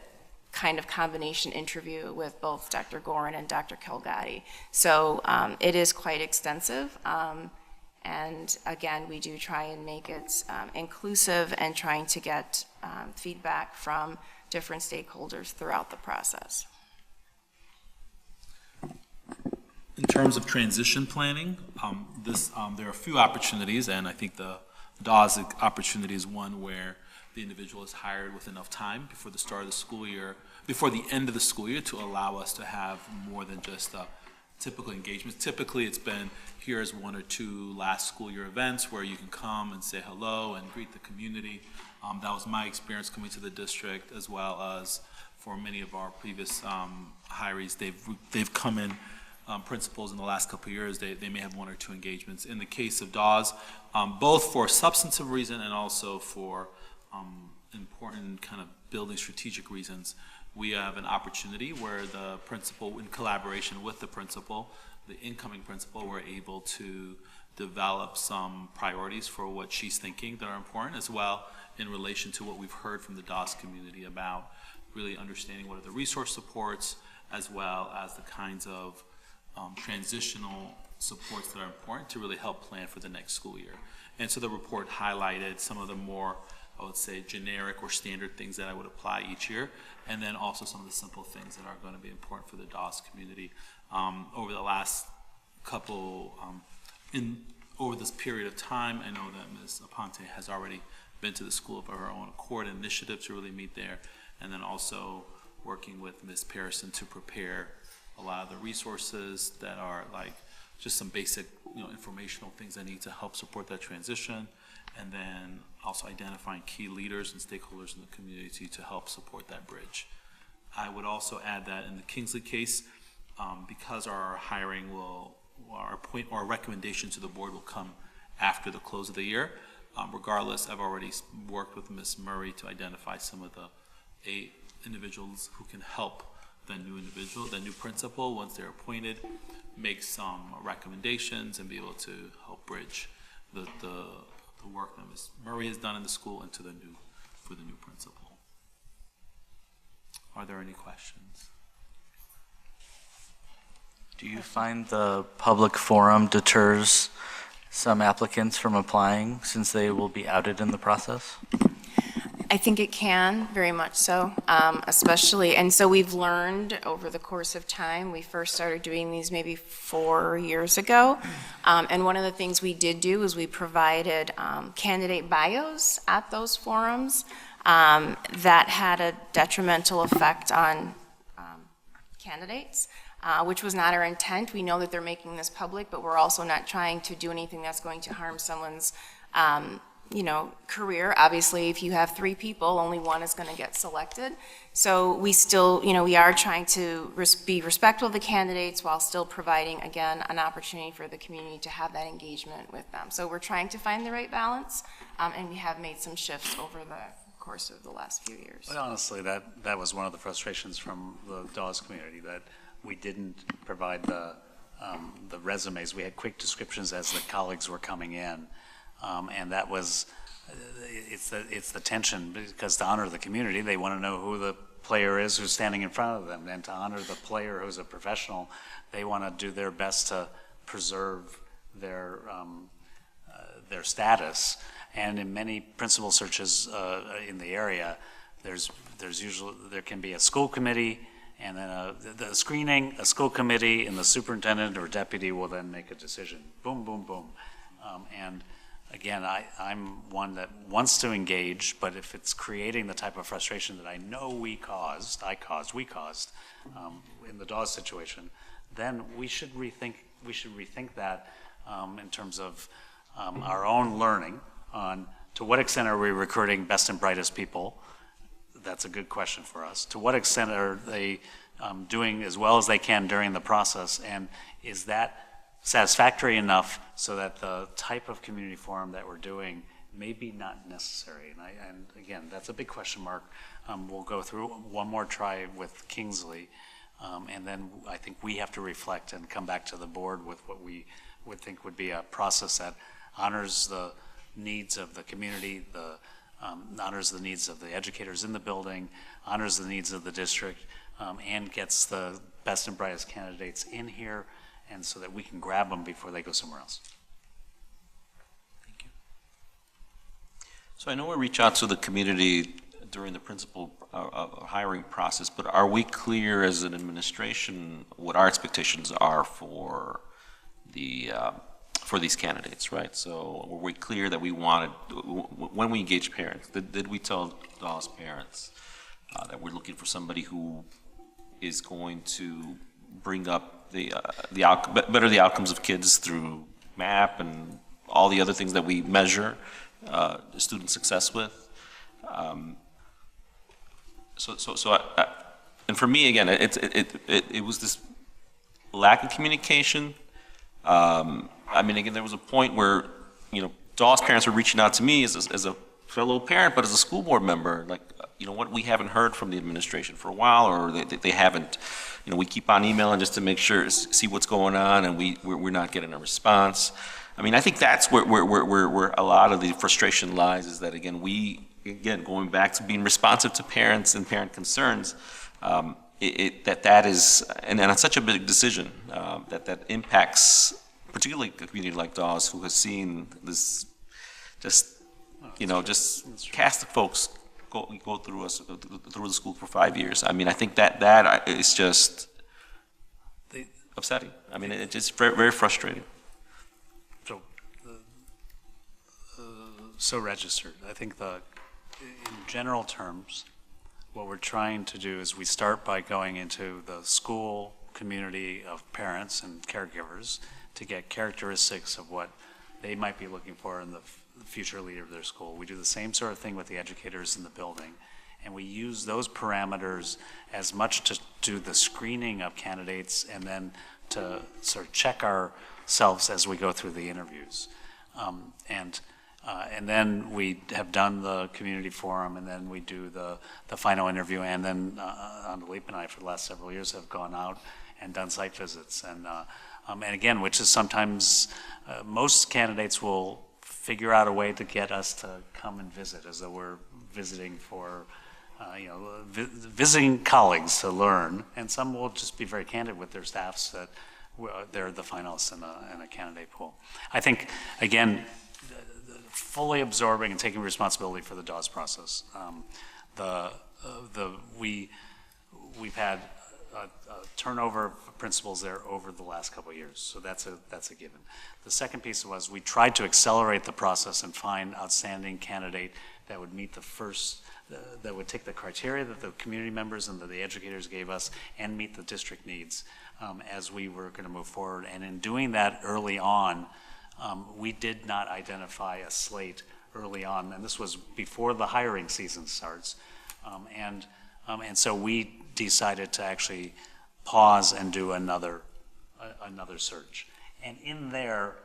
Speaker 18: kind of combination interview with both Dr. Gorin and Dr. Kelgati. So it is quite extensive, and again, we do try and make it inclusive and trying to get feedback from different stakeholders throughout the process.
Speaker 19: In terms of transition planning, there are a few opportunities, and I think the DAWS opportunity is one where the individual is hired with enough time before the start of the school year, before the end of the school year, to allow us to have more than just typical engagements. Typically, it's been, here's 1 or 2 last school year events where you can come and say hello and greet the community. That was my experience coming to the district, as well as for many of our previous hirees. They've come in, principals in the last couple of years, they may have 1 or 2 engagements. In the case of DAWS, both for substantive reason and also for important kind of building strategic reasons, we have an opportunity where the principal, in collaboration with the principal, the incoming principal, we're able to develop some priorities for what she's thinking that are important, as well in relation to what we've heard from the DAWS community about really understanding what are the resource supports, as well as the kinds of transitional supports that are important to really help plan for the next school year. And so the report highlighted some of the more, I would say, generic or standard things that I would apply each year, and then also some of the simple things that are going to be important for the DAWS community. Over the last couple, over this period of time, I know that Ms. Aponte has already been to the school of her own accord initiative to really meet there, and then also working with Ms. Pearson to prepare a lot of the resources that are like just some basic, informational things that need to help support that transition, and then also identifying key leaders and stakeholders in the community to help support that bridge. I would also add that in the Kingsley case, because our hiring our recommendation to the board will come after the close of the year. Regardless, I've already worked with Ms. Murray to identify some of the 8 individuals who can help the new principal, once they're appointed, make some recommendations and be able to help bridge the work that Ms. Murray has done in the school into for the new principal. Are there any questions?
Speaker 15: Do you find the public forum deters some applicants from applying since they will be outed in the process?
Speaker 18: I think it can, very much so, especially, and so we've learned over the course of time. We first started doing these maybe 4 years ago, and one of the things we did do is we provided candidate bios at those forums that had a detrimental effect on candidates, which was not our intent. We know that they're making this public, but we're also not trying to do anything that's going to harm someone's career. Obviously, if you have 3 people, only 1 is going to get selected. So we still, we are trying to be respectful of the candidates while still providing, again, an opportunity for the community to have that engagement with them. So we're trying to find the right balance, and we have made some shifts over the course of the last few years.
Speaker 3: But honestly, that was one of the frustrations from the DAWS community, that we didn't provide the resumes. We had quick descriptions as the colleagues were coming in. And that was, it's the tension, because to honor the community, they want to know who the player is who's standing in front of them. And to honor the player who's a professional, they want to do their best to preserve their status. And in many principal searches in the area, there can be a school committee, and then the screening, a school committee, and the superintendent or deputy will then make a decision. Boom, boom, boom. And again, I'm one that wants to engage, but if it's creating the type of frustration that I know we caused in the DAWS situation, then we should rethink that in terms of our own learning on to what extent are we recruiting best and brightest people. That's a good question for us. To what extent are they doing as well as they can during the process, and is that satisfactory enough so that the type of community forum that we're doing may be not necessary? And again, that's a big question mark. We'll go through one more try with Kingsley, and then I think we have to reflect and come back to the board with what we would think would be a process that honors the needs of the community, honors the needs of the educators in the building, honors the needs of the district, and gets the best and brightest candidates in here, and so that we can grab them before they go somewhere else.
Speaker 4: So I know we reach out to the community during the principal hiring process, but are we clear as an administration what our expectations are for these candidates, right? So were we clear that we wanted, when we engage parents, did we tell Dawes parents that we're looking for somebody who is going to bring up better the outcomes of kids through MAP and all the other things that we measure student success with? And for me, again, it was this lack of communication. I mean, again, there was a point where, Dawes parents were reaching out to me as a fellow parent, but as a school board member, like, what, we haven't heard from the administration for a while, or they haven't, we keep on emailing just to make sure, see what's going on, and we're not getting a response. I mean, I think that's where a lot of the frustration lies, is that, again, going back to being responsive to parents and parent concerns, that is, and it's such a big decision that impacts particularly a community like Dawes, who has seen this just cast of folks go through the school for 5 years. I mean, I think that is just upsetting. I mean, it's just very, very frustrating.
Speaker 3: So registered. I think in general terms, what we're trying to do is we start by going into the school community of parents and caregivers to get characteristics of what they might be looking for in the future leader of their school. We do the same sort of thing with the educators in the building, and we use those parameters as much to do the screening of candidates and then to sort of check ourselves as we go through the interviews. And then we have done the community forum, and then we do the final interview, and then Annalise and I, for the last several years, have gone out and done site visits. And again, which is sometimes, most candidates will figure out a way to get us to come and visit, as though we're visiting for, visiting colleagues to learn, and some will just be very candid with their staffs that they're the finalists in a candidate pool. I think, again, fully absorbing and taking responsibility for the Dawes process. We've had a turnover of principals there over the last couple of years, so that's a given. The second piece was we tried to accelerate the process and find outstanding candidate that would meet that would take the criteria that the community members and the educators gave us and meet the district needs as we were going to move forward. And in doing that early on, we did not identify a slate early on, and this was before the hiring season starts. And so we decided to actually pause and do another search. And in there,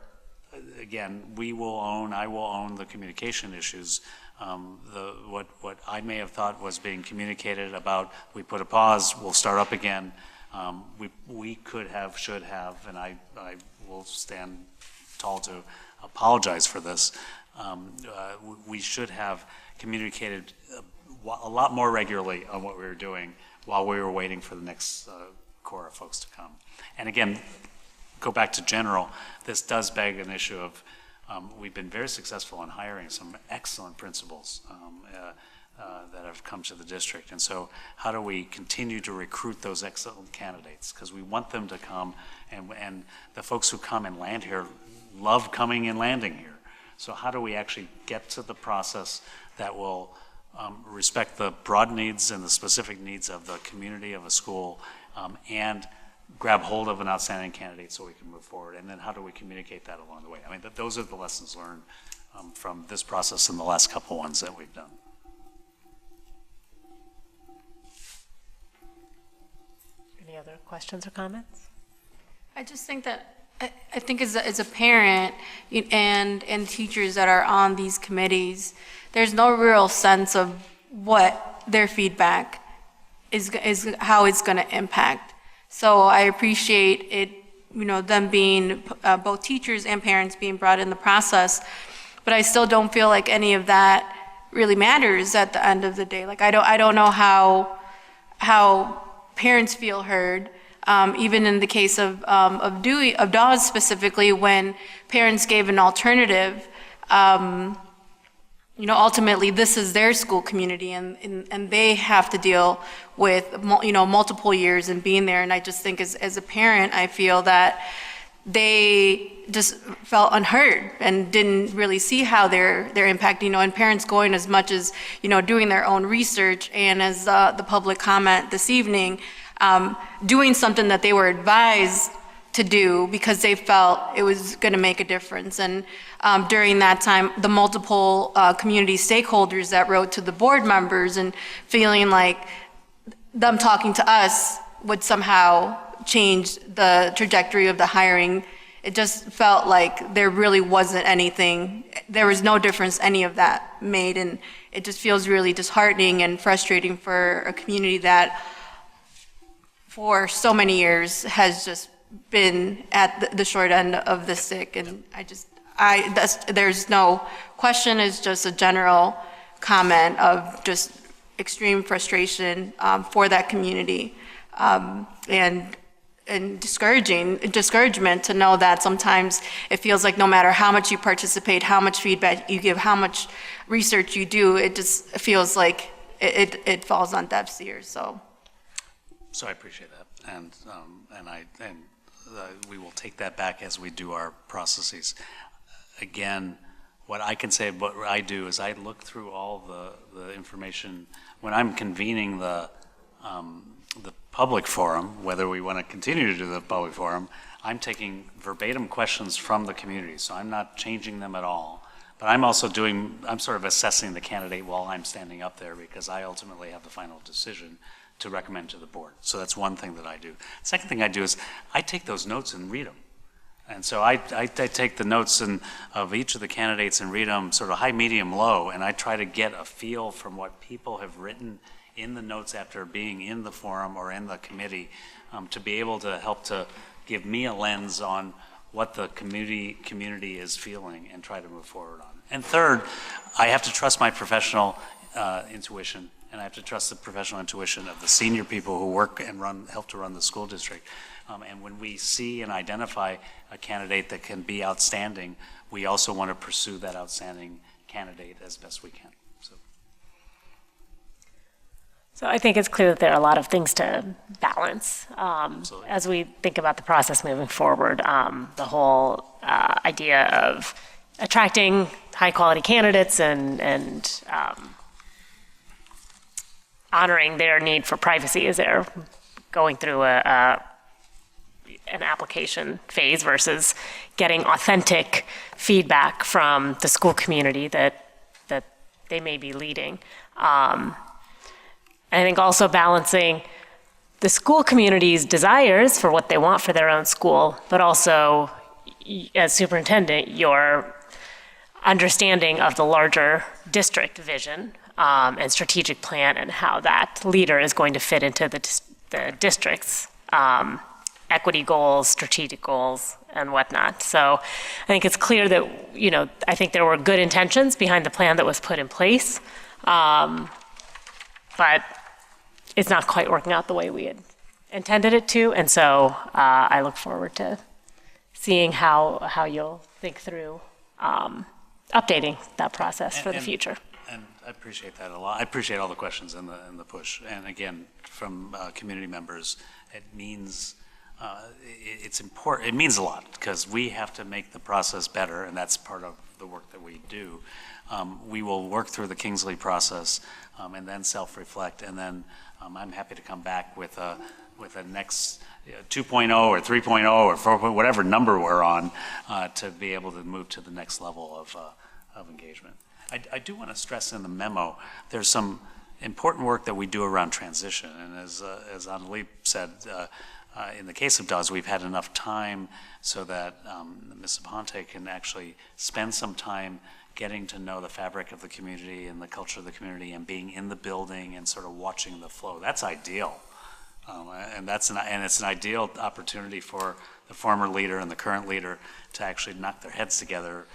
Speaker 3: again, I will own the communication issues. What I may have thought was being communicated about, we put a pause, we'll start up again. We could have, should have, and I will stand tall to apologize for this. We should have communicated a lot more regularly on what we were doing while we were waiting for the next core of folks to come. And again, go back to general, this does beg an issue of, we've been very successful in hiring some excellent principals that have come to the district. And so how do we continue to recruit those excellent candidates? Because we want them to come, and the folks who come and land here love coming and landing here. So how do we actually get to the process that will respect the broad needs and the specific needs of the community of a school, and grab hold of an outstanding candidate so we can move forward? And then how do we communicate that along the way? I mean, those are the lessons learned from this process and the last couple ones that we've done.
Speaker 1: Any other questions or comments?
Speaker 14: I just think that, I think as a parent and teachers that are on these committees, there's no real sense of what their feedback is how it's going to impact. So I appreciate it, them being, both teachers and parents being brought in the process, but I still don't feel like any of that really matters at the end of the day. Like, I don't know how parents feel heard. Even in the case of Dawes specifically, when parents gave an alternative, ultimately, this is their school community, and they have to deal with, multiple years and being there. And I just think as a parent, I feel that they just felt unheard and didn't really see how their impact, and parents going as much as, doing their own research, and as the public comment this evening, doing something that they were advised to do because they felt it was going to make a difference. And during that time, the multiple community stakeholders that wrote to the board members and feeling like them talking to us would somehow change the trajectory of the hiring, it just felt like there really wasn't anything, there was no difference any of that made, and it just feels really disheartening and frustrating for a community that for so many years has just been at the short end of the stick. And there's no question, it's just a general comment of just extreme frustration for that community, and discouragement to know that sometimes it feels like no matter how much you participate, how much feedback you give, how much research you do, it just feels like it falls on deaf ears. So
Speaker 3: I appreciate that, and we will take that back as we do our processes. Again, what I can say, what I do is I look through all the information when I'm convening the public forum, whether we want to continue to do the public forum. I'm taking verbatim questions from the community, so I'm not changing them at all. But I'm also I'm sort of assessing the candidate while I'm standing up there, because I ultimately have the final decision to recommend to the board. So that's one thing that I do. Second thing I do is I take those notes and read them. And so I take the notes of each of the candidates and read them sort of high, medium, low, and I try to get a feel from what people have written in the notes after being in the forum or in the committee, to be able to help to give me a lens on what the community is feeling and try to move forward on. And third, I have to trust my professional intuition, and I have to trust the professional intuition of the senior people who work and help to run the school district. And when we see and identify a candidate that can be outstanding, we also want to pursue that outstanding candidate as best we can.
Speaker 1: So I think it's clear that there are a lot of things to balance as we think about the process moving forward. The whole idea of attracting high-quality candidates and honoring their need for privacy as they're going through an application phase versus getting authentic feedback from the school community that they may be leading. I think also balancing the school community's desires for what they want for their own school, but also, as superintendent, your understanding of the larger district vision and strategic plan, and how that leader is going to fit into the district's equity goals, strategic goals, and whatnot. So I think it's clear that, I think there were good intentions behind the plan that was put in place, but it's not quite working out the way we had intended it to. And so I look forward to seeing how you'll think through updating that process for the future.
Speaker 3: And I appreciate that a lot. I appreciate all the questions and the push. And again, from community members, it means it's important. It means a lot, because we have to make the process better, and that's part of the work that we do. We will work through the Kingsley process and then self-reflect, and then I'm happy to come back with a next 2.0 or 3.0 or 4.0, whatever number we're on, to be able to move to the next level of engagement. I do want to stress in the memo, there's some important work that we do around transition, and as Annalise said, in the case of DAWS, we've had enough time so that Ms. Aponte can actually spend some time getting to know the fabric of the community and the culture of the community, and being in the building and sort of watching the flow. That's ideal. And it's an ideal opportunity for the former leader and the current leader to actually knock their heads together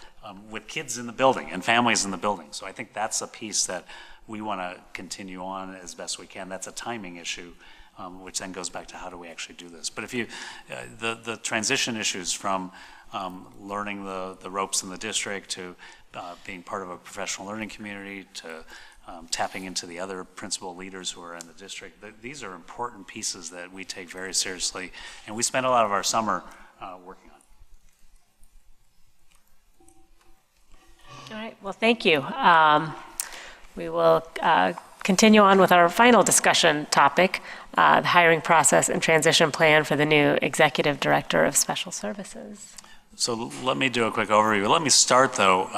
Speaker 3: with kids in the building and families in the building. So I think that's a piece that we want to continue on as best we can. That's a timing issue, which then goes back to how do we actually do this. But if the transition issues from learning the ropes in the district to being part of a professional learning community, to tapping into the other principal leaders who are in the district. These are important pieces that we take very seriously, and we spend a lot of our summer working on.
Speaker 1: All right, well, thank you. We will continue on with our final discussion topic, the hiring process and transition plan for the new Executive Director of Special Services.
Speaker 3: So let me do a quick overview. Let me start, though,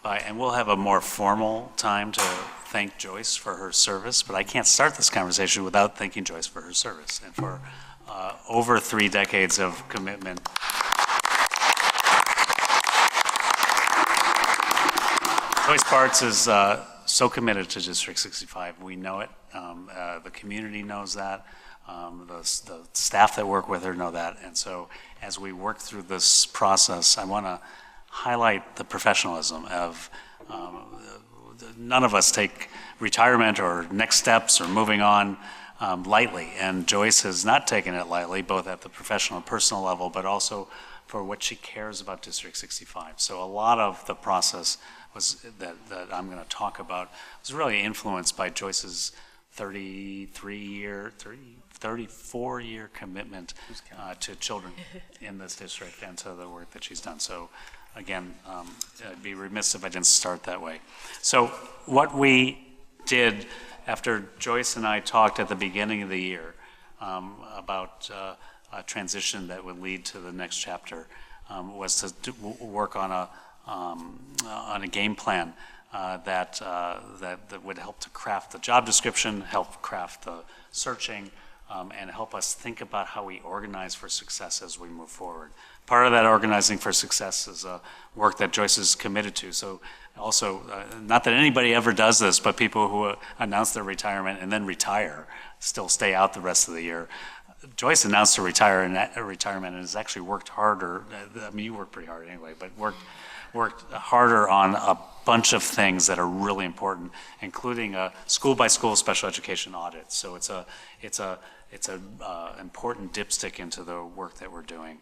Speaker 3: and we'll have a more formal time to thank Joyce for her service, but I can't start this conversation without thanking Joyce for her service and for over 3 decades of commitment. Joyce Bartz is so committed to District 65. We know it. The community knows that. The staff that work with her know that. And so as we work through this process, I want to highlight the professionalism of none of us take retirement or next steps or moving on lightly. And Joyce has not taken it lightly, both at the professional and personal level, but also for what she cares about District 65. So a lot of the process that I'm going to talk about was really influenced by Joyce's 34-year commitment to children in this district and to the work that she's done. So again, I'd be remiss if I didn't start that way. So what we did after Joyce and I talked at the beginning of the year about a transition that would lead to the next chapter was to work on a game plan that would help to craft the job description, help craft the searching, and help us think about how we organize for success as we move forward. Part of that organizing for success is work that Joyce is committed to. So also, not that anybody ever does this, but people who announce their retirement and then retire still stay out the rest of the year. Joyce announced her retirement and has actually worked harder. I mean, you worked pretty hard anyway, but worked harder on a bunch of things that are really important, including a school-by-school special education audit. So it's a important dipstick into the work that we're doing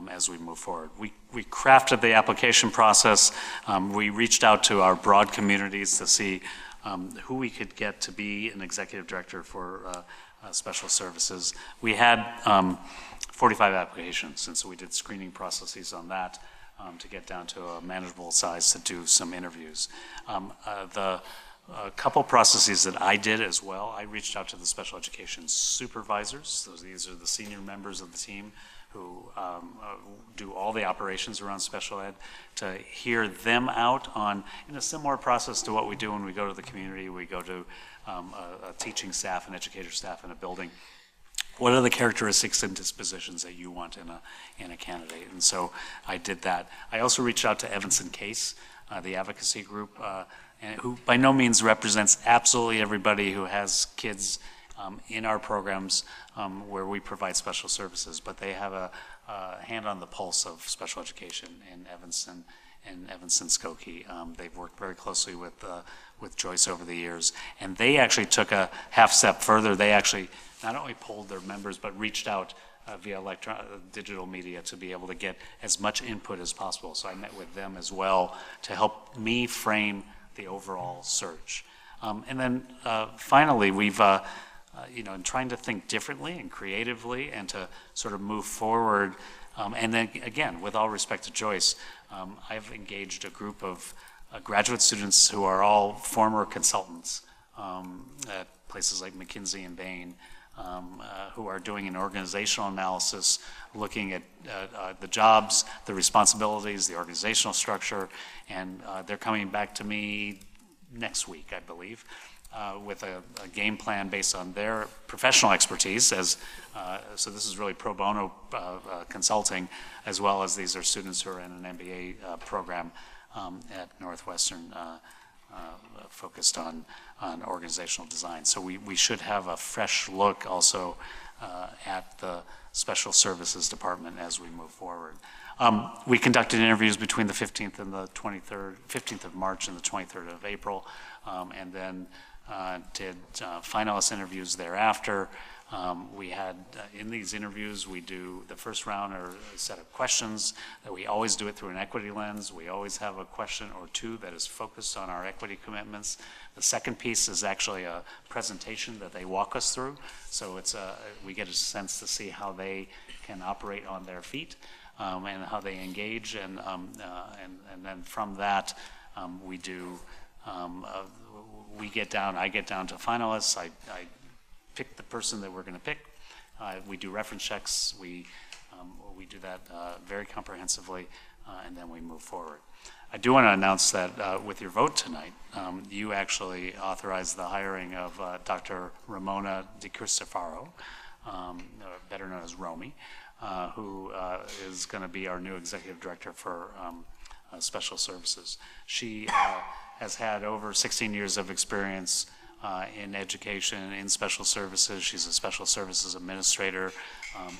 Speaker 3: as we move forward. We crafted the application process. We reached out to our broad communities to see who we could get to be an executive director for special services. We had 45 applications, and so we did screening processes on that to get down to a manageable size to do some interviews. The couple processes that I did as well, I reached out to the special education supervisors. These are the senior members of the team who do all the operations around special ed, to hear them out on, in a similar process to what we do when we go to the community. We go to a teaching staff and educator staff in a building. What are the characteristics and dispositions that you want in a candidate? And so I did that. I also reached out to Evanson Case, the advocacy group, who by no means represents absolutely everybody who has kids in our programs where we provide special services, but they have a hand on the pulse of special education in Evanston and Evanston-Skokie. They've worked very closely with Joyce over the years, and they actually took a half step further. They actually not only polled their members, but reached out via digital media to be able to get as much input as possible. So I met with them as well to help me frame the overall search. And then finally, we've, in trying to think differently and creatively and to sort of move forward, and then again, with all respect to Joyce, I've engaged a group of graduate students who are all former consultants at places like McKinsey and Bain, who are doing an organizational analysis, looking at the jobs, the responsibilities, the organizational structure, and they're coming back to me next week, I believe, with a game plan based on their professional expertise. So this is really pro bono consulting, as well as these are students who are in an MBA program at Northwestern, focused on organizational design. So we should have a fresh look also at the special services department as we move forward. We conducted interviews between the 15th and the 23rd, 15th of March and the 23rd of April, and then did finalist interviews thereafter. We had, in these interviews, we do, the first round are a set of questions that we always do it through an equity lens. We always have a question or two that is focused on our equity commitments. The second piece is actually a presentation that they walk us through. So it's we get a sense to see how they can operate on their feet and how they engage. And then from that, we do, I get down to finalists. I pick the person that we're going to pick. We do reference checks. We do that very comprehensively, and then we move forward. I do want to announce that with your vote tonight, you actually authorized the hiring of Dr. Ramona DiCristofaro, better known as Romy, who is going to be our new executive director for special services. She has had over 16 years of experience in education, in special services. She's a special services administrator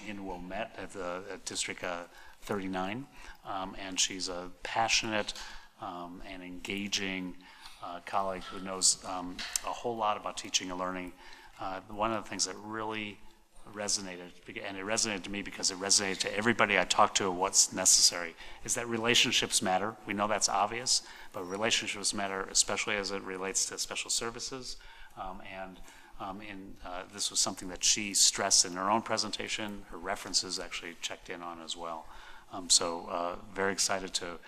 Speaker 3: in Wilmette at District 39, and she's a passionate and engaging colleague who knows a whole lot about teaching and learning. One of the things that really resonated, and it resonated to me because it resonated to everybody I talked to of what's necessary, is that relationships matter. We know that's obvious, but relationships matter, especially as it relates to special services. This was something that she stressed in her own presentation. Her references actually checked in on as well. Very excited to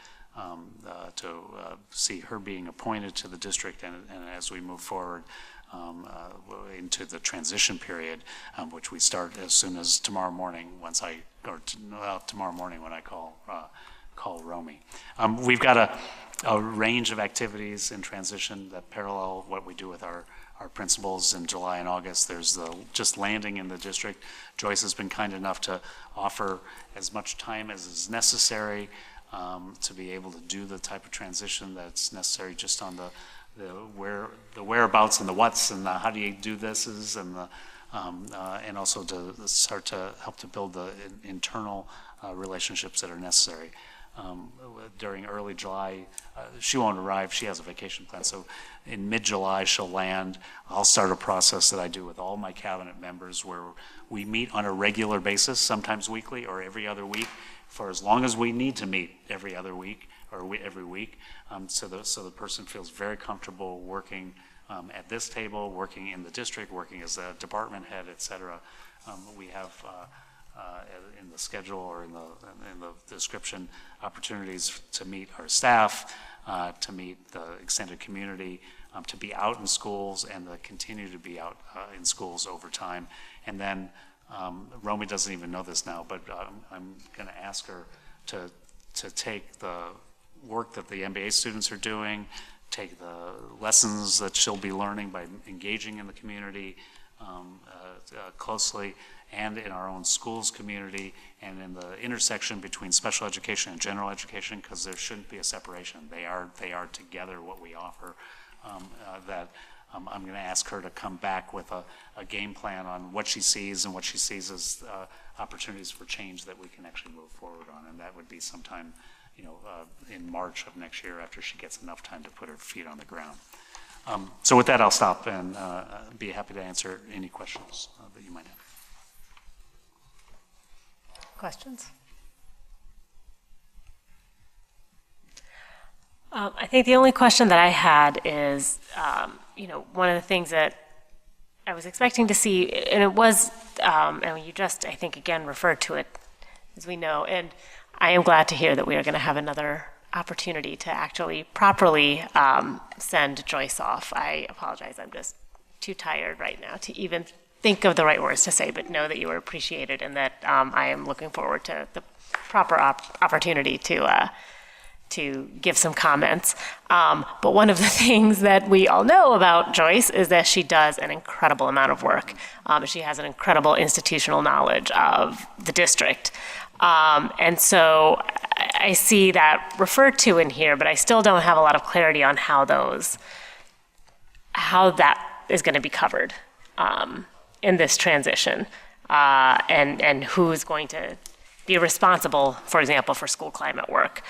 Speaker 3: see her being appointed to the district, and as we move forward into the transition period, which we start as soon as tomorrow morning. Tomorrow morning when I call Romy. We've got a range of activities in transition that parallel what we do with our principals in July and August. There's the just landing in the district. Joyce has been kind enough to offer as much time as is necessary to be able to do the type of transition that's necessary just on the whereabouts and the what's and the how do you do this is and also to start to help to build the internal relationships that are necessary. During early July, she won't arrive, she has a vacation plan, so in mid-July she'll land. I'll start a process that I do with all my cabinet members where we meet on a regular basis, sometimes weekly or every other week, for as long as we need to meet every other week or every week, so the person feels very comfortable working at this table, working in the district, working as a department head, et cetera. We have in the schedule or in the description opportunities to meet our staff, to meet the extended community, to be out in schools and to continue to be out in schools over time. And then Romy doesn't even know this now, but I'm going to ask her to take the work that the MBA students are doing, take the lessons that she'll be learning by engaging in the community closely and in our own schools community and in the intersection between special education and general education, because there shouldn't be a separation. They are together what we offer. I'm going to ask her to come back with a game plan on what she sees and what she sees as opportunities for change that we can actually move forward on, and that would be sometime in March of next year after she gets enough time to put her feet on the ground. So with that, I'll stop and be happy to answer any questions that you might have.
Speaker 1: Questions? I think the only question that I had is, one of the things that I was expecting to see, and it was, and you just, I think, again, referred to it, as we know, and I am glad to hear that we are going to have another opportunity to actually properly send Joyce off. I apologize, I'm just too tired right now to even think of the right words to say, but know that you are appreciated and that I am looking forward to the proper opportunity to give some comments. But one of the things that we all know about Joyce is that she does an incredible amount of work. She has an incredible institutional knowledge of the district. And so I see that referred to in here, but I still don't have a lot of clarity on how that is going to be covered in this transition, and who's going to be responsible, for example, for school climate work,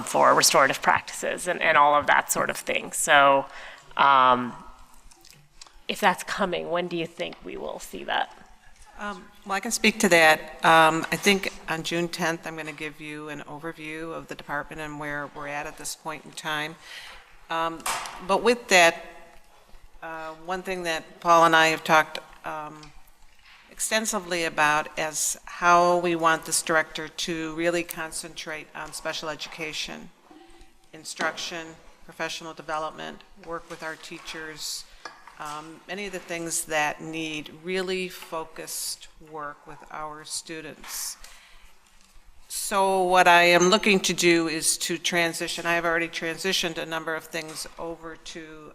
Speaker 1: for restorative practices, and all of that sort of thing. So if that's coming, when do you think we will see that?
Speaker 20: Well, I can speak to that. I think on June 10th, I'm going to give you an overview of the department and where we're at this point in time. But with that, one thing that Paul and I have talked extensively about is how we want this director to really concentrate on special education, instruction, professional development, work with our teachers, many of the things that need really focused work with our students. So what I am looking to do is to transition, I have already transitioned a number of things over to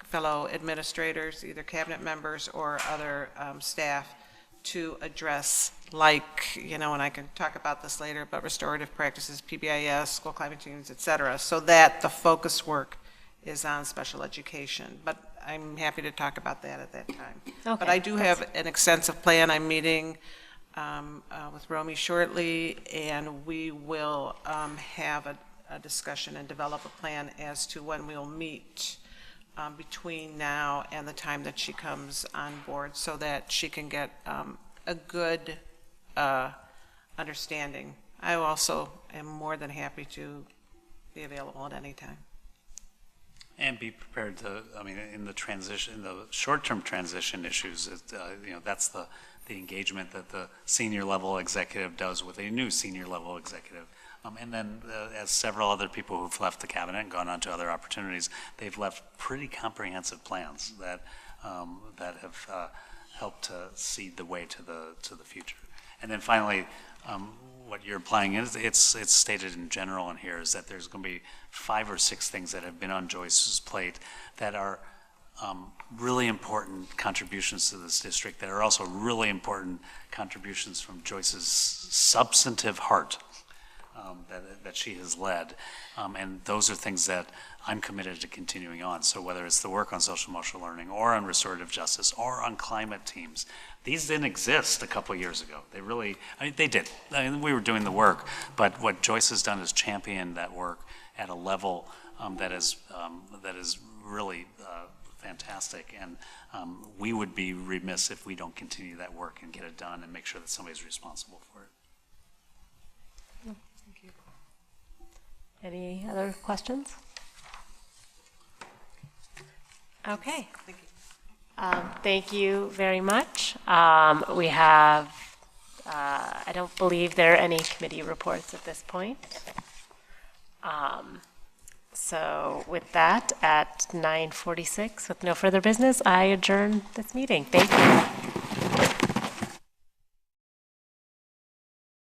Speaker 20: fellow administrators, either cabinet members or other staff, to address, like, you know, and I can talk about this later, but restorative practices, PBIS, school climate teams, et cetera, so that the focus work is on special education. But I'm happy to talk about that at that time.
Speaker 1: Okay,
Speaker 20: But I do have an extensive plan. I'm meeting with Romy shortly, and we will have a discussion and develop a plan as to when we'll meet between now and the time that she comes on board, so that she can get a good understanding. I also am more than happy to be available at any time.
Speaker 3: And be prepared to, I mean, in the transition, the short-term transition issues, you know, that's the engagement that the senior level executive does with a new senior level executive. And then as several other people who've left the cabinet and gone on to other opportunities, they've left pretty comprehensive plans that that have helped to seed the way to the future. And then finally, what you're implying is it's stated in general in here is that there's going to be 5 or 6 things that have been on Joyce's plate that are really important contributions to this district, that are also really important contributions from Joyce's substantive heart that she has led. And those are things that I'm committed to continuing on. So whether it's the work on social emotional learning or on restorative justice or on climate teams, these didn't exist a couple of years ago. They really, I mean, they did. I mean, we were doing the work, but what Joyce has done is champion that work at a level that is really fantastic. And we would be remiss if we don't continue that work and get it done and make sure that somebody's responsible for it.
Speaker 1: Thank you. Any other questions? Okay.
Speaker 20: Thank you.
Speaker 1: Thank you very much. We have, I don't believe there are any committee reports at this point. So with that, at 9:46, with no further business, I adjourn this meeting. Thank you.